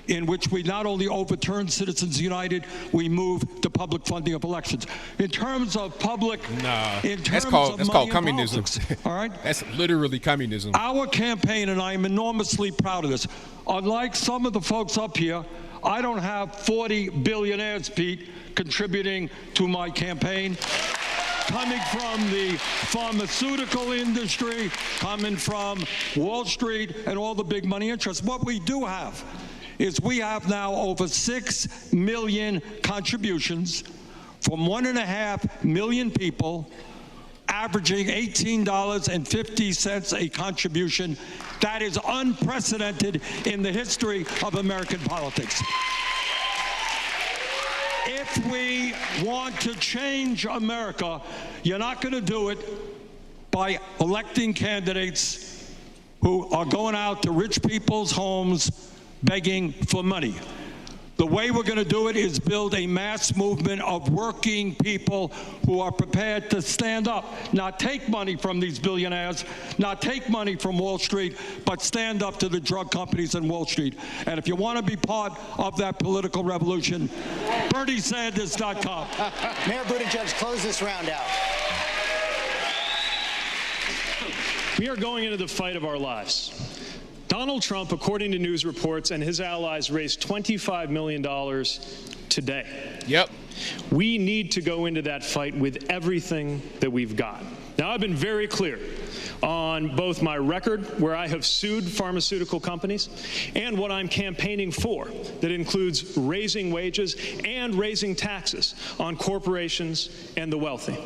in which we not only overturn Citizens United, we move to public funding of elections. In terms of public, that's called communism. All right, that's literally communism. Our campaign, and I am enormously proud of this. Unlike some of the folks up here, I don't have 40 billionaires, Pete, contributing to my campaign. Coming from the pharmaceutical industry, coming from Wall Street and all the big money interests. What we do have is we have now over 6 million contributions from 1.5 million people, averaging $18.50 a contribution. That is unprecedented in the history of American politics. If we want to change America, you're not going to do it by electing candidates who are going out to rich people's homes begging for money. The way we're going to do it is build a mass movement of working people who are prepared to stand up, not take money from these billionaires, not take money from Wall Street, but stand up to the drug companies in Wall Street. And if you want to be part of that political revolution, BernieSanders.com. Mayor Buttigieg, close this round out. We are going into the fight of our lives. Donald Trump, according to news reports, and his allies raised $25 million today. Yep. We need to go into that fight with everything that we've got. Now, I've been very clear. on both my record, where I have sued pharmaceutical companies, and what I'm campaigning for, that includes raising wages and raising taxes on corporations and the wealthy.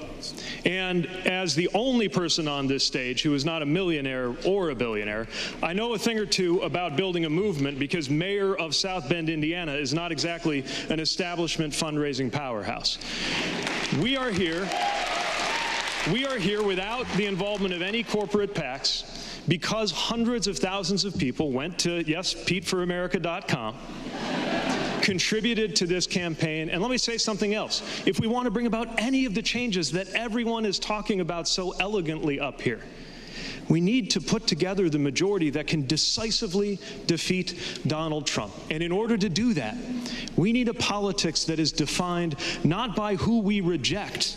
And as the only person on this stage who is not a millionaire or a billionaire, I know a thing or two about building a movement, because mayor of South Bend, Indiana is not exactly an establishment fundraising powerhouse. We are here without the involvement of any corporate PACs, because hundreds of thousands of people went to, yes, PeteForAmerica.com, contributed to this campaign. And let me say something else. If we want to bring about any of the changes that everyone is talking about so elegantly up here, we need to put together the majority that can decisively defeat Donald Trump. And in order to do that, we need a politics that is defined not by who we reject,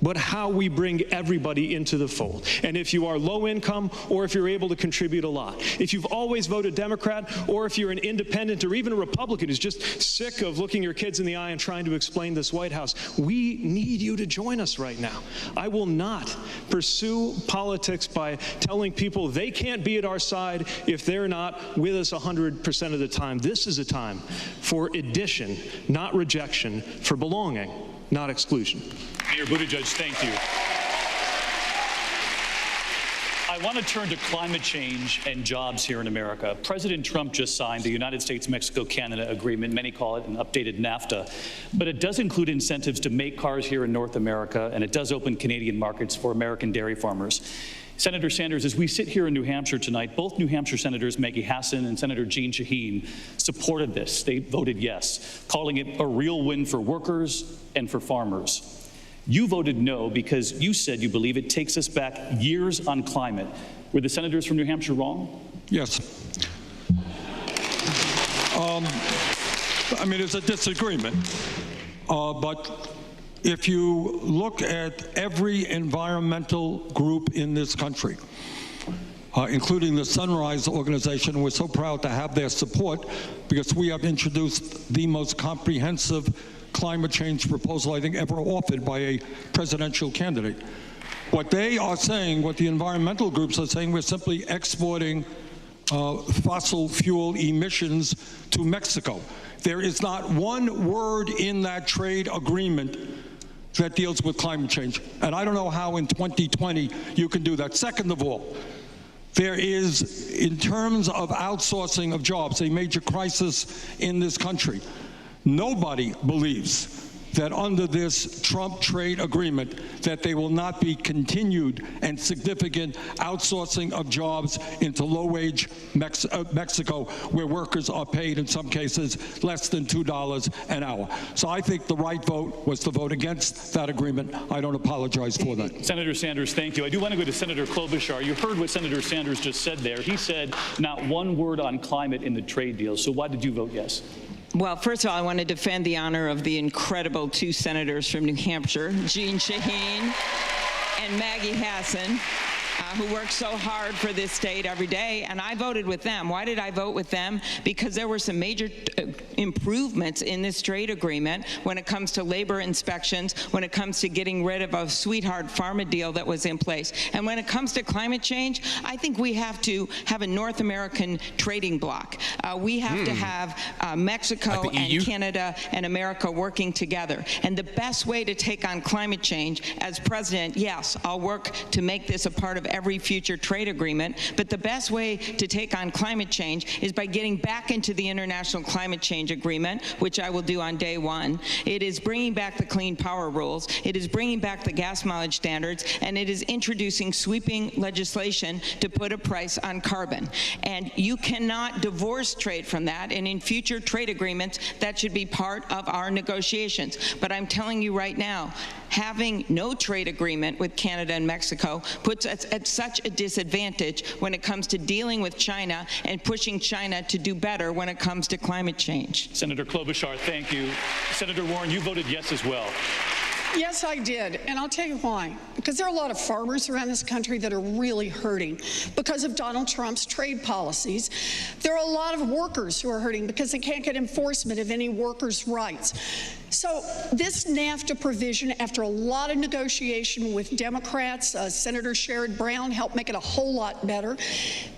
but how we bring everybody into the fold. And if you are low income, or if you're able to contribute a lot, if you've always voted Democrat, or if you're an independent or even a Republican who's just sick of looking your kids in the eye and trying to explain this White House, we need you to join us right now. I will not pursue politics by telling people they can't be at our side if they're not with us 100% of the time. This is a time for addition, not rejection, for belonging, not exclusion. Mayor Buttigieg, thank you. I want to turn to climate change and jobs here in America. President Trump just signed the United States-Mexico-Canada agreement. Many call it an updated NAFTA. But it does include incentives to make cars here in North America, and it does open Canadian markets for American dairy farmers. Senator Sanders, as we sit here in New Hampshire tonight, both New Hampshire Senators Maggie Hassan and Senator Jeanne Shaheen supported this. They voted yes, calling it a real win for workers and for farmers. You voted no because you said you believe it takes us back years on climate. Were the senators from New Hampshire wrong? Yes. I mean, it's a disagreement, but if you look at every environmental group in this country, including the Sunrise Organization, we're so proud to have their support because we have introduced the most comprehensive climate change proposal I think ever offered by a presidential candidate. What they are saying, what the environmental groups are saying, we're simply exporting fossil fuel emissions to Mexico. There is not one word in that trade agreement that deals with climate change. And I don't know how in 2020 you can do that. Second of all, there is, in terms of outsourcing of jobs, a major crisis in this country. Nobody believes that under this Trump trade agreement that there will not be continued and significant outsourcing of jobs into low-wage Mexico, where workers are paid in some cases less than $2 an hour. So I think the right vote was to vote against that agreement. I don't apologize for that. Senator Sanders, thank you. I do want to go to Senator Klobuchar. You heard what Senator Sanders just said there. He said not one word on climate in the trade deal. So why did you vote yes? Well, first of all, I want to defend the honor of the incredible two senators from New Hampshire, Jeanne Shaheen and Maggie Hassan, who work so hard for this state every day, and I voted with them. Why did I vote with them? Because there were some major improvements in this trade agreement when it comes to labor inspections, when it comes to getting rid of a sweetheart pharma deal that was in place. And when it comes to climate change, I think we have to have a North American trading bloc. We have to have Mexico and Canada and America working together. And the best way to take on climate change, as president, yes, I'll work to make this a part of every future trade agreement, but the best way to take on climate change is by getting back into the International Climate Change Agreement, which I will do on day one. It is bringing back the clean power rules, it is bringing back the gas mileage standards, and it is introducing sweeping legislation to put a price on carbon. And you cannot divorce trade from that, and in future trade agreements, that should be part of our negotiations. But I'm telling you right now, having no trade agreement with Canada and Mexico puts us at such a disadvantage when it comes to dealing with China and pushing China to do better when it comes to climate change. Senator Klobuchar, thank you. Senator Warren, you voted yes as well. Yes, I did, and I'll tell you why. Because there are a lot of farmers around this country that are really hurting because of Donald Trump's trade policies. There are a lot of workers who are hurting because they can't get enforcement of any workers' rights. So this NAFTA provision, after a lot of negotiation with Democrats, Senator Sherrod Brown helped make it a whole lot better.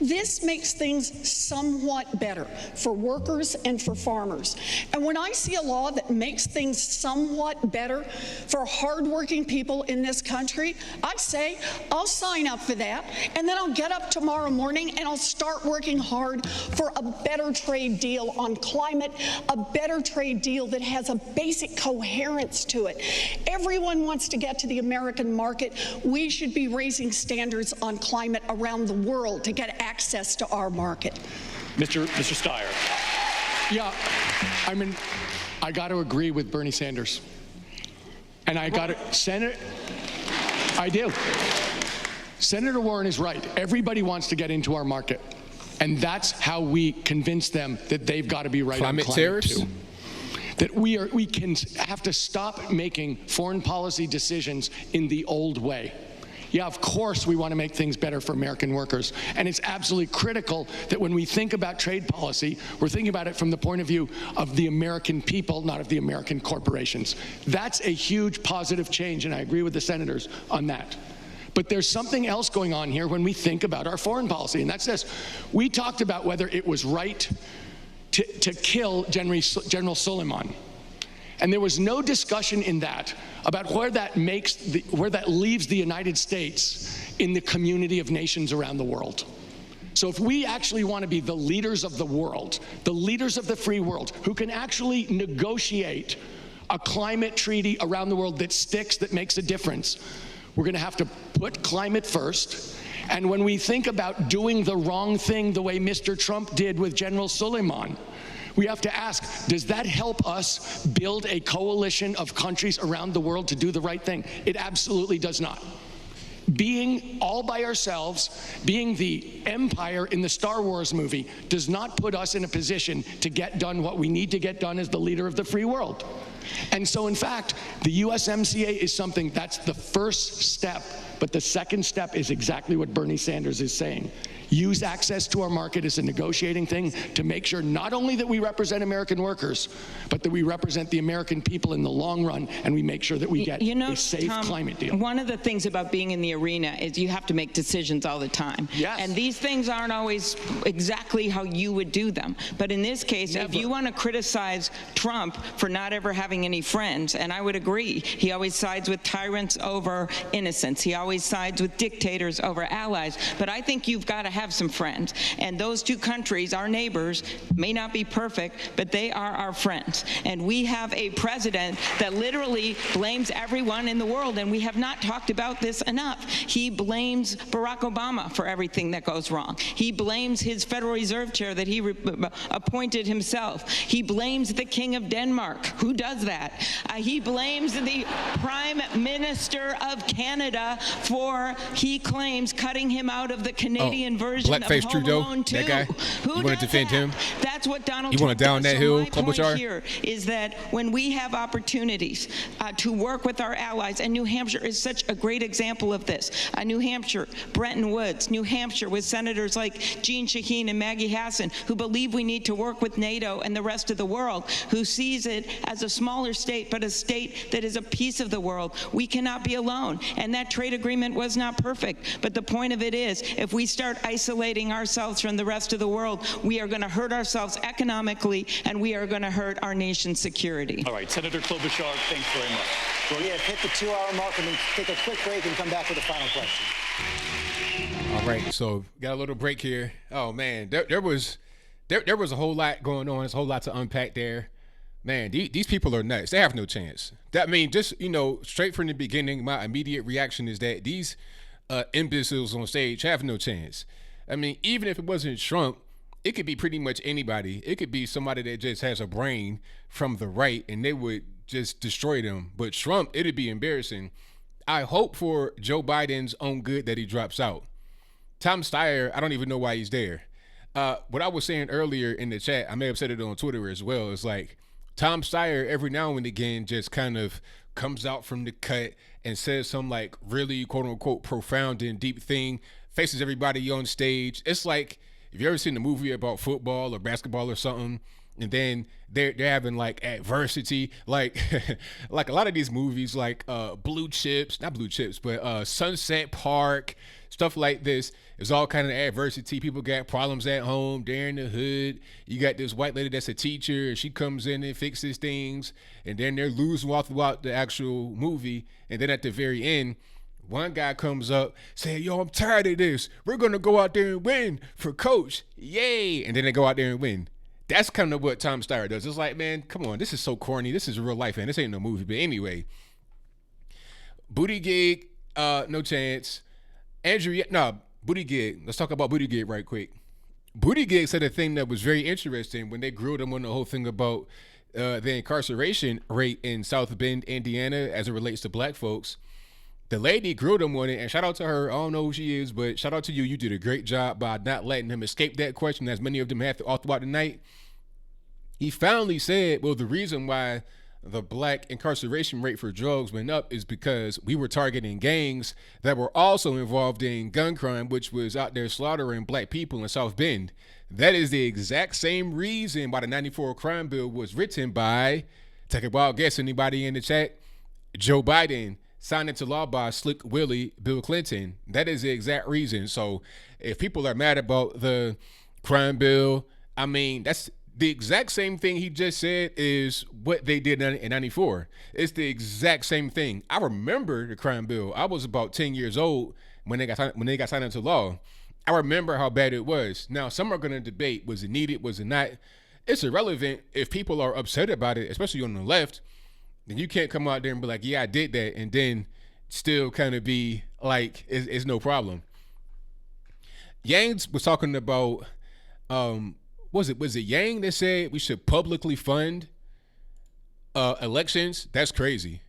This makes things somewhat better for workers and for farmers. And when I see a law that makes things somewhat better for hardworking people in this country, I say I'll sign up for that, and then I'll get up tomorrow morning and I'll start working hard for a better trade deal on climate, a better trade deal that has a basic coherence to it. Everyone wants to get to the American market. We should be raising standards on climate around the world to get access to our market. Mr. Steyer. Yeah, I mean, I got to agree with Bernie Sanders. And I got to, Senator, I do. Senator Warren is right. Everybody wants to get into our market. And that's how we convince them that they've got to be right on climate tariffs? too. That we can have to stop making foreign policy decisions in the old way. Yeah, of course we want to make things better for American workers. And it's absolutely critical that when we think about trade policy, we're thinking about it from the point of view of the American people, not of the American corporations. That's a huge positive change, and I agree with the senators on that. But there's something else going on here when we think about our foreign policy, and that's this. We talked about whether it was right to kill General Soleimani. And there was no discussion in that about where that leaves the United States in the community of nations around the world. So if we actually want to be the leaders of the world, the leaders of the free world, who can actually negotiate a climate treaty around the world that sticks, that makes a difference, we're going to have to put climate first. And when we think about doing the wrong thing the way Mr. Trump did with General Soleimani, we have to ask, does that help us build a coalition of countries around the world to do the right thing? It absolutely does not. Being all by ourselves, being the empire in the Star Wars movie, does not put us in a position to get done what we need to get done as the leader of the free world. And so, in fact, the USMCA is something that's the first step, but the second step is exactly what Bernie Sanders is saying. Use access to our market as a negotiating thing to make sure not only that we represent American workers, but that we represent the American people in the long run, and we make sure that we get a safe climate deal. One of the things about being in the arena is you have to make decisions all the time. Yes. And these things aren't always exactly how you would do them. But in this case, if you want to criticize Trump for not ever having any friends, and I would agree, he always sides with tyrants over innocents. He always sides with dictators over allies. But I think you've got to have some friends. And those two countries, our neighbors, may not be perfect, but they are our friends. And we have a president that literally blames everyone in the world, and we have not talked about this enough. He blames Barack Obama for everything that goes wrong. He blames his Federal Reserve chair that he appointed himself. He blames the King of Denmark. Who does that? He blames the Prime Minister of Canada for, he claims, cutting him out of the Canadian version Blackface of Trudeau, Home Alone 2. that guy. Who You want to defend him? That's what Donald You Trump want to down does. that So hill, my point Klobuchar? here is that when we have opportunities to work with our allies, and New Hampshire is such a great example of this. New Hampshire, Bretton Woods, New Hampshire with senators like Jeanne Shaheen and Maggie Hassan, who believe we need to work with NATO and the rest of the world, who sees it as a smaller state, but a state that is a piece of the world. We cannot be alone. And that trade agreement was not perfect. But the point of it is, if we start isolating ourselves from the rest of the world, we are going to hurt ourselves economically, and we are going to hurt our nation's security. All right, Senator Klobuchar, thanks very much. We have hit the 2-hour mark, and we take a quick break and come back with a final question. All right, so got a little break here. Oh man, there was a whole lot going on. There's a whole lot to unpack there. Man, these people are nuts. They have no chance. I mean, just, straight from the beginning, my immediate reaction is that these imbeciles on stage have no chance. I mean, even if it wasn't Trump, it could be pretty much anybody. It could be somebody that just has a brain from the right, and they would just destroy them. But Trump, it'd be embarrassing. I hope for Joe Biden's own good that he drops out. Tom Steyer, I don't even know why he's there. What I was saying earlier in the chat, I may have said it on Twitter as well, is like, Tom Steyer every now and again just kind of comes out from the cut and says some like really quote unquote profound and deep thing, faces everybody on stage. It's like, if you ever seen a movie about football or basketball or something, and then they're having like adversity, like like a lot of these movies, like Blue Chips, not Blue Chips, but Sunset Park, stuff like this. It's all kind of adversity. People got problems at home. They're in the hood. You got this white lady that's a teacher, and she comes in and fixes things, and then they're losing all throughout the actual movie. And then at the very end, one guy comes up saying, yo, I'm tired of this. We're going to go out there and win for coach. Yay. And then they go out there and win. That's kind of what Tom Steyer does. It's like, man, come on. This is so corny. This is real life, man. This ain't no movie. But anyway, Buttigieg, no chance. Buttigieg. Let's talk about Buttigieg right quick. Buttigieg said a thing that was very interesting when they grilled him on the whole thing about the incarceration rate in South Bend, Indiana, as it relates to black folks. The lady grilled him on it, and shout out to her. I don't know who she is, but shout out to you. You did a great job by not letting him escape that question, as many of them have all throughout the night. He finally said, well, the reason why the black incarceration rate for drugs went up is because we were targeting gangs that were also involved in gun crime, which was out there slaughtering black people in South Bend. That is the exact same reason why the 94 crime bill was written by, take a wild guess, anybody in the chat, Joe Biden, signed into law by Slick Willie Bill Clinton. That is the exact reason. So if people are mad about the crime bill, I mean, that's the exact same thing he just said is what they did in 94. It's the exact same thing. I remember the crime bill. I was about 10 years old when they got signed into law. I remember how bad it was. Now, some are going to debate, was it needed, was it not? It's irrelevant. If people are upset about it, especially on the left, then you can't come out there and be like, yeah, I did that, and then still kind of be like, it's no problem. Yang was talking about, was it Yang that said we should publicly fund elections? That's crazy.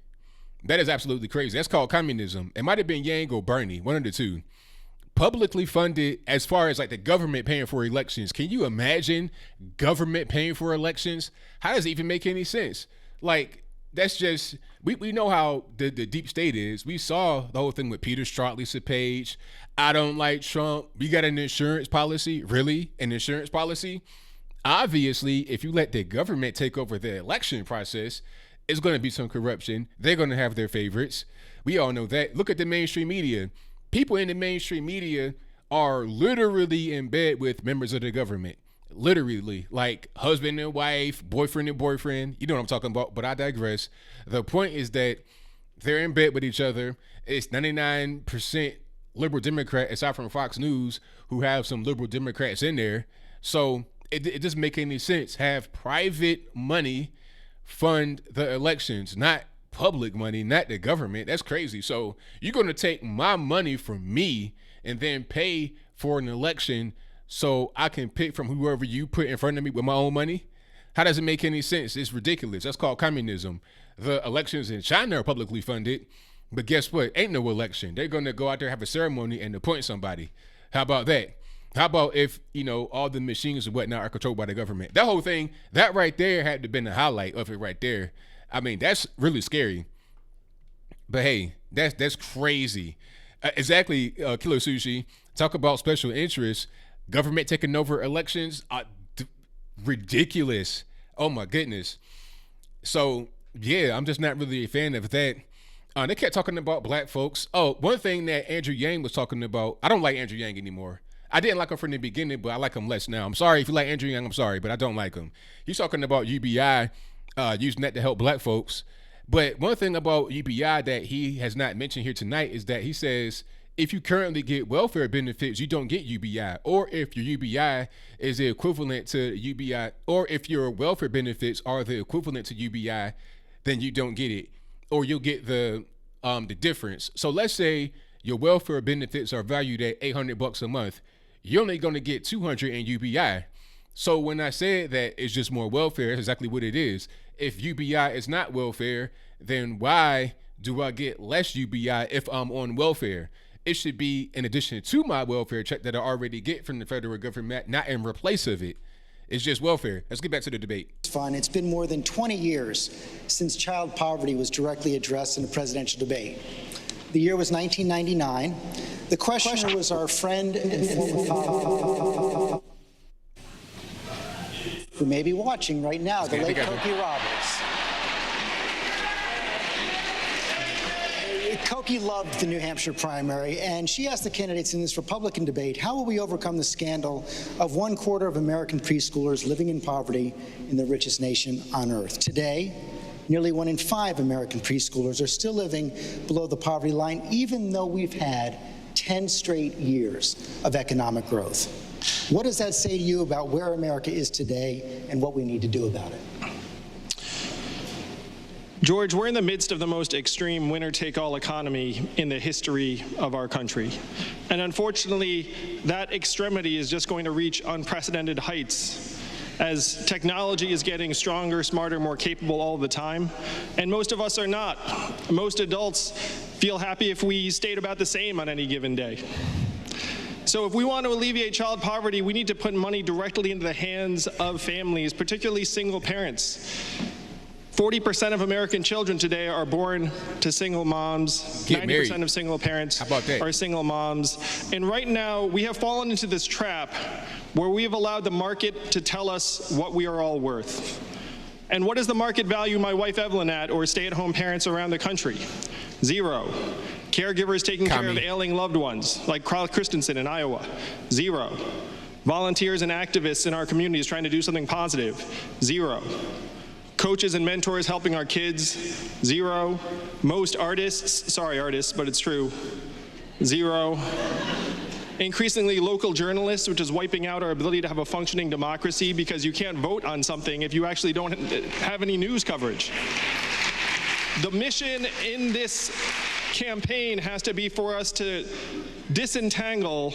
That is absolutely crazy. That's called communism. It might have been Yang or Bernie, one of the two. Publicly funded as far as like the government paying for elections. Can you imagine government paying for elections? How does it even make any sense? Like, that's just, we know how the deep state is. We saw the whole thing with Peter Strzok, Lisa Page. I don't like Trump. We got an insurance policy. Really? An insurance policy? Obviously, if you let the government take over the election process, it's going to be some corruption. They're going to have their favorites. We all know that. Look at the mainstream media. People in the mainstream media are literally in bed with members of the government. Literally, like husband and wife, boyfriend and boyfriend. You know what I'm talking about, but I digress. The point is that they're in bed with each other. It's 99% liberal Democrat, aside from Fox News, who have some liberal Democrats in there. So it doesn't make any sense. Have private money fund the elections, not public money, not the government. That's crazy. So you're going to take my money from me and then pay for an election so I can pick from whoever you put in front of me with my own money? How does it make any sense? It's ridiculous. That's called communism. The elections in China are publicly funded, but guess what? Ain't no election. They're going to go out there, have a ceremony, and appoint somebody. How about that? How about if, all the machines and whatnot are controlled by the government? That whole thing, that right there had to have been the highlight of it right there. I mean, that's really scary. But hey, that's crazy. Exactly, Killer Sushi. Talk about special interests. Government taking over elections, ridiculous. Oh my goodness. So yeah, I'm just not really a fan of that. They kept talking about black folks. Oh, one thing that Andrew Yang was talking about, I don't like Andrew Yang anymore. I didn't like him from the beginning, but I like him less now. I'm sorry if you like Andrew Yang, I'm sorry, but I don't like him. He's talking about UBI, using that to help black folks. But one thing about UBI that he has not mentioned here tonight is that he says, if you currently get welfare benefits, you don't get UBI. Or if your UBI is the equivalent to UBI, or if your welfare benefits are the equivalent to UBI, then you don't get it. Or you'll get the difference. So let's say your welfare benefits are valued at $800 a month. You're only going to get $200 in UBI. So when I said that it's just more welfare, that's exactly what it is. If UBI is not welfare, then why do I get less UBI if I'm on welfare? It should be in addition to my welfare check that I already get from the federal government, not in replace of it. It's just welfare. Let's get back to the debate. It's been more than 20 years since child poverty was directly addressed in a presidential debate. The year was 1999. The questioner was our friend and former colleague. who may be watching right now, the late Cokie Roberts. Cokie loved the New Hampshire primary, and she asked the candidates in this Republican debate, how will we overcome the scandal of 1/4 of American preschoolers living in poverty in the richest nation on earth? Today, nearly 1 in 5 American preschoolers are still living below the poverty line, even though we've had 10 straight years of economic growth. What does that say to you about where America is today and what we need to do about it? George, we're in the midst of the most extreme winner-take-all economy in the history of our country. And unfortunately, that extremity is just going to reach unprecedented heights as technology is getting stronger, smarter, more capable all the time. And most of us are not. Most adults feel happy if we stayed about the same on any given day. So if we want to alleviate child poverty, we need to put money directly into the hands of families, particularly single parents. 40% of American children today are born to single moms. 90% of single parents are single moms. And right now, we have fallen into this trap where we have allowed the market to tell us what we are all worth. And what does the market value my wife Evelyn at, or stay-at-home parents around the country? 0. Caregivers taking care of ailing loved ones, like Carl Christensen in Iowa. 0. Volunteers and activists in our communities trying to do something positive. 0. Coaches and mentors helping our kids. 0. Most artists, sorry artists, but it's true. 0. Increasingly local journalists, which is wiping out our ability to have a functioning democracy because you can't vote on something if you actually don't have any news coverage. The mission in this campaign has to be for us to disentangle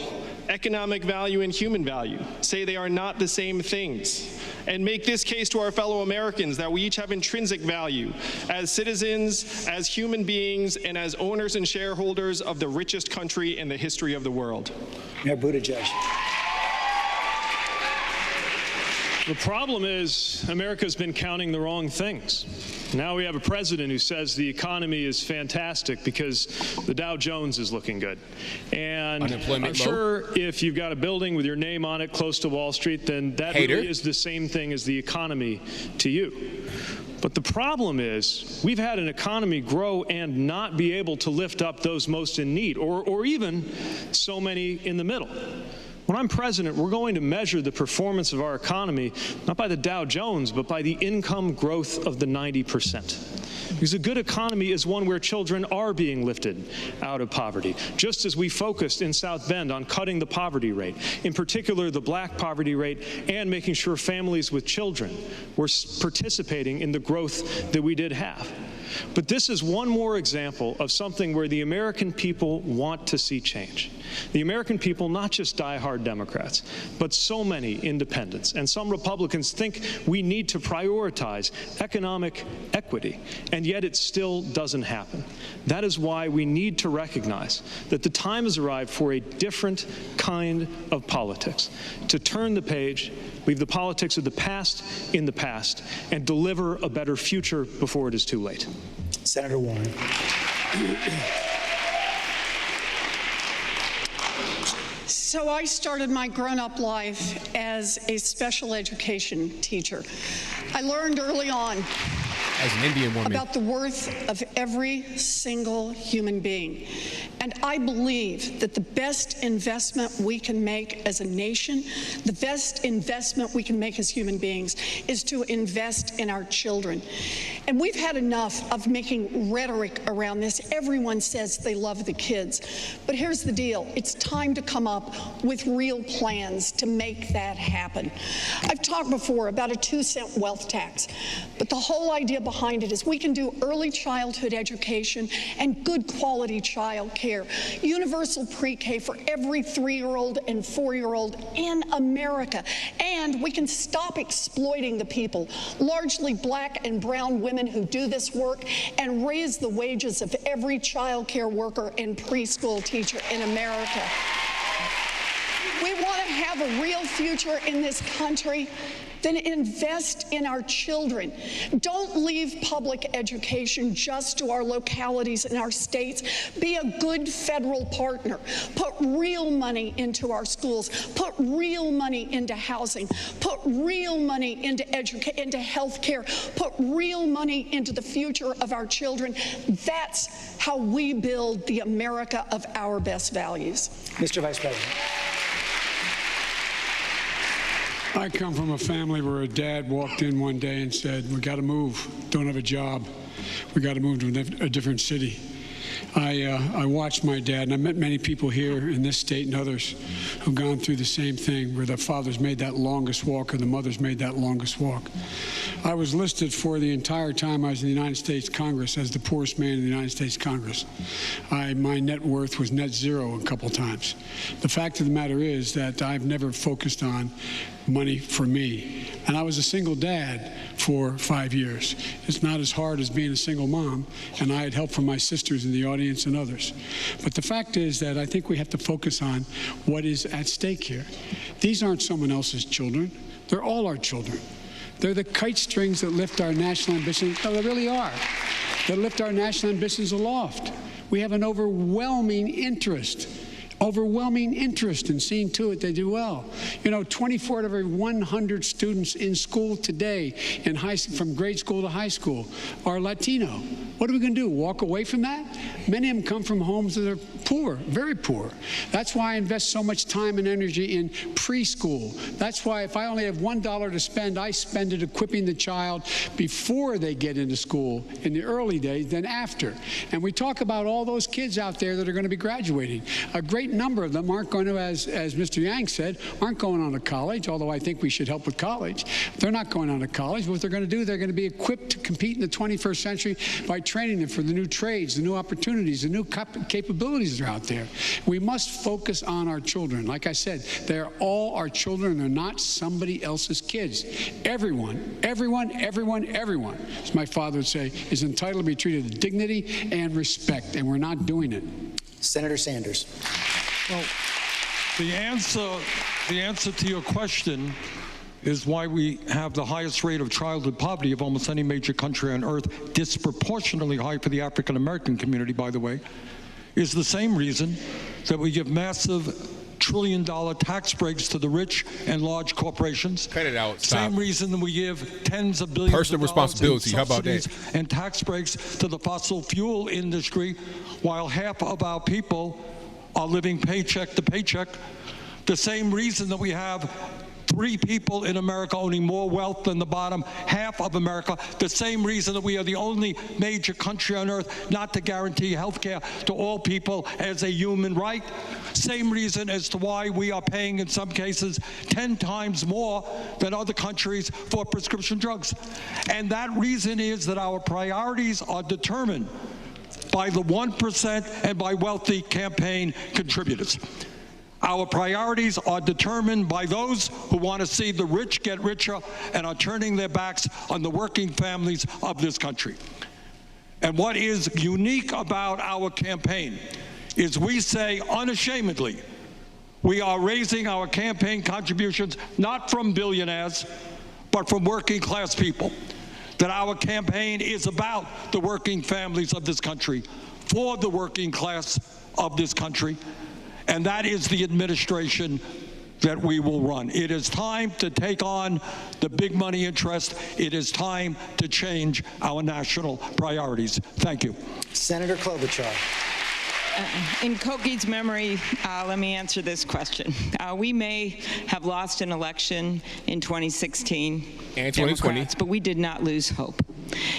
economic value and human value, say they are not the same things, and make this case to our fellow Americans that we each have intrinsic value as citizens, as human beings, and as owners and shareholders of the richest country in the history of the world. Mayor Buttigieg. The problem is America's been counting the wrong things. Now we have a president who says the economy is fantastic because the Dow Jones is looking good. And I'm sure if you've got a building with your name on it close to Wall Street, then that really is the same thing as the economy to you. But the problem is we've had an economy grow and not be able to lift up those most in need, or even so many in the middle. When I'm president, we're going to measure the performance of our economy not by the Dow Jones, but by the income growth of the 90%. Because a good economy is one where children are being lifted out of poverty, just as we focused in South Bend on cutting the poverty rate, in particular the black poverty rate, and making sure families with children were participating in the growth that we did have. But this is one more example of something where the American people want to see change. The American people, not just diehard Democrats, but so many independents and some Republicans think we need to prioritize economic equity, and yet it still doesn't happen. That is why we need to recognize that the time has arrived for a different kind of politics, to turn the page, leave the politics of the past in the past, and deliver a better future before it is too late. Senator Warren. So I started my grown-up life as a special education teacher. I learned early on as an Indian woman about the worth of every single human being. And I believe that the best investment we can make as a nation, the best investment we can make as human beings, is to invest in our children. And we've had enough of making rhetoric around this. Everyone says they love the kids. But here's the deal. It's time to come up with real plans to make that happen. I've talked before about a 2-cent wealth tax, but the whole idea behind it is we can do early childhood education and good quality child care, universal pre-K for every 3-year-old and 4-year-old in America, and we can stop exploiting the people, largely black and brown women who do this work, and raise the wages of every child care worker and preschool teacher in America. We want to have a real future in this country. then invest in our children. Don't leave public education just to our localities and our states. Be a good federal partner. Put real money into our schools. Put real money into housing. Put real money into health care. Put real money into the future of our children. That's how we build the America of our best values. Mr. Vice President. I come from a family where a dad walked in one day and said, we got to move, don't have a job. We got to move to a different city. I watched my dad, and I met many people here in this state and others who've gone through the same thing, where the fathers made that longest walk or the mothers made that longest walk. I was listed for the entire time I was in the United States Congress as the poorest man in the United States Congress. My net worth was net zero a couple times. The fact of the matter is that I've never focused on money for me. And I was a single dad for 5 years. It's not as hard as being a single mom, and I had help from my sisters in the audience and others. But the fact is that I think we have to focus on what is at stake here. These aren't someone else's children. They're all our children. They're the kite strings that lift our national ambitions. No, they really are. That lift our national ambitions aloft. We have an overwhelming interest in seeing to it they do well. You know, 24 out of every 100 students in school today, from grade school to high school, are Latino. What are we going to do, walk away from that? Many of them come from homes that are poor, very poor. That's why I invest so much time and energy in preschool. That's why if I only have $1 to spend, I spend it equipping the child before they get into school in the early days than after. And we talk about all those kids out there that are going to be graduating. A great number of them aren't going to, as Mr. Yang said, aren't going on to college, although I think we should help with college. They're not going on to college. What they're going to do, they're going to be equipped to compete in the 21st century by training them for the new trades, the new opportunities, the new capabilities that are out there. We must focus on our children. Like I said, they're all our children. They're not somebody else's kids. Everyone, as my father would say, is entitled to be treated with dignity and respect, and we're not doing it. Senator Sanders. Well, the answer to your question is why we have the highest rate of childhood poverty of almost any major country on earth, disproportionately high for the African American community, by the way, is the same reason that we give massive trillion-dollar tax breaks to the rich and large corporations. Cut it out. Same reason that we give tens of billions personal of dollars responsibility. in How about that? subsidies and tax breaks to the fossil fuel industry, while half of our people are living paycheck to paycheck. The same reason that we have 3 people in America owning more wealth than the bottom half of America. The same reason that we are the only major country on earth not to guarantee health care to all people as a human right. Same reason as to why we are paying, in some cases, 10 times more than other countries for prescription drugs. And that reason is that our priorities are determined by the 1% and by wealthy campaign contributors. Our priorities are determined by those who want to see the rich get richer and are turning their backs on the working families of this country. And what is unique about our campaign is we say unashamedly, we are raising our campaign contributions not from billionaires, but from working class people. That our campaign is about the working families of this country, for the working class of this country, and that is the administration that we will run. It is time to take on the big money interest. It is time to change our national priorities. Thank you. Senator Klobuchar. In Koki's memory, let me answer this question. We may have lost an election in 2016, and 2020, but we did not lose hope.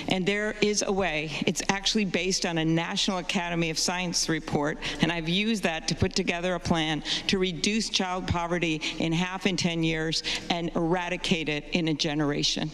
And there is a way. It's actually based on a National Academy of Science report, and I've used that to put together a plan to reduce child poverty in half in 10 years and eradicate it in a generation.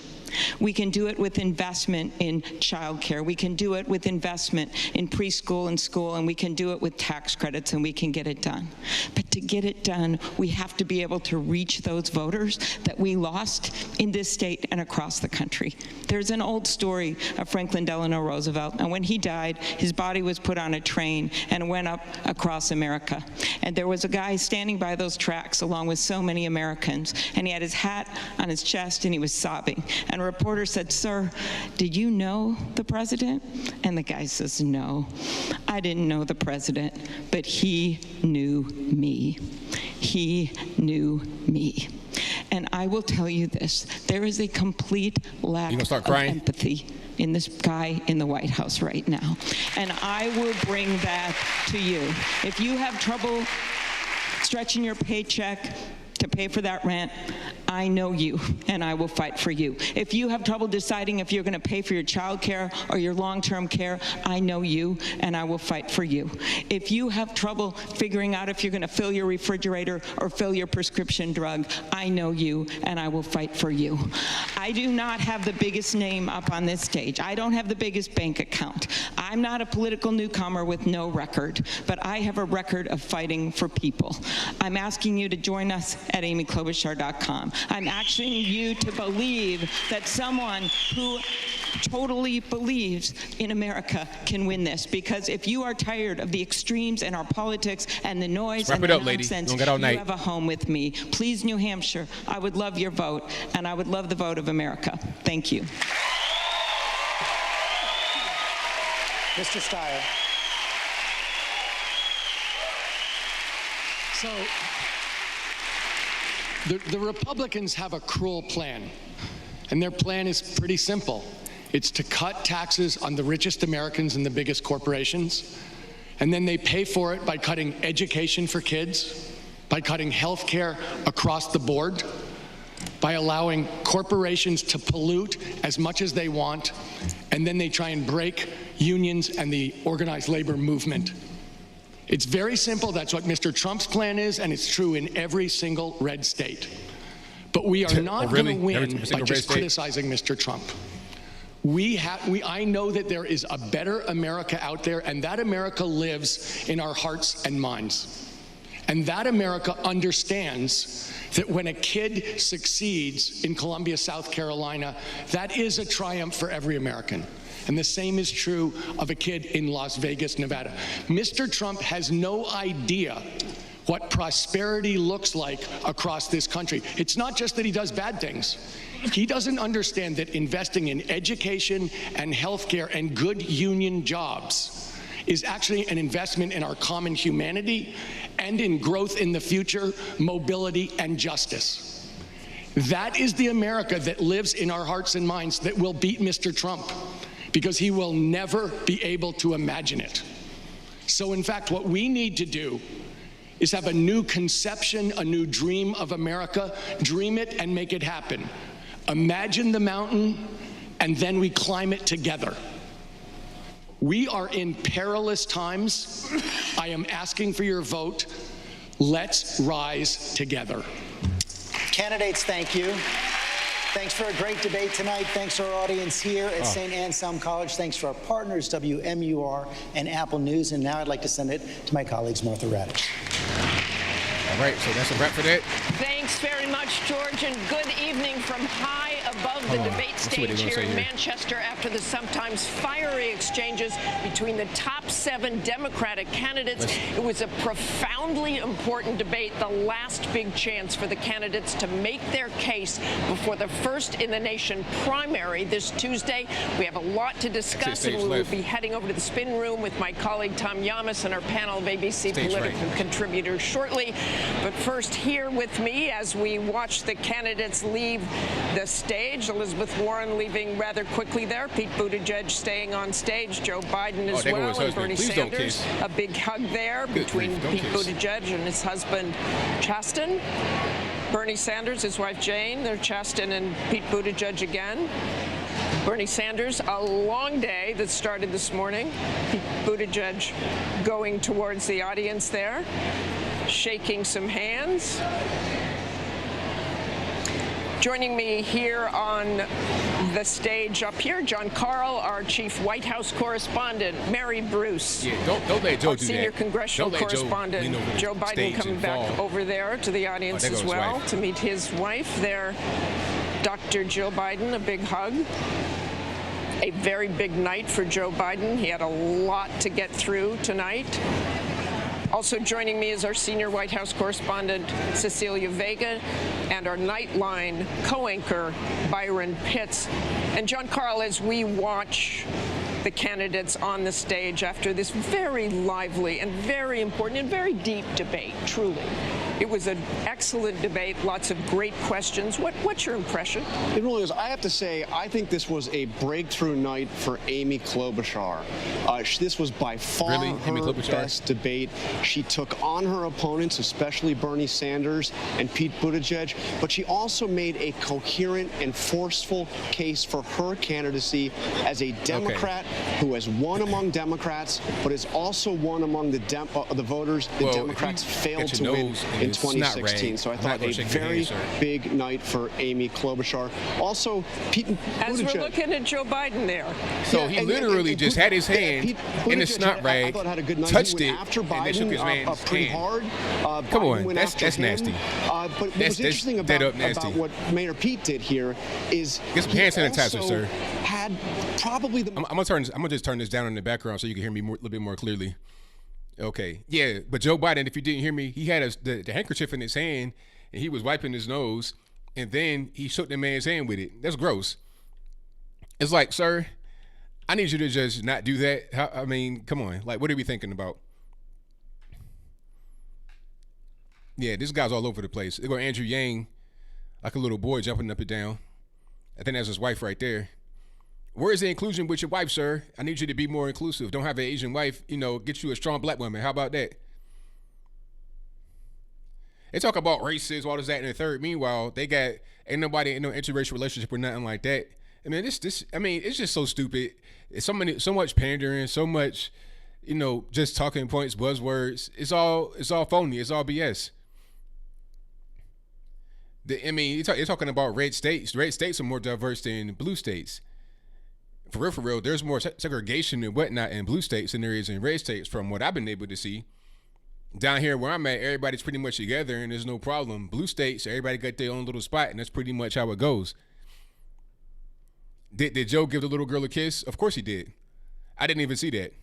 We can do it with investment in childcare. We can do it with investment in preschool and school, and we can do it with tax credits, and we can get it done. But To get it done, we have to be able to reach those voters that we lost in this state and across the country. There's an old story of Franklin Delano Roosevelt, and when he died, his body was put on a train and went up across America. And there was a guy standing by those tracks along with so many Americans, and he had his hat on his chest and he was sobbing. And a reporter said, "Sir, did you know the president?" And the guy says, "No, I didn't know the president, but he knew me. He knew me." And I will tell you this, there is a complete lack of empathy in this guy in the White House right now. And I will bring that to you. If you have trouble stretching your paycheck to pay for that rent, I know you, and I will fight for you. If you have trouble deciding if you're going to pay for your child care or your long-term care, I know you, and I will fight for you. If you have trouble figuring out if you're going to fill your refrigerator or fill your prescription drug, I know you, and I will fight for you. I do not have the biggest name up on this stage. I don't have the biggest bank account. I'm not a political newcomer with no record, but I have a record of fighting for people. I'm asking you to join us at amyklobuchar.com. I'm asking you to believe that someone who totally believes in America can win this. Because if you are tired of the extremes in our politics and the noise and the nonsense, you have a home with me. Please, New Hampshire, I would love your vote, and I would love the vote of America. Thank you. Mr. Steyer. So, the Republicans have a cruel plan, and their plan is pretty simple. It's to cut taxes on the richest Americans and the biggest corporations, and then they pay for it by cutting education for kids, by cutting health care across the board, by allowing corporations to pollute as much as they want, and then they try and break unions and the organized labor movement. It's very simple. That's what Mr. Trump's plan is, and it's true in every single red state. But we are not going to win by just criticizing Mr. Trump. I know that there is a better America out there, and that America lives in our hearts and minds. And that America understands that when a kid succeeds in Columbia, South Carolina, that is a triumph for every American. And the same is true of a kid in Las Vegas, Nevada. Mr. Trump has no idea what prosperity looks like across this country. It's not just that he does bad things. He doesn't understand that investing in education and healthcare and good union jobs is actually an investment in our common humanity and in growth in the future, mobility, and justice. That is the America that lives in our hearts and minds that will beat Mr. Trump, because he will never be able to imagine it. So in fact, what we need to do is have a new conception, a new dream of America, dream it and make it happen. Imagine the mountain, and then we climb it together. We are in perilous times. I am asking for your vote. Let's rise together. Candidates, thank you. Thanks for a great debate tonight. Thanks to our audience here at St. Anselm College. Thanks to our partners, WMUR and Apple News. And now I'd like to send it to my colleagues, Martha Raddatz. All right, so that's a wrap for that. Thanks very much, George, and good evening from high above the debate stage here in Manchester after the sometimes fiery exchanges between the top 7 Democratic candidates. It was a profoundly important debate, the last big chance for the candidates to make their case before the first-in-the-nation primary this Tuesday. We have a lot to discuss, and we will be heading over to the spin room with my colleague Tom Yamas and our panel of ABC political contributors shortly. But first, here with me as we watch the candidates leave the stage, Elizabeth Warren leaving rather quickly there, Pete Buttigieg staying on stage, Joe Biden as well, and Bernie Sanders. A big hug there between Pete Buttigieg and his husband, Chasten. Bernie Sanders, his wife Jane, they're Chasten and Pete Buttigieg again. Bernie Sanders, a long day that started this morning. Pete Buttigieg going towards the audience there, shaking some hands. Joining me here on the stage up here, John Karl, our chief White House correspondent, Mary Bruce. Yeah, don't let Joe our do senior that. congressional Don't let correspondent, Joe Biden, coming back fall. over there to the audience there as goes well wife. to meet his wife there, Dr. Jill Biden. A big hug. A very big night for Joe Biden. He had a lot to get through tonight. Also joining me is our senior White House correspondent, Cecilia Vega, and our Nightline co-anchor, Byron Pitts. And John Karl, as we watch the candidates on the stage after this very lively and very important and very deep debate, truly. It was an excellent debate, lots of great questions. What's your impression? It really is. I have to say, I think this was a breakthrough night for Amy Klobuchar. This was by far her best debate. She took on her opponents, especially Bernie Sanders and Pete Buttigieg, but she also made a coherent and forceful case for her candidacy as a Democrat who has won among Democrats, but has also won among the voters the Democrats failed to win in 2016. So I thought a very big night for Amy Klobuchar. Also, Pete Buttigieg. As we're looking at Joe Biden there. So he literally just had his hand in the snot rag, touched it, after Biden, and then shook his man's pretty hand. hard. Come Biden on, went that's after him. nasty. But what was interesting about what Mayor Pete did here is get some hand sanitizer, also sir. Had probably the. I'm gonna just turn this down in the background so you can hear me a little bit more clearly. Okay, yeah, but Joe Biden, if you didn't hear me, he had the handkerchief in his hand and he was wiping his nose, and then he shook the man's hand with it. That's gross. It's like, sir, I need you to just not do that. I mean, come on, like, what are we thinking about? Yeah, this guy's all over the place. They go Andrew Yang, like a little boy jumping up and down. I think that's his wife right there. Where is the inclusion with your wife, sir? I need you to be more inclusive. Don't have an Asian wife, get you a strong black woman. How about that? They talk about races, all this, that, and the third. Meanwhile, they ain't nobody in no interracial relationship or nothing like that. I mean, it's just so stupid. It's so much pandering, so much, just talking points, buzzwords. It's all phony. It's all BS. You're talking about red states. Red states are more diverse than blue states. For real, there's more segregation and whatnot in blue states than there is in red states, from what I've been able to see. Down here where I'm at, everybody's pretty much together and there's no problem. Blue states, everybody got their own little spot, and that's pretty much how it goes. Did Joe give the little girl a kiss? Of course he did. I didn't even see that.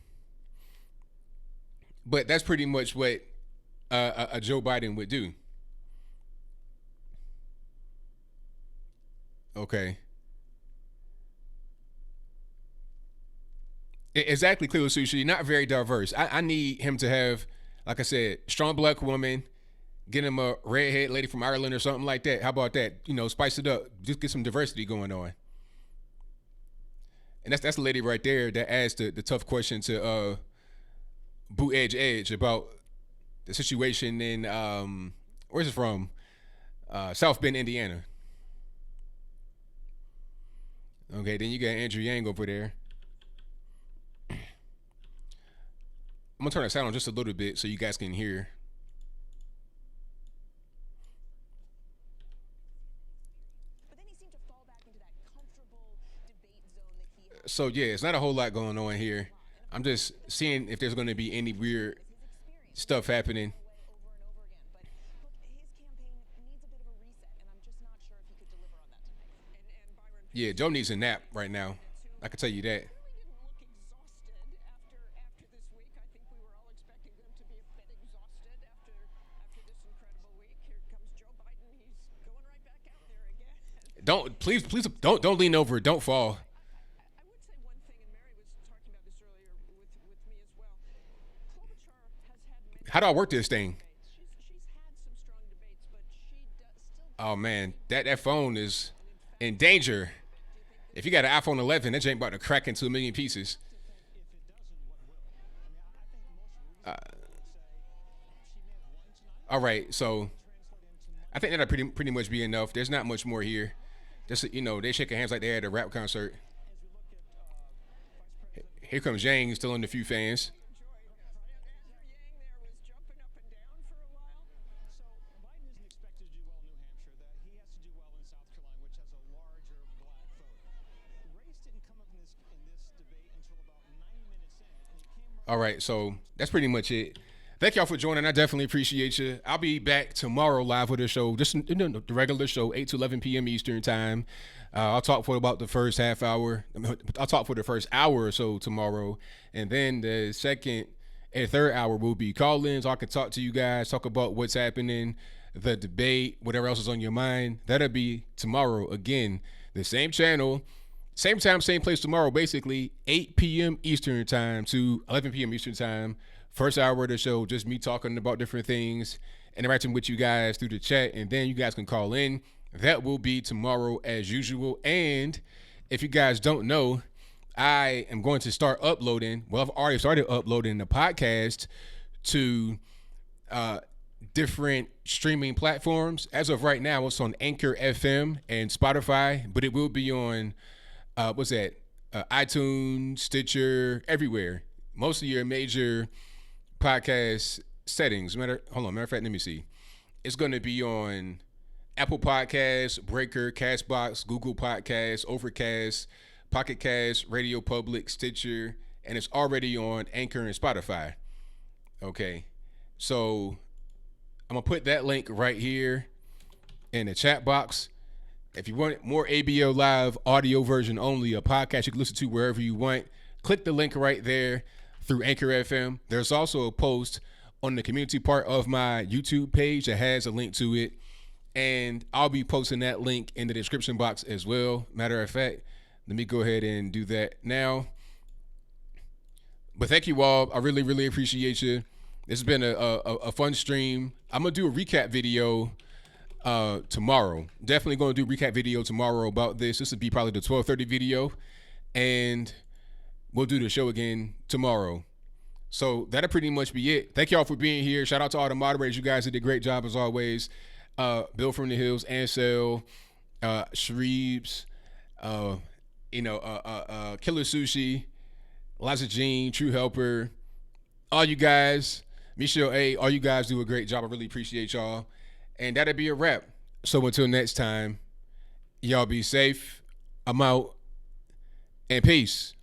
But that's pretty much what a Joe Biden would do. Okay. Exactly, Cleo Sushi. Not very diverse. I need him to have, like I said, strong black woman, get him a redhead lady from Ireland or something like that. How about that? Spice it up. Just get some diversity going on. And that's the lady right there that asked the tough question to Boot Edge about the situation in where's it from? South Bend, Indiana. Okay, then you got Andrew Yang over there. I'm gonna turn the sound on just a little bit so you guys can hear. So yeah, it's not a whole lot going on here. I'm just seeing if there's gonna be any weird stuff happening. Yeah, Joe needs a nap right now. I can tell you that. Please don't lean over. Don't fall. I would say one thing, and Mary was talking about this earlier with me as well. Klobuchar has had. How do I work this thing? She's had some strong debates, but she still. Oh man, that phone is in danger. If you got an iPhone 11, that ain't about to crack into a million pieces. All right, so I think that'll pretty much be enough. There's not much more here. Just they shaking hands like they had a rap concert. Here comes Yang, still in the few fans. Biden isn't expected to do well in New Hampshire, that he has to do well in South Carolina. All right, so that's pretty much it. Thank y'all for joining. I definitely appreciate you. I'll be back tomorrow live with the show, just the regular show, 8 to 11 p.m. Eastern time. I'll talk for about the first half hour. I'll talk for the first hour or so tomorrow. And then the second and third hour will be call-ins. I can talk to you guys, talk about what's happening, the debate, whatever else is on your mind. That'll be tomorrow. Again, the same channel, same time, same place tomorrow, basically 8 p.m. Eastern time to 11 p.m. Eastern time. First hour of the show, just me talking about different things, interacting with you guys through the chat, and then you guys can call in. That will be tomorrow as usual. And if you guys don't know, I am going to start uploading. Well, I've already started uploading the podcast to different streaming platforms. As of right now, it's on Anchor FM and Spotify, but it will be on iTunes, Stitcher, everywhere. Most of your major podcast settings. Matter of fact, let me see. It's going to be on Apple Podcasts, Breaker, Castbox, Google Podcasts, Overcast, Pocket Cast, Radio Public, Stitcher, and it's already on Anchor and Spotify. Okay, so I'm gonna put that link right here in the chat box. If you want more ABL Live audio version only, a podcast you can listen to wherever you want, click the link right there through Anchor FM. There's also a post on the community part of my YouTube page that has a link to it, and I'll be posting that link in the description box as well. Matter of fact, let me go ahead and do that now. But thank you all. I really, really appreciate you. This has been a fun stream. I'm going to do a recap video tomorrow. Definitely going to do a recap video tomorrow about this. This would be probably the 12:30 video. And we'll do the show again tomorrow. So that'll pretty much be it. Thank y'all for being here. Shout out to all the moderators. You guys did a great job as always. Bill from the Hills, Ansel, Shreebs, Killer Sushi, Liza Jean, True Helper, all you guys, Michelle A, all you guys do a great job. I really appreciate y'all. And that'll be a wrap. So until next time, y'all be safe. I'm out. And peace.